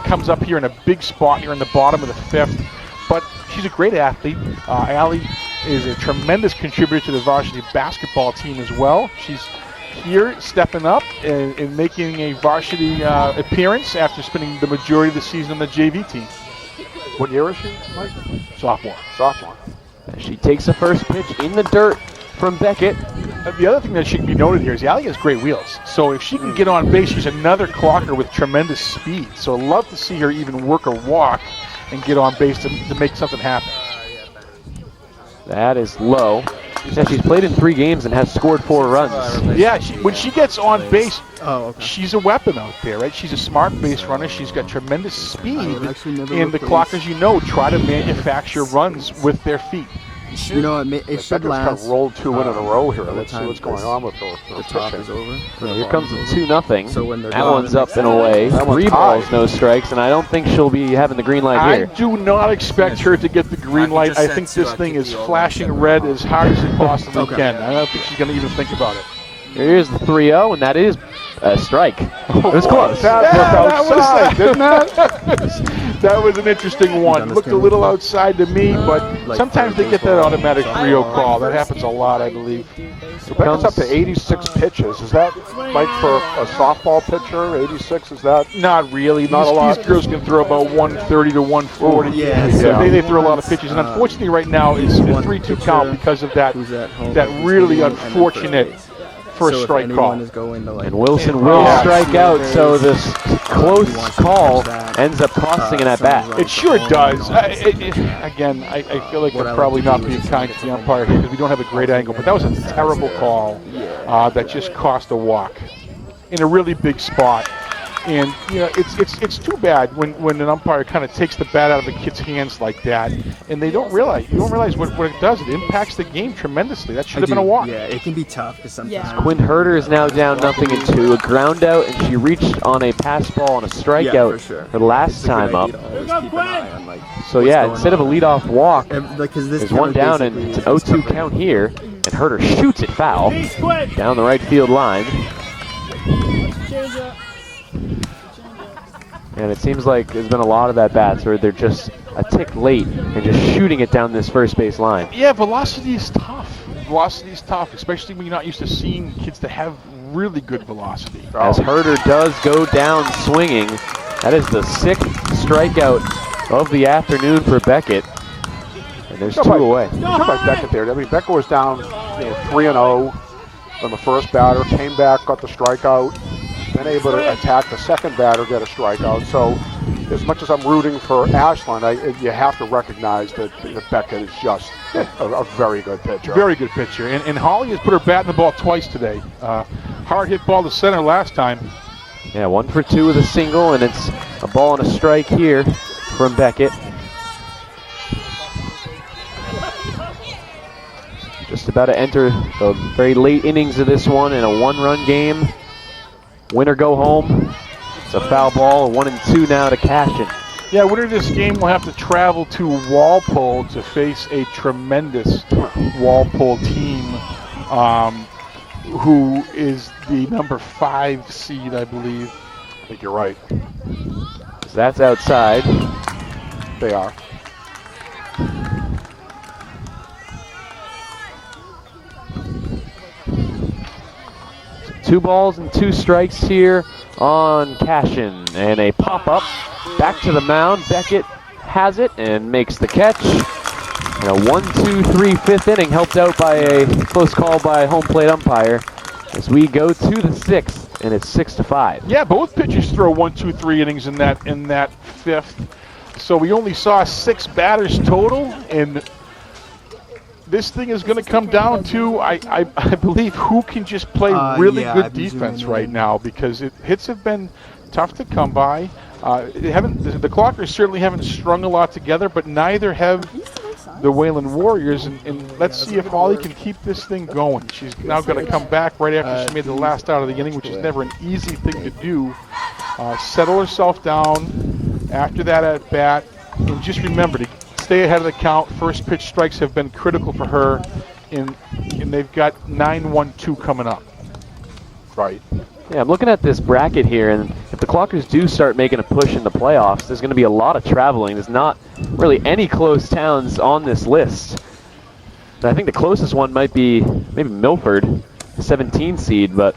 Comes up here in a big spot here in the bottom of the 5th. But she's a great athlete. Allie is a tremendous contributor to the varsity basketball team as well. She's here stepping up and making a varsity appearance after spending the majority of the season on the JV team. What year is she, Mike? Sophomore. She takes the first pitch in the dirt from Beckett. The other thing that should be noted here is Allie has great wheels. So if she can get on base, she's another clocker with tremendous speed. So I'd love to see her even work or walk and get on base to make something happen. That is low. Yeah, she's played in 3 games and has scored 4 runs. Yeah, when she gets on base, okay. she's a weapon out there, right? She's a smart base runner. She's got tremendous speed. And the Clockers, try to manufacture runs with their feet. You know, it should last. Kind of rolled 2 in a row here. Let's see what's going on with her. The top is over. Yeah, here comes the 2-0. So when they're that one's up and away. 3 balls, no strikes, and I don't think she'll be having the green light here. I do not expect her to get the green light. I think this thing is flashing red as hard as it possibly can. I don't think she's going to even think about it. Here's the 3-0, and that is a strike. It was close. That was outside, didn't that? That was an interesting one. Looked a little outside to me, but sometimes they get that automatic 3-0 call. That happens a lot, I believe. Rebecca's up to 86 pitches. Is that, Mike, for a softball pitcher, 86? Is that? Not really. Not a lot. These girls can throw about 130 to 140. They throw a lot of pitches. And unfortunately right now it's a 3-2 count because of that really unfortunate first strike call. And Wilson will strike out, so this close call ends up costing an at-bat. It sure does. Again, I feel like we're probably not being kind to the umpire here because we don't have a great angle, but that was a terrible call that just cost a walk in a really big spot. And it's too bad when an umpire kind of takes the bat out of the kid's hands like that, and you don't realize what it does. It impacts the game tremendously. That should have been a walk. Yeah, it can be tough because sometimes. Quinn Herder is now down 0-2, a ground out, and she reached on a pass ball and a strikeout her last time up. So instead of a leadoff walk, there's one down, and it's an 0-2 count here, and Herder shoots it foul down the right field line. And it seems like there's been a lot of at-bats where they're just a tick late and just shooting it down this first base line. Yeah, velocity is tough. Velocity is tough, especially when you're not used to seeing kids that have really good velocity. As Herder does go down swinging, that is the 6th strikeout of the afternoon for Beckett. And there's 2 away. By Beckett there. I mean, Beckett was down 3-0 on the first batter, came back, got the strikeout. Been able to attack the second batter, get a strikeout. So, as much as I'm rooting for Ashland, you have to recognize that Beckett is just a very good pitcher. Very good pitcher. And Holly has put her bat in the ball twice today. Hard hit ball to center last time. Yeah, 1 for 2 with a single, and it's a ball and a strike here from Beckett. Just about to enter the very late innings of this one in a 1-run game. Win or go home. It's a foul ball, 1-2 now to Cashin. Yeah, winner of this game will have to travel to Walpole to face a tremendous Walpole team. who is the number 5 seed, I believe. I think you're right. So that's outside. They are. Two balls and 2 strikes here on Cashin. And a pop-up back to the mound. Beckett has it and makes the catch. And a 1-2-3 fifth inning, helped out by a close call by home plate umpire, as we go to the 6th, and it's 6-5. Yeah, both pitchers throw 1, 2, 3 innings in that fifth. So we only saw 6 batters total, and this thing is going to come down to, I believe, who can just play really good defense right now, because hits have been tough to come by. The Clockers certainly haven't strung a lot together, but neither have the Wayland Warriors, and let's see if Holly can keep this thing going. She's now going to come back right after she made the last out of the inning, which is never an easy thing to do. Settle herself down after that at bat, and just remember to stay ahead of the count. First pitch strikes have been critical for her, and they've got 9-1-2 coming up. Right. Yeah, I'm looking at this bracket here, and if the Clockers do start making a push in the playoffs, there's going to be a lot of traveling. There's not really any close towns on this list. And I think the closest one might be maybe Milford, 17 seed, but...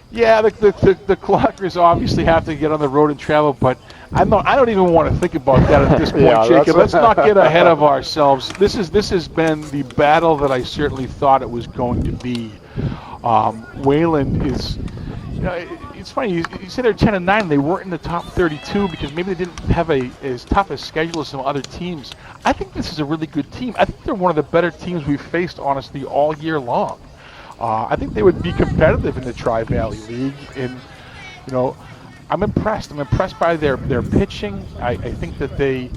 Yeah, the Clockers obviously have to get on the road and travel, but I don't even want to think about that at this point, Yeah, Jacob. Let's not get ahead of ourselves. This has been the battle that I certainly thought it was going to be. Wayland is, it's funny. You say they're 10-9. They weren't in the top 32 because maybe they didn't have as tough a schedule as some other teams. I think this is a really good team. I think they're one of the better teams we've faced, honestly, all year long. I think they would be competitive in the Tri-Valley League, and I'm impressed. I'm impressed by their pitching. I think that they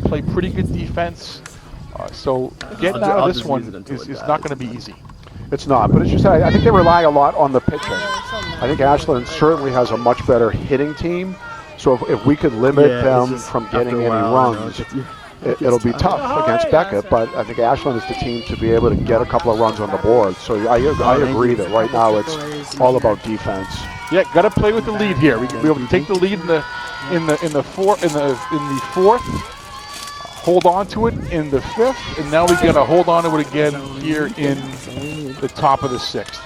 play pretty good defense. So getting out of this one is not going to be easy. It's not, but it's just I think they rely a lot on the pitching. I think Ashland certainly has a much better hitting team. So if we could limit them from getting any runs, it'll be tough against Beckett. But I think Ashland is the team to be able to get a couple of runs on the board. So I agree that right now it's all about defense. Yeah, got to play with the lead here. We can be able to take the lead in the fourth. Hold on to it in the 5th, and now we got to hold on to it again here in the top of the 6th.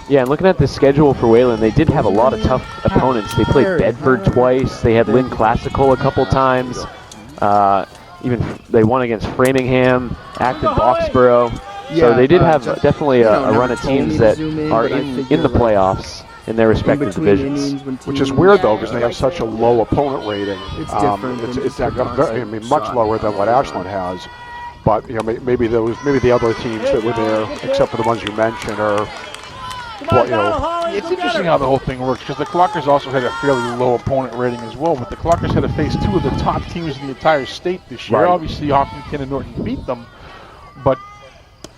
Yeah, and looking at the schedule for Wayland, they did have a lot of tough opponents. They played Bedford twice. They had Lynn Classical a couple times. Even they won against Framingham, Acton, Boxborough. So they did have definitely a run of teams that are in the playoffs in their respective divisions. Which is weird though, because they have such a low opponent rating. It's different. It's much lower than what Ashland has. But maybe the other teams that were there, except for the ones you mentioned, are. It's interesting how the whole thing works, because the Clockers also had a fairly low opponent rating as well. But the Clockers had to face 2 of the top teams in the entire state this year. Right. Obviously, Hopkinton and Norton beat them, but.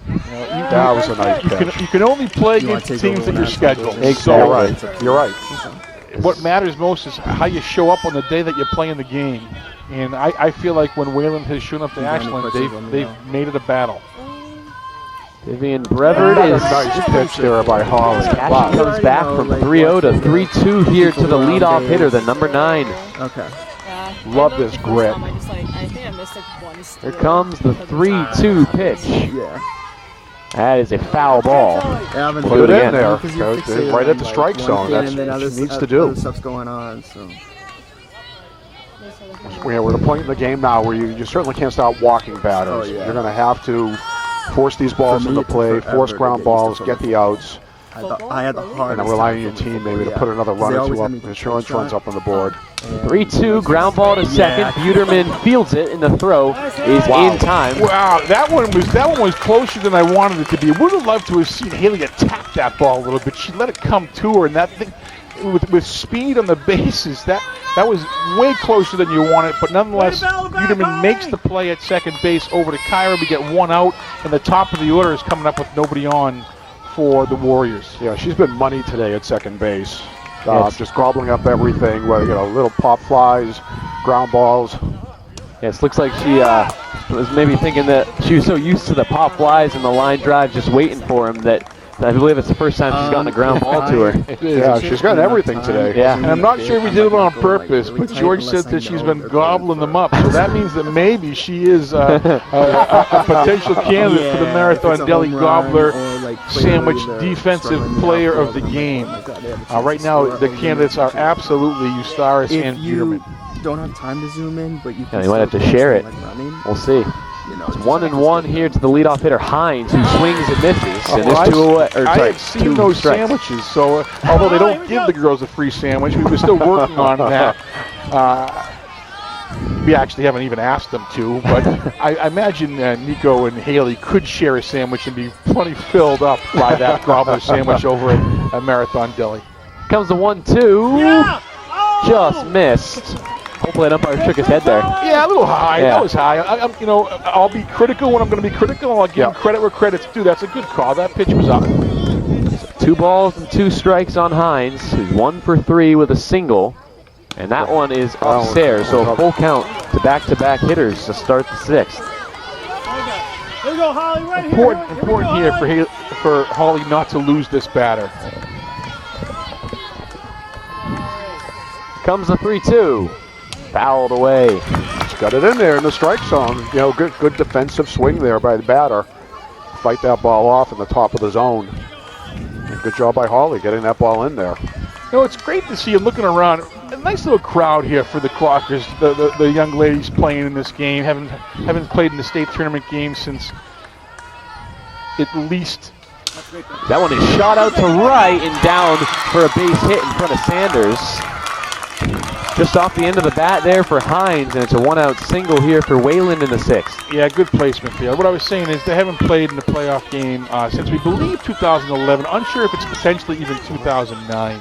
That was a nice catch. You can only play against teams that you're scheduled. Exactly. You're right. What matters most is how you show up on the day that you're playing the game. And I feel like when Wayland has shown up to Ashland, they've made it a battle. Vivian Brevard is nice pitch there by Holly. Cashin comes back from 3-0 to 3-2 here to the leadoff hitter, the number 9. Okay. Love this grip. Here comes the 3-2 pitch. Yeah. That is a foul ball. Put it in there. Right at the strike zone. That's what she needs to do. Other stuff's going on, so. We're at a point in the game now where you certainly can't stop walking batters. You're going to have to force these balls into play, force ground balls, get the outs. I had the hardest. And I'm relying on your team maybe to put another run or 2 up, insurance runs up on the board. 3-2, ground ball to second. Buterman fields it, and the throw is in time. Wow, that one was closer than I wanted it to be. Would have loved to have seen Haley attack that ball a little bit. She let it come to her, and that thing, with speed on the bases, that was way closer than you wanted. But nonetheless, Buterman makes the play at second base over to Caira. We get 1 out, and the top of the order is coming up with nobody on for the Warriors. Yeah, she's been money today at second base. Just gobbling up everything, whether little pop flies, ground balls. Yes, looks like she was maybe thinking that she was so used to the pop flies and the line drive just waiting for him that I believe it's the first time she's gotten a ground ball to her. Yeah, she's got everything today. Yeah. And I'm not sure we did it on purpose, but George said that she's been gobbling them up. So that means that maybe she is a potential candidate for the Marathon Deli Gobbler Sandwich Defensive Player of the Game. Right now, the candidates are absolutely Eustaris and Peterman. Don't have time to zoom in, but you can. Yeah, you might have to share it. We'll see. It's 1-1 here to the leadoff hitter Hines, who swings and misses, and there's two away. I have seen those sandwiches, so although they don't give the girls a free sandwich, we were still working on that. We actually haven't even asked them to, but I imagine Nico and Haley could share a sandwich and be plenty filled up by that gobbler sandwich over at Marathon Deli. Comes the 1-2, just missed. Hopefully that umpire shook his head there. Yeah, a little high. Yeah. That was high. I'll be critical when I'm going to be critical. I'll give him credit where credit's due. That's a good call. That pitch was up. 2 balls and 2 strikes on Hines, who's 1 for 3 with a single, and that one is upstairs. So a full count to back-to-back hitters to start the 6th. Here we go, Holly, right Important here for Holly not to lose this batter. Comes the 3-2. Fouled away. She's got it in there in the strike zone. Good defensive swing there by the batter. Fight that ball off in the top of the zone. And good job by Holly getting that ball in there. It's great to see you looking around. A nice little crowd here for the Clockers, the young ladies playing in this game. Haven't played in the state tournament game since at least. That one is shot out to right and down for a base hit in front of Sanders. Just off the end of the bat there for Hines, and it's a 1-out single here for Wayland in the 6th. Yeah, good placement there. What I was saying is they haven't played in the playoff game since we believe 2011. Unsure if it's potentially even 2009.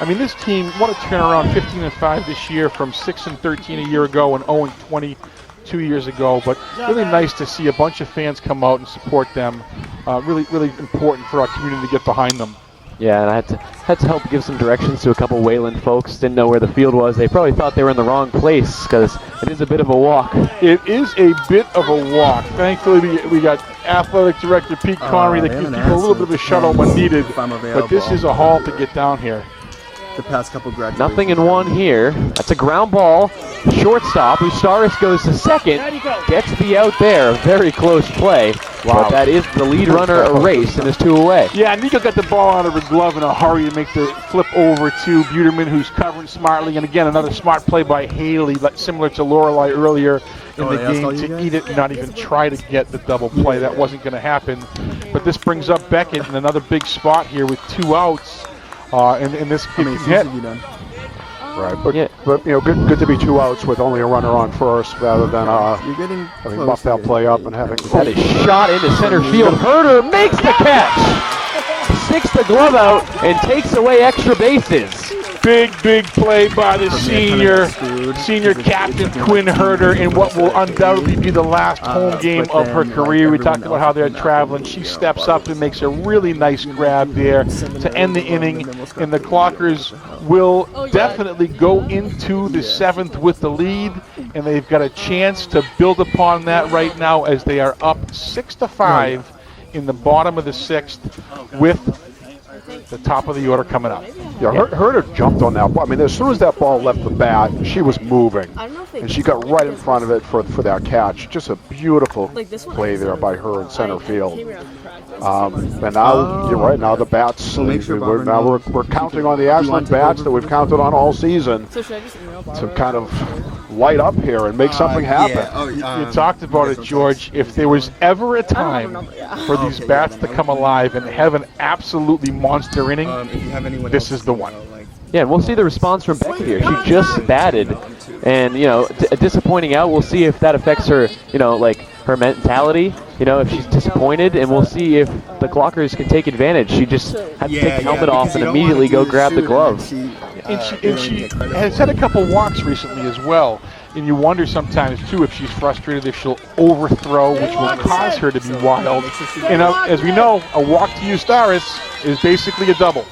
I mean, this team want to turn around 15-5 this year from 6-13 a year ago and 0-20 2 years ago. But really nice to see a bunch of fans come out and support them. Really important for our community to get behind them. Yeah, and I had to help give some directions to a couple Wayland folks. Didn't know where the field was. They probably thought they were in the wrong place because it is a bit of a walk. It is a bit of a walk. Thankfully, we got Athletic Director Pete Connery that gives people a little bit of a shuttle when needed. But this is a haul to get down here. The past couple graduations. Nothing in 1 here. That's a ground ball. Shortstop. Eustaris goes to second. Gets the out there. Very close play. Wow. But that is the lead runner erased and is 2 away. Yeah, Nico got the ball out of her glove in a hurry to make the flip over to Buterman, who's covering smartly. And again, another smart play by Haley, similar to Lorelei earlier in the game, to eat it and not even try to get the double play. That wasn't going to happen. But this brings up Beckett in another big spot here with 2 outs. And this kid can hit. Right, but good to be 2 outs with only a runner on first rather than having buffed that play up and having. That is shot into center field. Herder makes the catch. Sticks the glove out and takes away extra bases. Big play by the senior captain Quinn Herder in what will undoubtedly be the last home game of her career. We talked about how they're traveling. She steps up and makes a really nice grab there to end the inning, and the Clockers will definitely go into the 7th with the lead, and they've got a chance to build upon that right now as they are up 6-5 in the bottom of the 6th with the top of the order coming up. Yeah, Herder jumped on that ball. I mean, as soon as that ball left the bat, she was moving, and she got right in front of it for that catch. Just a beautiful play there by her in center field. And now you're right. Now the bats. We're counting on the Ashland bats that we've counted on all season to kind of light up here and make something happen. You talked about it, George. If there was ever a time for these bats to come alive and have an absolutely monster inning, this is the one. Yeah, and we'll see the response from Beckett here. She just batted, and a disappointing out. We'll see if that affects her, her mentality. If she's disappointed, and we'll see if the Clockers can take advantage. She just had to take the helmet off and immediately go grab the glove. And she has had a couple walks recently as well. And you wonder sometimes, too, if she's frustrated, if she'll overthrow, which will cause her to be wild. And as we know, a walk to Eustaris is basically a double.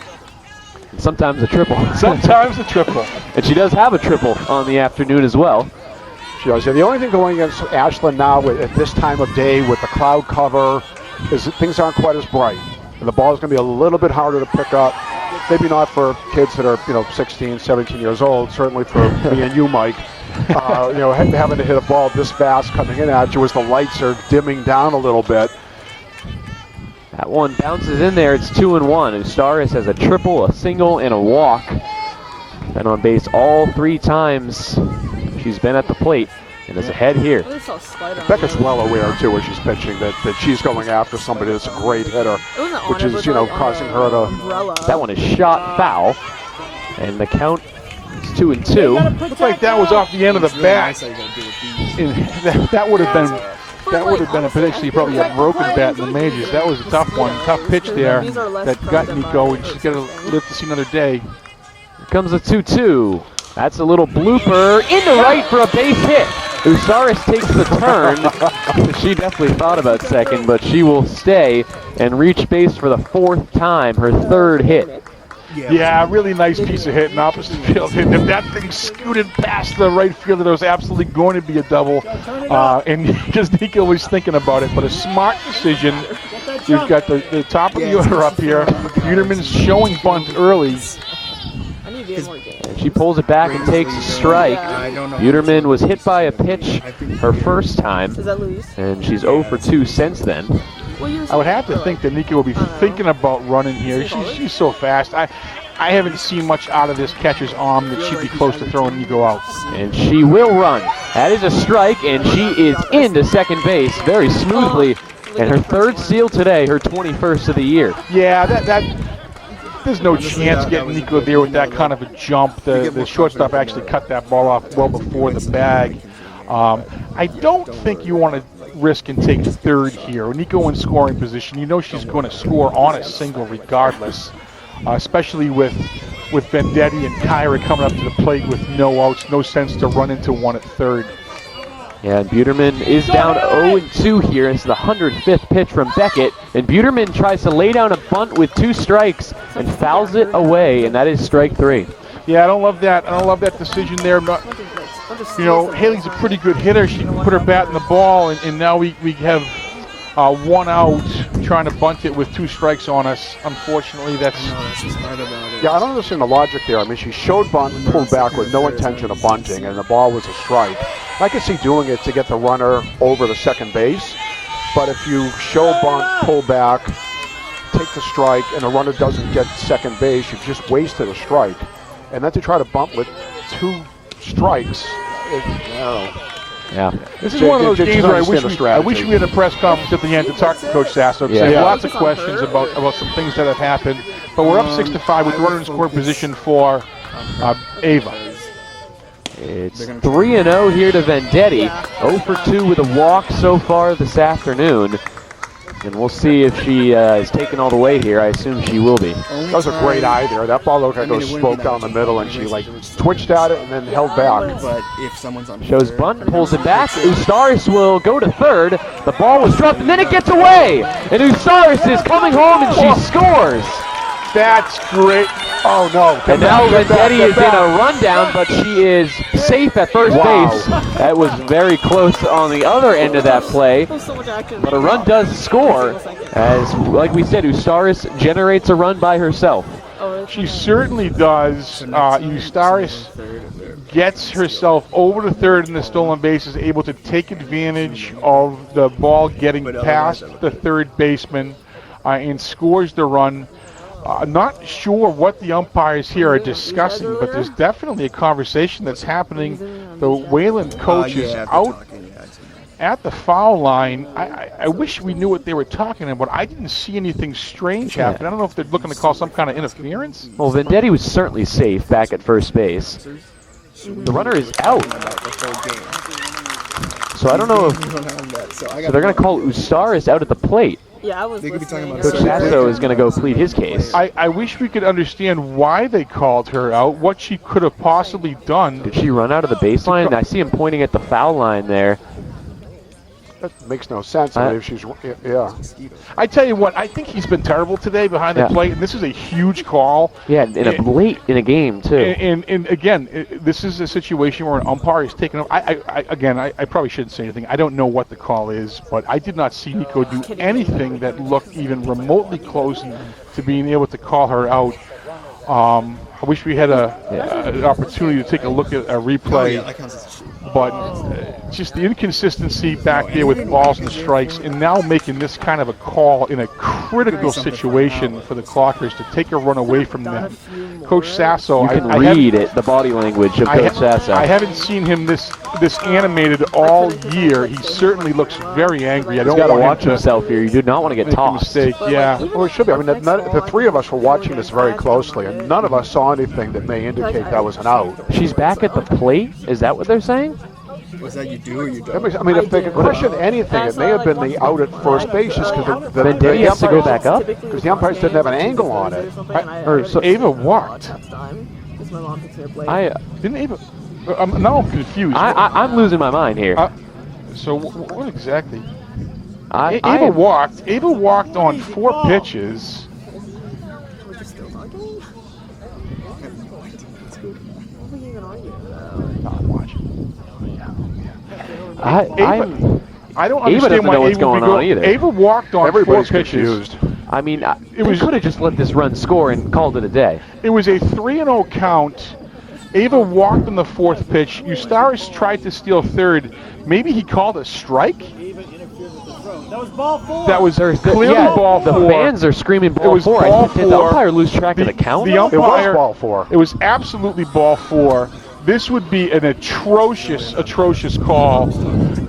Sometimes a triple. Sometimes a triple. And she does have a triple on the afternoon as well. She does. Yeah, the only thing going against Ashland now at this time of day with the cloud cover is that things aren't quite as bright. And the ball is going to be a little bit harder to pick up. Maybe not for kids that are, 16, 17 years old. Certainly for me and you, Mike. Having to hit a ball this fast coming in at you as the lights are dimming down a little bit. That one bounces in there. It's 2-1. Ustaris has a triple, a single, and a walk. Been on base all 3 times she's been at the plate and is ahead here. Becca's well aware, too, as she's pitching, that she's going after somebody that's a great hitter, which is, causing her to... That one is shot foul, and the count is 2-2. Looks like that was off the end of the bat. And that would have been potentially probably a broken bat in the majors. That was a tough one, tough pitch there that got Nico, and she's got to live to see another day. Here comes a 2-2. That's a little blooper into right for a base hit. Ustaris takes the turn. She definitely thought about second, but she will stay and reach base for the 4th time, her 3rd hit. Yeah, really nice piece of hit in opposite field. And if that thing scooted past the right fielder, there was absolutely going to be a double. And because Nico was thinking about it, but a smart decision. You've got the top of the order up here. Peterman's showing bunt early. And she pulls it back and takes a strike. Buterman was hit by a pitch her first time, and she's 0 for 2 since then. I would have to think that Nico will be thinking about running here. She's so fast. I haven't seen much out of this catcher's arm that she'd be close to throwing Nico out. And she will run. That is a strike, and she is into second base very smoothly. And her 3rd steal today, her 21st of the year. Yeah, there's no chance getting Nico there with that kind of a jump. The shortstop actually cut that ball off well before the bag. I don't think you want to risk and take 3rd here. Nico in scoring position, she's going to score on a single regardless, especially with Vendetti and Caira coming up to the plate with no outs. No sense to run into one at 3rd. Yeah, and Buterman is down 0-2 here. It's the 105th pitch from Beckett. And Buterman tries to lay down a bunt with 2 strikes and fouls it away, and that is strike 3. Yeah, I don't love that. I don't love that decision there. Haley's a pretty good hitter. She can put her bat in the ball, and now we have 1 out trying to bunt it with 2 strikes on us. Unfortunately, that's just hard about it. Yeah, I don't understand the logic there. I mean, she showed bunt and pulled back with no intention of bunting, and the ball was a strike. I could see doing it to get the runner over the second base, but if you show bunt, pull back, take the strike, and the runner doesn't get second base, you've just wasted a strike. And then to try to bunt with 2 strikes, I don't know. Yeah. This is one of those games where I wish we had a press conference at the end to talk to Coach Sasso. Lots of questions about some things that have happened. But we're up 6-5 with runner in scoring position for Ava. It's 3-0 here to Vendetti. 0 for 2 with a walk so far this afternoon. And we'll see if she is taken all the way here. I assume she will be. That was a great eye there. That ball looked like it was spoke down the middle, and she twitched at it and then held back. But if someone's on shows bunt, pulls it back. Ustaris will go to 3rd. The ball was dropped, and then it gets away. And Ustaris is coming home, and she scores. That's great. Oh, no. And now Vendetti is in a rundown, but she is safe at first base. That was very close on the other end of that play. But a run does score, as, like we said, Ustaris generates a run by herself. She certainly does. Ustaris gets herself over to 3rd in the stolen base, is able to take advantage of the ball getting past the 3rd baseman and scores the run. Not sure what the umpires here are discussing, but there's definitely a conversation that's happening. The Wayland coach is out at the foul line. I wish we knew what they were talking about. I didn't see anything strange happen. I don't know if they're looking to call some kind of interference. Well, Vendetti was certainly safe back at first base. The runner is out. So I don't know if... So they're going to call Ustaris out at the plate. Yeah, I was listening. Coach Sasso is going to go plead his case. I wish we could understand why they called her out, what she could have possibly done. Did she run out of the baseline? I see him pointing at the foul line there. That makes no sense. I mean, if she's, yeah. I tell you what, I think he's been terrible today behind the plate, and this is a huge call. Yeah, late in a game, too. And again, this is a situation where an umpire is taking up. I probably shouldn't say anything. I don't know what the call is, but I did not see Nico do anything that looked even remotely close to being able to call her out. I wish we had an opportunity to take a look at a replay, but just the inconsistency back there with balls and strikes, and now making this kind of a call in a critical situation for the Clockers to take a run away from them. Coach Sasso, you can read it, the body language of Coach Sasso. I haven't seen him this animated all year. He certainly looks very angry. I don't got to want watch him himself here. You do not want to get tossed. Mistake. Yeah. Well, it should be. I mean, the three of us were watching this very closely, and none of us saw anything that may indicate that was an out. She's back at the plate? Is that what they're saying? Was that you do or you don't? I mean, if they could question anything, it may have been the out at first base, just because the has to go back up? Because the umpires didn't have an angle on it. So Ava walked. Didn't Ava? I'm now confused. I'm losing my mind here. So what exactly? Ava walked. Ava walked on 4 pitches. I don't understand why what's going on either. Ava walked on 4 pitches. Confused. I mean, we could have just let this run score and called it a day. It was a 3-0 count. Ava walked on the 4th pitch. Eustaris tried to steal 3rd. Maybe he called a strike? That was ball 4. That was clearly ball 4. The fans are screaming ball 4. It was ball 4. Did the umpire lose track of the count? The umpire, it was ball 4. It was absolutely ball 4. This would be an atrocious call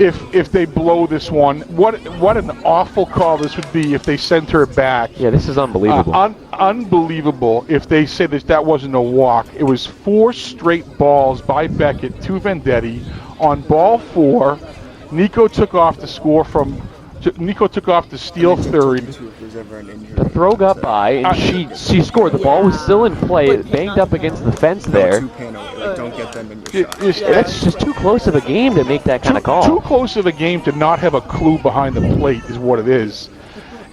if they blow this one. What an awful call this would be if they sent her back. Yeah, this is unbelievable. Unbelievable if they say that wasn't a walk. It was 4 straight balls by Beckett to Vendetti on ball 4. Nico took off the steal 3rd. The throw got by, and she scored. The ball was still in play. It banged up against the fence there. Don't get them in your shot. That's just too close of a game to make that kind of call. Too close of a game to not have a clue behind the plate is what it is.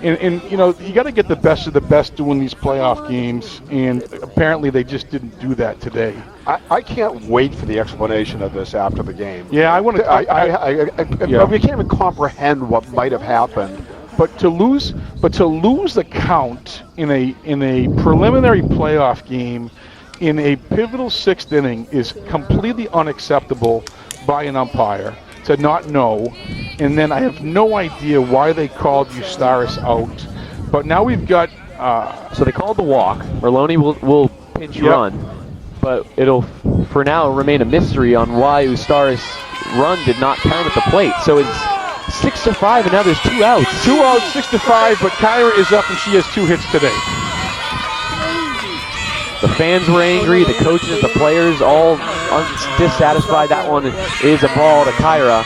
And you know, you got to get the best of the best doing these playoff games, and apparently they just didn't do that today. I can't wait for the explanation of this after the game. Yeah, I want to. We can't even comprehend what might have happened. But to lose the count in a preliminary playoff game in a pivotal 6th inning is completely unacceptable by an umpire to not know. And then I have no idea why they called Eustaris out. But now we've got. So they called the walk. Merloni will pinch run, but it'll for now remain a mystery on why Eustaris' run did not count at the plate. So it's 6-5, and now there's 2 outs. 2 outs, 6-5, but Caira is up and she has 2 hits today. The fans were angry, the coaches, the players, all dissatisfied. That one is a ball to Caira.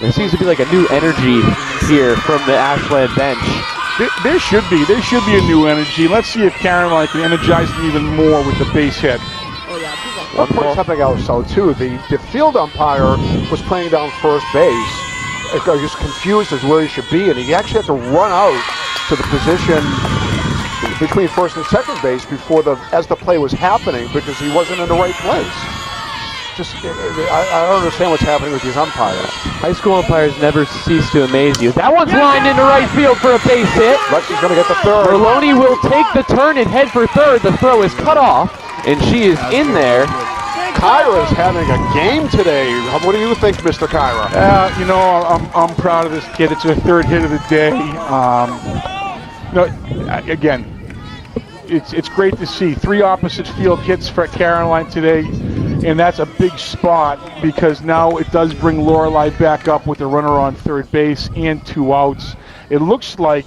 There seems to be like a new energy here from the Ashland bench. There should be a new energy. Let's see if Caroline can energize them even more with the base hit. I'll point something else out too. The field umpire was playing down first base. I was confused as where he should be, and he actually had to run out to the position between first and second base as the play was happening because he wasn't in the right place. I don't understand what's happening with these umpires. High school umpires never cease to amaze you. That one's lined into right field for a base hit. Lexi's going to get the 3rd. Merloni will take the turn and head for 3rd. The throw is cut off, and she is in there. Caira's having a game today. What do you think, Mr. Caira? You know, I'm proud of this kid. It's her 3rd hit of the day. Again, it's great to see 3 opposite field hits for Caroline today, and that's a big spot because now it does bring Lorelei back up with a runner on 3rd base and 2 outs. It looks like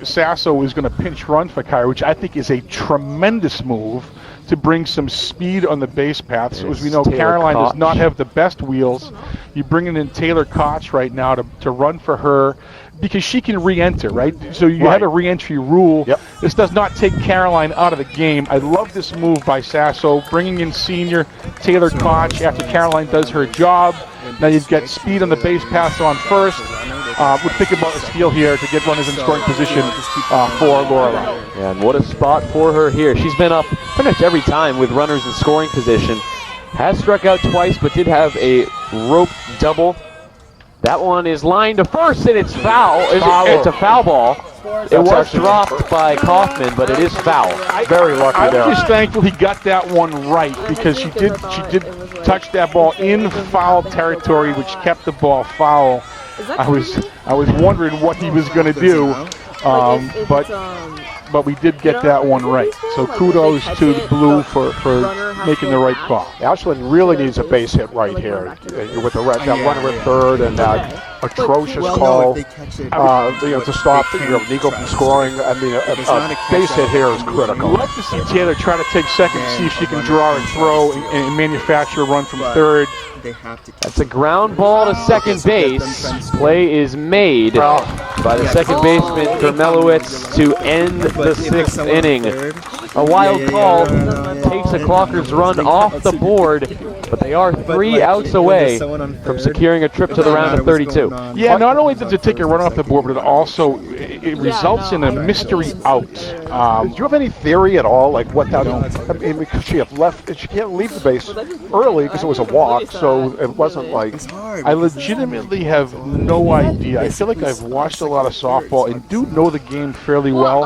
Sasso is going to pinch run for Caira, which I think is a tremendous move to bring some speed on the base path. So as we know, Caroline does not have the best wheels. You're bringing in Taylor Koch right now to run for her because she can re-enter, right? So you have a re-entry rule. Yep. This does not take Caroline out of the game. I love this move by Sasso, bringing in senior Taylor Koch after Caroline does her job. Now you've got speed on the base pass on first. We're thinking about a steal here to get runners in scoring position for Lorelei. And what a spot for her here. She's been up pretty much every time with runners in scoring position. Has struck out twice, but did have a rope double. That one is lined to first, and it's foul. It's a foul ball. It was dropped by Kaufman, but it is foul. Very lucky there. I'm just thankful he got that one right, because she did touch that ball in foul territory, which kept the ball foul. I was wondering what he was going to do, but we did get that one right. So kudos to the Blue for making the right call. Ashland really needs a base hit right here with that runner at third and that atrocious call to stop Nico from scoring. I mean, a base hit here is critical. I'd love to see Taylor try to take second to see if she can draw and throw and manufacture a run from third. That's a ground ball to second base. Play is made by the second baseman, Kermelowitz, to end the 6th inning. A wild call takes a Clockers run off the board, but they are 3 outs away from securing a trip to the round of 32. Yeah, not only does it take a run off the board, but it results in a mystery out. Do you have any theory at all, like what that? I mean, because she can't leave the base early because it was a walk, so it wasn't like. I legitimately have no idea. I feel like I've watched a lot of softball and do know the game fairly well.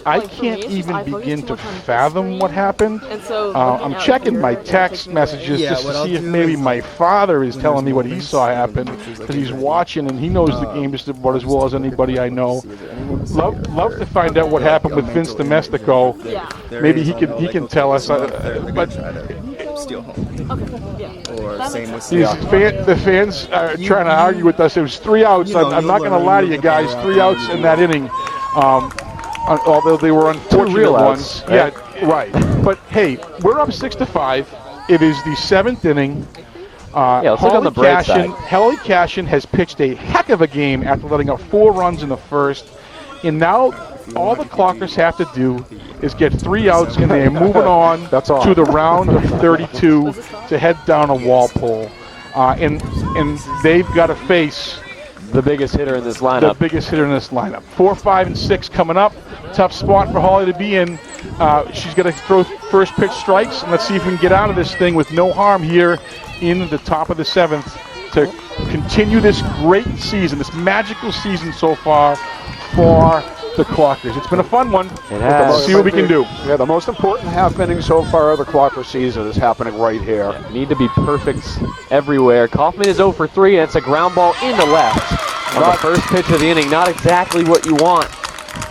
I can't even begin to fathom what happened. I'm checking my text messages just to see if maybe my father is telling me what he saw happen, because he's watching and he knows the game just about as well as anybody I know. Love to find out what happened with Vince Domestico. Maybe he can tell us. But steal home. Or same with the fans are trying to argue with us. It was 3 outs. I'm not going to lie to you guys. 3 outs in that inning. Although they were unfortunate ones. Right? Yeah, right. But hey, we're up 6-5. It is the 7th inning. Let's look on the bright side. Holly Cashin has pitched a heck of a game after letting up 4 runs in the first. And now all the Clockers have to do is get 3 outs, and they're moving on to the round of 32 to head down to Walpole. And they've got to face the biggest hitter in this lineup. 4, 5, and 6 coming up. Tough spot for Holly to be in. She's got to throw first pitch strikes, and let's see if we can get out of this thing with no harm here in the top of the 7th to continue this great season, this magical season so far for the Clockers. It's been a fun one. It has. Let's see what we can do. Yeah, the most important half inning so far of the Clocker season is happening right here. Need to be perfect everywhere. Kaufman is 0 for 3, and it's a ground ball into left on the first pitch of the inning. Not exactly what you want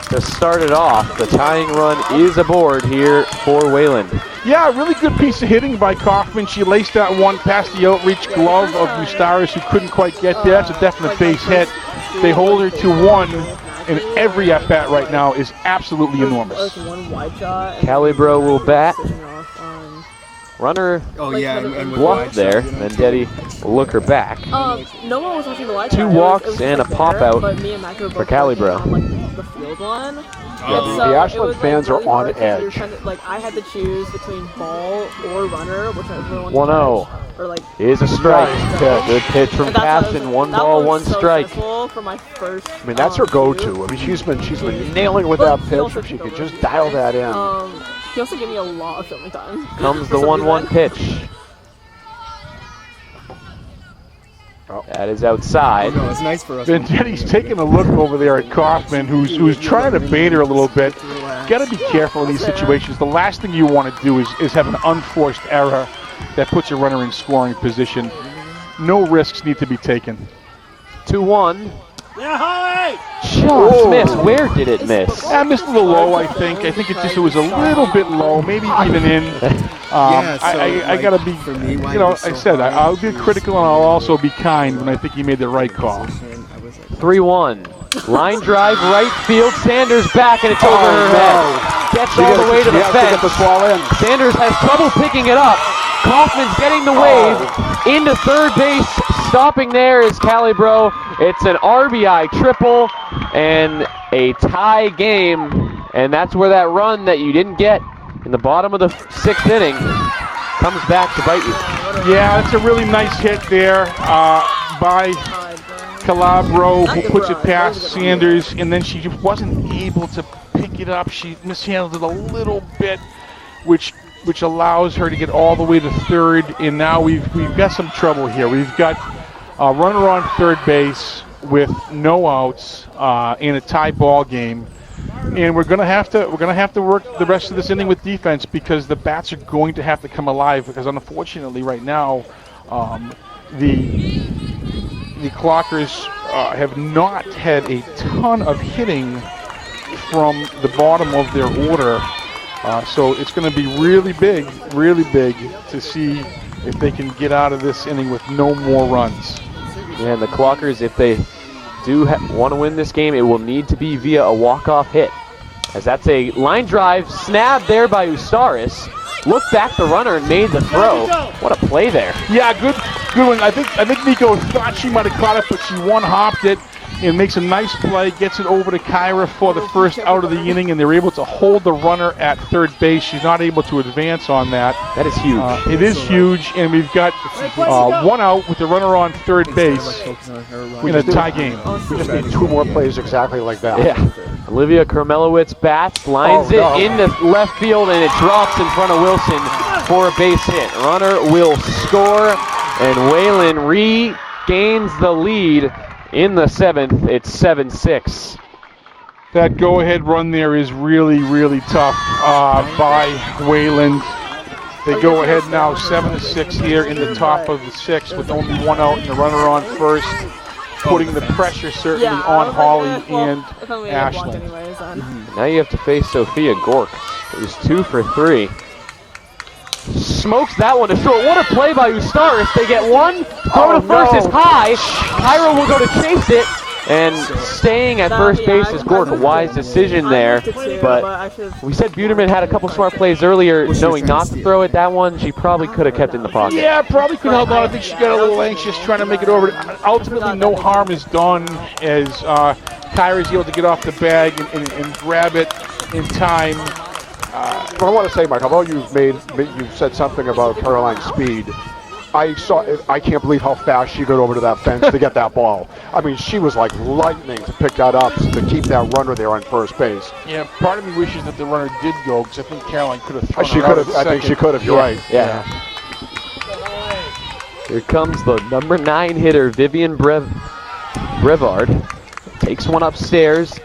to start it off. The tying run is aboard here for Wayland. Yeah, a really good piece of hitting by Kaufman. She laced that one past the outreach glove of Ustaris, who couldn't quite get there. It's a definite base hit. They hold her to 1, and every at-bat right now is absolutely enormous. Calibro will bat. Runner bluffed there. Vendetti will look her back. No one was watching the live 2 walks and a pop out for Calibro. The field one. The Ashland fans are on edge. I had to choose between ball or runner, which I really wanted 1-0. Here's a strike. Good pitch from Cashin. 1 ball, 1 strike. For my first, I mean, that's her go-to. I mean, she's been nailing with that pitch. If she could just dial that in. He also gave me a lot of filming time. Comes the 1-1 pitch. That is outside. It's nice for us. Vendetti's taking a look over there at Kaufman, who's trying to bait her a little bit. Got to be careful in these situations. The last thing you want to do is have an unforced error that puts a runner in scoring position. No risks need to be taken. 2-1. Yeah, Holly! Just missed. Where did it miss? I missed a little low, I think. I think it was a little bit low, maybe even in. I got to be, I said, I'll be critical and I'll also be kind when I think he made the right call. 3-1. Line drive, right field. Sanders back, and it's over her head. Gets all the way to the fence. Sanders has trouble picking it up. Kaufman's getting the wave into third base. Stopping there is Calibro. It's an RBI triple and a tie game. And that's where that run that you didn't get in the bottom of the 6th inning comes back to bite you. Yeah, that's a really nice hit there by Calabro, who puts it past Sanders, and then she just wasn't able to pick it up. She mishandled it a little bit, which allows her to get all the way to third, and now we've got some trouble here. We've got a runner on third base with no outs in a tie ball game, and we're gonna have to work the rest of this inning with defense because the bats are going to have to come alive, because unfortunately right now the Clockers have not had a ton of hitting from the bottom of their order. So it's going to be really big to see if they can get out of this inning with no more runs. Yeah, and the Clockers, if they do want to win this game, it will need to be via a walk-off hit. As that's a line drive, snapped there by Ustaris. Looked back the runner and made the throw. What a play there. Yeah, good one. I think Nico thought she might have caught it, but she one-hopped it and makes a nice play, gets it over to Caira for the first out of the inning, and they're able to hold the runner at third base. She's not able to advance on that. That is huge. It is huge, and we've got one out with the runner on third base in a tie game. We just need 2 more plays exactly like that. Yeah. Olivia Kermelowitz bats, lines it into left field, and it drops in front of Wilson for a base hit. Runner will score, and Wayland regains the lead in the 7th. It's 7-6. That go-ahead run there is really tough by Wayland. They go ahead now 7-6 here in the top of the 6th with only 1 out and the runner on first, putting the pressure certainly on Holly and Ashland. Now you have to face Sophia Gork, who's 2 for 3. Smokes that one to short. What a play by Ustaris. They get one. Throw to first is high. Caira will go to chase it. And staying at first base is Gork. A wise decision there. But we said Buterman had a couple smart plays earlier, knowing not to throw it. That one, she probably could have kept in the pocket. Yeah, probably could have held on. I think she got a little anxious trying to make it over. Ultimately, no harm is done as Caira is able to get off the bag and grab it in time. What I want to say, Mike, although you've said something about Caroline's speed, I can't believe how fast she got over to that fence to get that ball. I mean, she was like lightning to pick that up, to keep that runner there on first base. Yeah, part of me wishes that the runner did go, because I think Caroline could have thrown She could have. I think she could have. You're right. Yeah. Here comes the number 9 hitter, Vivian Brevard. Takes one upstairs.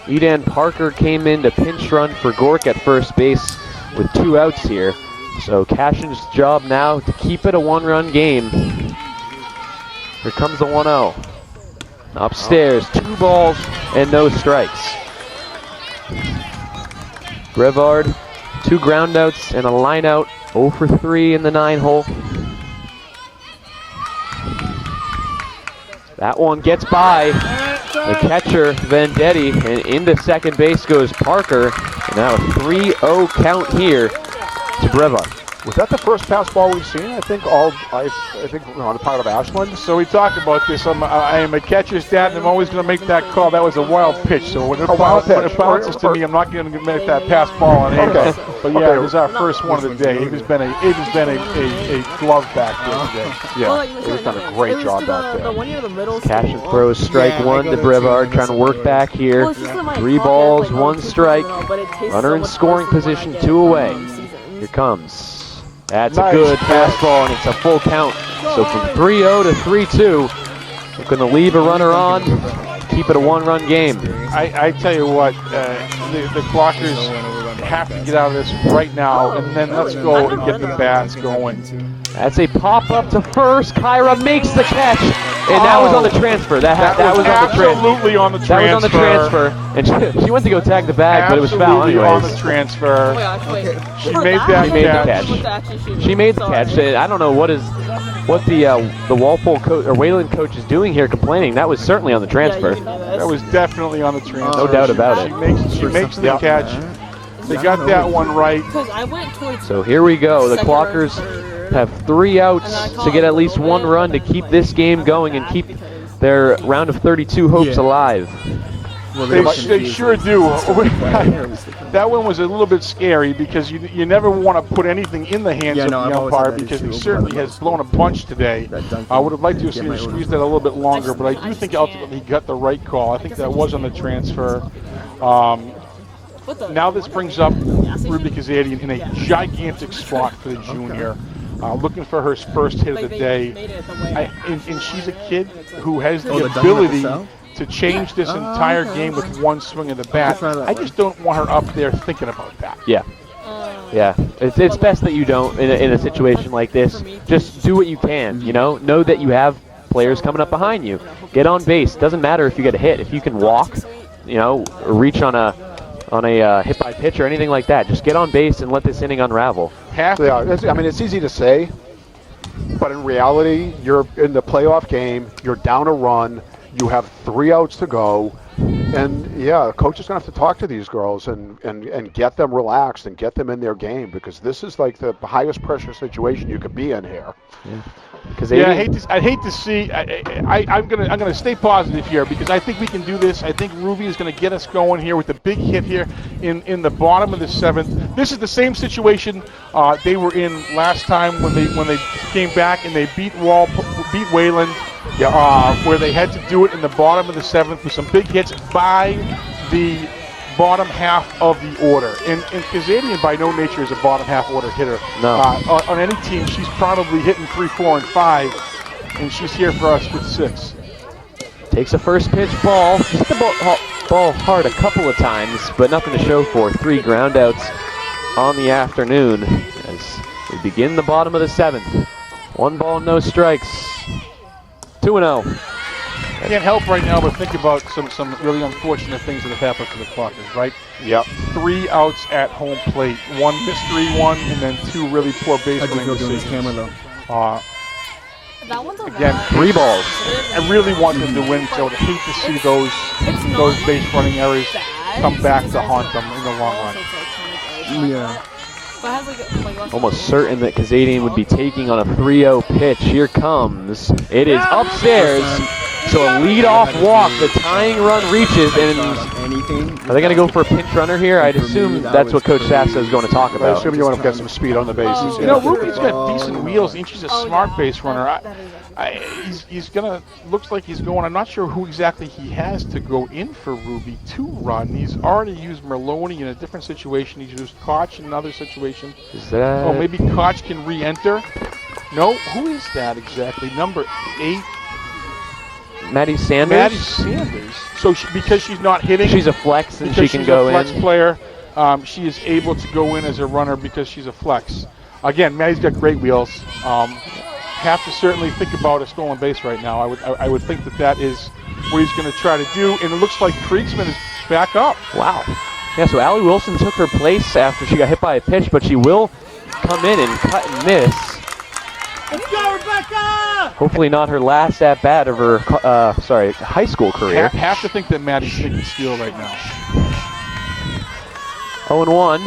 Eden Parker came in to pinch run for Gork at first base with 2 outs here. So Cashin's job now to keep it a 1-run game. Here comes the 1-0. Upstairs, 2 balls and no strikes. Brevard, 2 ground outs and a line out. 0 for 3 in the 9 hole. That one gets by the catcher, Vendetti, and into second base goes Parker. And now a 3-0 count here to Brevard. Was that the first pass ball we've seen? I think on the part of Ashland. So we talked about this. I am a catcher's dad, and I'm always going to make that call. That was a wild pitch. So when it bounces to me, I'm not going to make that pass ball on air. Okay. But yeah, it was our first one of the day. It has been a glove back there today. Yeah, he's done a great job back there. Cashin throws strike 1 to Brevard, trying to work back here. 3 balls, 1 strike. Runner in scoring position, 2 away. Here comes. That's a good fastball, and it's a full count. So from 3-0 to 3-2, we're going to leave a runner on, keep it a 1-run game. I tell you what, the Clockers have to get out of this right now, and then let's go and get the bats going. That's a pop-up to first. Caira makes the catch, and that was on the transfer. That was absolutely on the transfer. That was on the transfer, and she went to go tag the bag, but it was foul anyways. On the transfer. She made the catch. She made the catch. I don't know what the Walpole coach or Wayland coach is doing here, complaining. That was certainly on the transfer. That was definitely on the transfer. No doubt about it. She makes the catch. They got that one right. So here we go. The Clockers have 3 outs to get at least 1 run to keep this game going and keep their round of 32 hopes alive. Well, They sure do. That one was a little bit scary because you never want to put anything in the hands of the umpire because he certainly has blown a bunch today. I would have liked to have seen him squeeze that a little bit longer, but I do think ultimately he got the right call. I think that was on the transfer. Now this brings up Ruby Kazadian in a gigantic spot for the junior. Looking for her first hit of the day. And she's a kid who has the ability to change this entire game with one swing of the bat. I just don't want her up there thinking about that. Yeah. Yeah. It's best that you don't in a situation like this. Just do what you can, you know? Know that you have players coming up behind you. Get on base. Doesn't matter if you get a hit. If you can walk, you know, reach on a hit by pitch or anything like that. Just get on base and let this inning unravel. I mean, it's easy to say, but in reality, you're in the playoff game, you're down a run, you have 3 outs to go, and yeah, the coach is going to have to talk to these girls and get them relaxed and get them in their game because this is like the highest pressure situation you could be in here. Yeah. I hate to see. I'm gonna stay positive here because I think we can do this. I think Ruby is gonna get us going here with the big hit here in the bottom of the 7th. This is the same situation they were in last time when they came back and they beat Wayland. Where they had to do it in the bottom of the 7th with some big hits by the bottom half of the order. And Kazadian by no nature is a bottom half order hitter. No. On any team, she's probably hitting 3, 4, and 5, and she's here for us with 6. Takes a first pitch ball. Hit the ball hard a couple of times, but nothing to show for. 3 ground outs on the afternoon as we begin the bottom of the 7th. 1 ball, no strikes. 2-0. Can't help right now but think about some really unfortunate things that have happened for the Clockers, right? Yep. 3 outs at home plate, 1 mystery one, and then 2 really poor base running decisions. Again, 3 balls. I really want them to win, so I would hate to see those base running errors come back to haunt them in the long run. Yeah. Almost certain that Kazadian would be taking on a 3-0 pitch. Here comes. It is upstairs. So a lead-off walk. The tying run reaches. And are they going to go for a pinch runner here? I'd assume that's what Coach Sasso is going to talk about. I assume you want to get some speed on the bases. You know, Ruby's got decent wheels, and she's a smart base runner. He's gonna. Looks like he's going. I'm not sure who exactly he has to go in for Ruby to run. He's already used Merloni in a different situation. He's used Koch in another situation. Oh, maybe Koch can re-enter. No, who is that exactly? Number 8. Maddie Sanders. Maddie Sanders. So because she's not hitting, she's a flex and she can go in. She's a flex player. She is able to go in as a runner because she's a flex. Again, Maddie's got great wheels. Have to certainly think about a stolen base right now. I would think that is what he's going to try to do, and it looks like Kriegsman is back up. Wow. Yeah, so Allie Wilson took her place after she got hit by a pitch, but she will come in and cut and miss. Let's go, Rebecca! Hopefully not her last at-bat of her, high school career. Have to think that Maddie's taking steal right now. 0-1.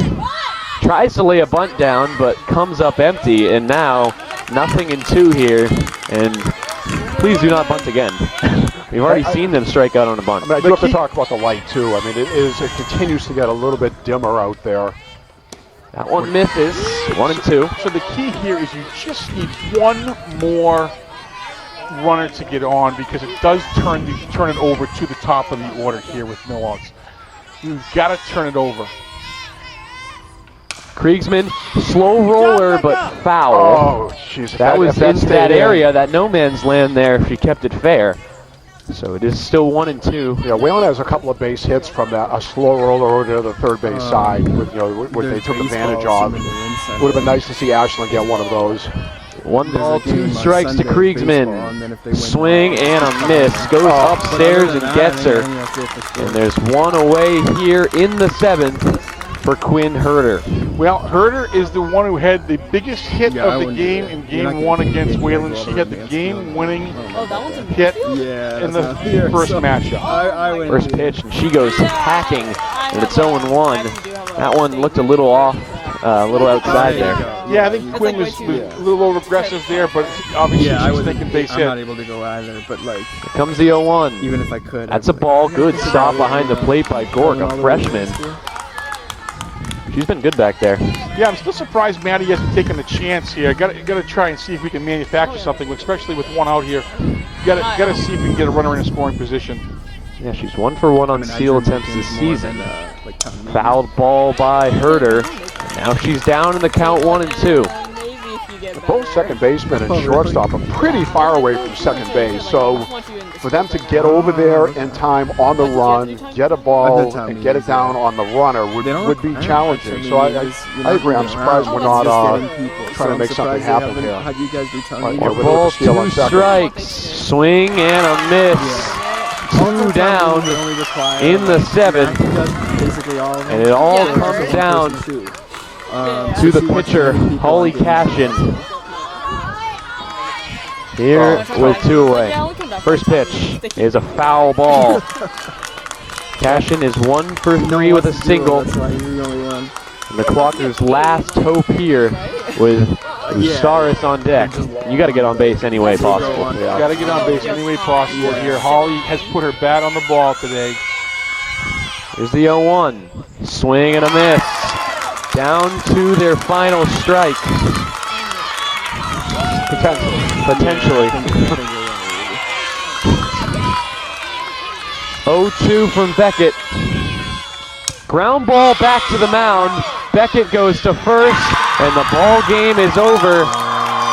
Tries to lay a bunt down, but comes up empty, and now 0-2 here, and please do not bunt again. We've already seen them strike out on a bunt. I mean, I do have to talk about the light, too. I mean, it continues to get a little bit dimmer out there. That one misses. 1-2. So the key here is you just need one more runner to get on because it does turn it over to the top of the order here with no outs. You've got to turn it over. Kriegsman, slow roller, but foul. Oh, jeez. That was into that area, that no man's land there if she kept it fair. So it is still 1-2. Yeah, Wayland has a couple of base hits from that, a slow roller over to the third base side, what they took advantage of. Would have been nice to see Ashland get one of those. 1 ball, 2 strikes to Kriegsman. Swing and a miss. Goes upstairs and gets her. And there's 1 away here in the 7th for Quinn Herder. Well, Herder is the one who had the biggest hit of the game in Game 1 against Wayland. She had the game-winning hit in the first matchup. First pitch, and she goes hacking, and it's 0-1. That one looked a little off a little outside there. Yeah, I think Quinn was a little over aggressive there, but obviously she's thinking base I'm hit. not able to go either, but like, Here comes the 0-1. even if I could. That's a ball. Good stop behind the plate by Gork, a freshman. She's been good back there. Yeah, I'm still surprised Maddie hasn't taken a chance here. Got to try and see if we can manufacture something, especially with one out here. Got to see if we can get a runner in a scoring position. Yeah, she's 1 for 1 on steal attempts this season. Fouled ball by Herder. Now she's down in the count 1 and 2. Both second baseman and shortstop are pretty far away from second base, so for them to get over there in time on the run, get a ball, and get it down on the runner would be challenging. So I agree. I'm surprised we're not trying to make something happen here. How do you guys do Ball, 2 strikes. Swing and a miss. 2 down in the 7th. And it all comes down to the pitcher, Holly Cashin. Here with 2 away. First pitch is a foul ball. Cashin is 1 for 3 with a single. And the Clockers' last hope here with Ustaris on deck. You got to get on base any way possible. Yeah. Got to get on base any way possible here. Holly has put her bat on the ball today. Here's the 0-1. Swing and a miss. Down to their final strike. Potentially. 0-2 from Beckett. Ground ball back to the mound. Beckett goes to first, and the ball game is over.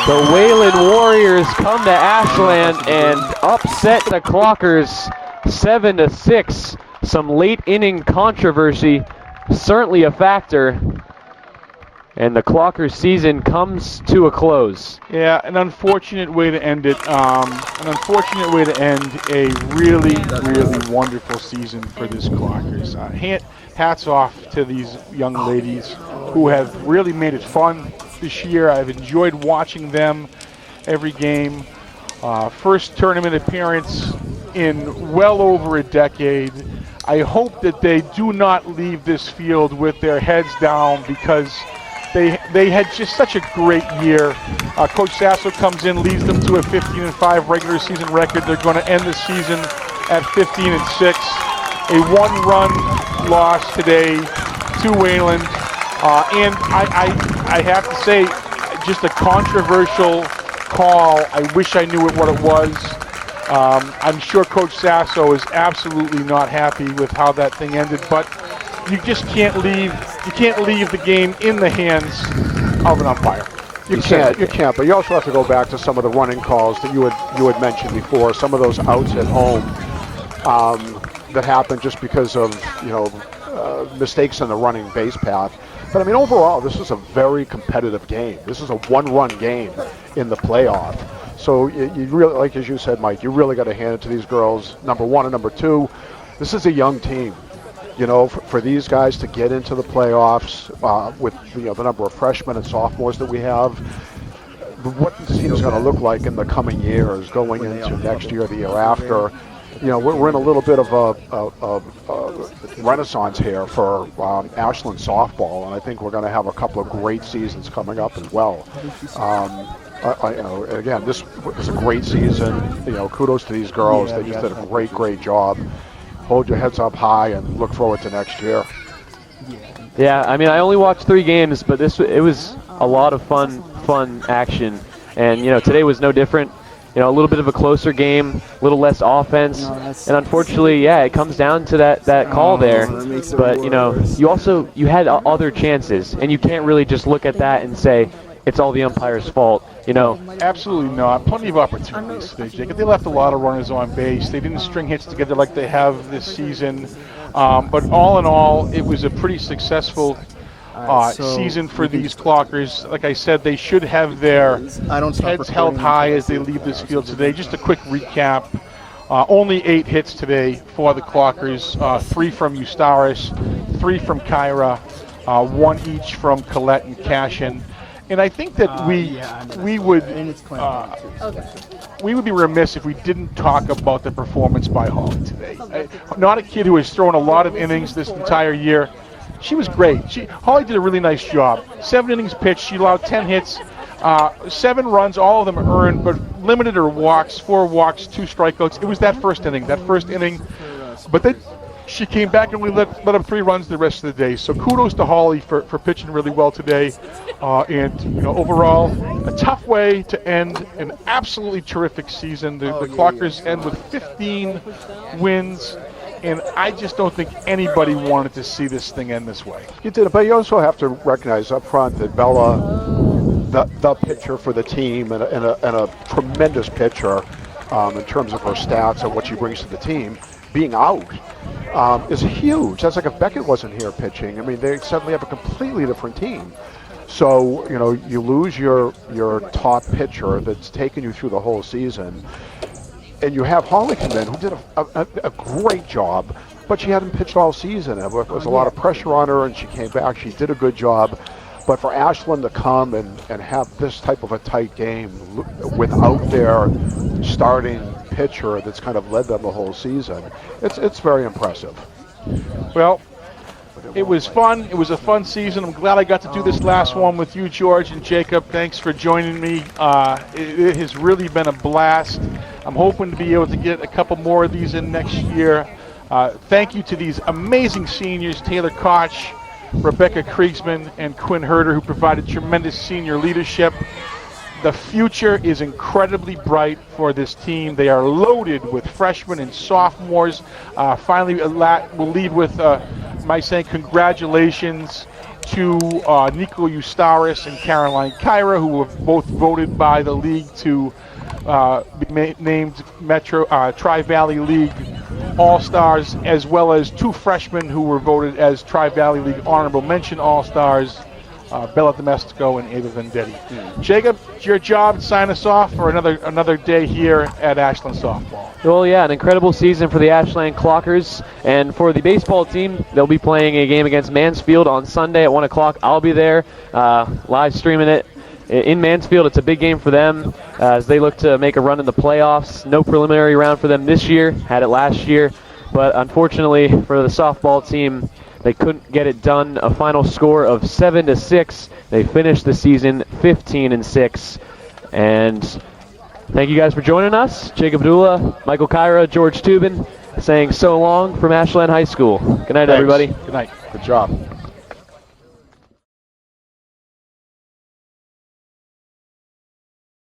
The Wayland Warriors come to Ashland and upset the Clockers 7-6. Some late inning controversy, certainly a factor. And the Clockers season comes to a close. Yeah, an unfortunate way to end it. An unfortunate way to end a really, really wonderful season for this Clockers. Hats off to these young ladies who have really made it fun this year. I've enjoyed watching them every game. First tournament appearance in well over a decade. I hope that they do not leave this field with their heads down, because they had just such a great year. Coach Sasso comes in, leads them to a 15-5 regular season record. They're going to end the season at 15-6. A 1-run loss today to Wayland. And I have to say, just a controversial call. I wish I knew what it was. I'm sure Coach Sasso is absolutely not happy with how that thing ended, but you just can't leave the game in the hands of an umpire. You can't, but you also have to go back to some of the running calls that you had mentioned before, some of those outs at home that happened just because of mistakes in the running base path. But I mean, overall, this is a very competitive game. This is a 1-run game in the playoff. So you really, like as you said, Mike, you really got to hand it to these girls. Number 1 and number 2, this is a young team. You know, for these guys to get into the playoffs with the number of freshmen and sophomores that we have, what the team is going to look like in the coming years, going into next year, the year after. You know, we're in a little bit of a renaissance here for Ashland softball, and I think we're going to have a couple of great seasons coming up as well. Again, this was a great season. You know, kudos to these girls. They just did a great job. Hold your heads up high and look forward to next year. Yeah, I mean, I only watched 3 games, but it was a lot of fun action. And, today was no different. A little bit of a closer game, a little less offense. And unfortunately, it comes down to that call there. But, you had other chances, and you can't really just look at that and say it's all the umpire's fault. Absolutely not. Plenty of opportunities today, Jacob. They left a lot of runners on base. They didn't string hits together like they have this season. But all in all, it was a pretty successful season for these Clockers. Like I said, they should have their heads held high as they leave this field today. Just a quick recap. Only 8 hits today for the Clockers. 3 from Ustaris, 3 from Caira, 1 each from Collette and Cashin. And I think that we would be remiss if we didn't talk about the performance by Holly today. Not a kid who has thrown a lot of innings this entire year. she was great. Holly did a really nice job. 7 innings pitched. She allowed 10 hits, 7 runs, all of them earned, but limited her walks, 4 walks, 2 strikeouts. It was that first inning. But then she came back and we let up 3 runs the rest of the day. So kudos to Holly for pitching really well today. And overall, a tough way to end an absolutely terrific season. The Clockers end with 15 wins. And I just don't think anybody wanted to see this thing end this way. You did, but you also have to recognize up front that Bella, the pitcher for the team, and a tremendous pitcher in terms of her stats and what she brings to the team, being out is huge. That's like if Beckett wasn't here pitching. I mean, they suddenly have a completely different team. So, you lose your top pitcher that's taken you through the whole season. And you have Holly come in, who did a great job, but she hadn't pitched all season. It was a lot of pressure on her, and she came back. She did a good job. But for Ashland to come and have this type of a tight game without their starting pitcher that's kind of led them the whole season, it's very impressive. Well, it was fun. It was a fun season. I'm glad I got to do this last one with you, George and Jacob. Thanks for joining me. It has really been a blast. I'm hoping to be able to get a couple more of these in next year. Thank you to these amazing seniors, Taylor Koch, Rebecca Kriegsman, and Quinn Herder, who provided tremendous senior leadership. The future is incredibly bright for this team. They are loaded with freshmen and sophomores. Finally, we'll lead with my saying congratulations to Nico Eustaris and Caroline Caira, who were both voted by the league to be named Tri-Valley League All-Stars, as well as 2 freshmen who were voted as Tri-Valley League Honorable Mention All-Stars, Bella Domestico and Ava Vendetti. Jacob, it's your job to sign us off for another day here at Ashland Softball. Well, yeah, an incredible season for the Ashland Clockers. And for the baseball team, they'll be playing a game against Mansfield on Sunday at 1 o'clock. I'll be there live streaming it in Mansfield. It's a big game for them as they look to make a run in the playoffs. No preliminary round for them this year, had it last year. But unfortunately for the softball team, they couldn't get it done. A final score of 7-6. They finished the season 15-6. And thank you guys for joining us. Jacob Pedulla, Michael Caira, George Tubin, saying so long from Ashland High School. Good night, everybody. Good night. Good job.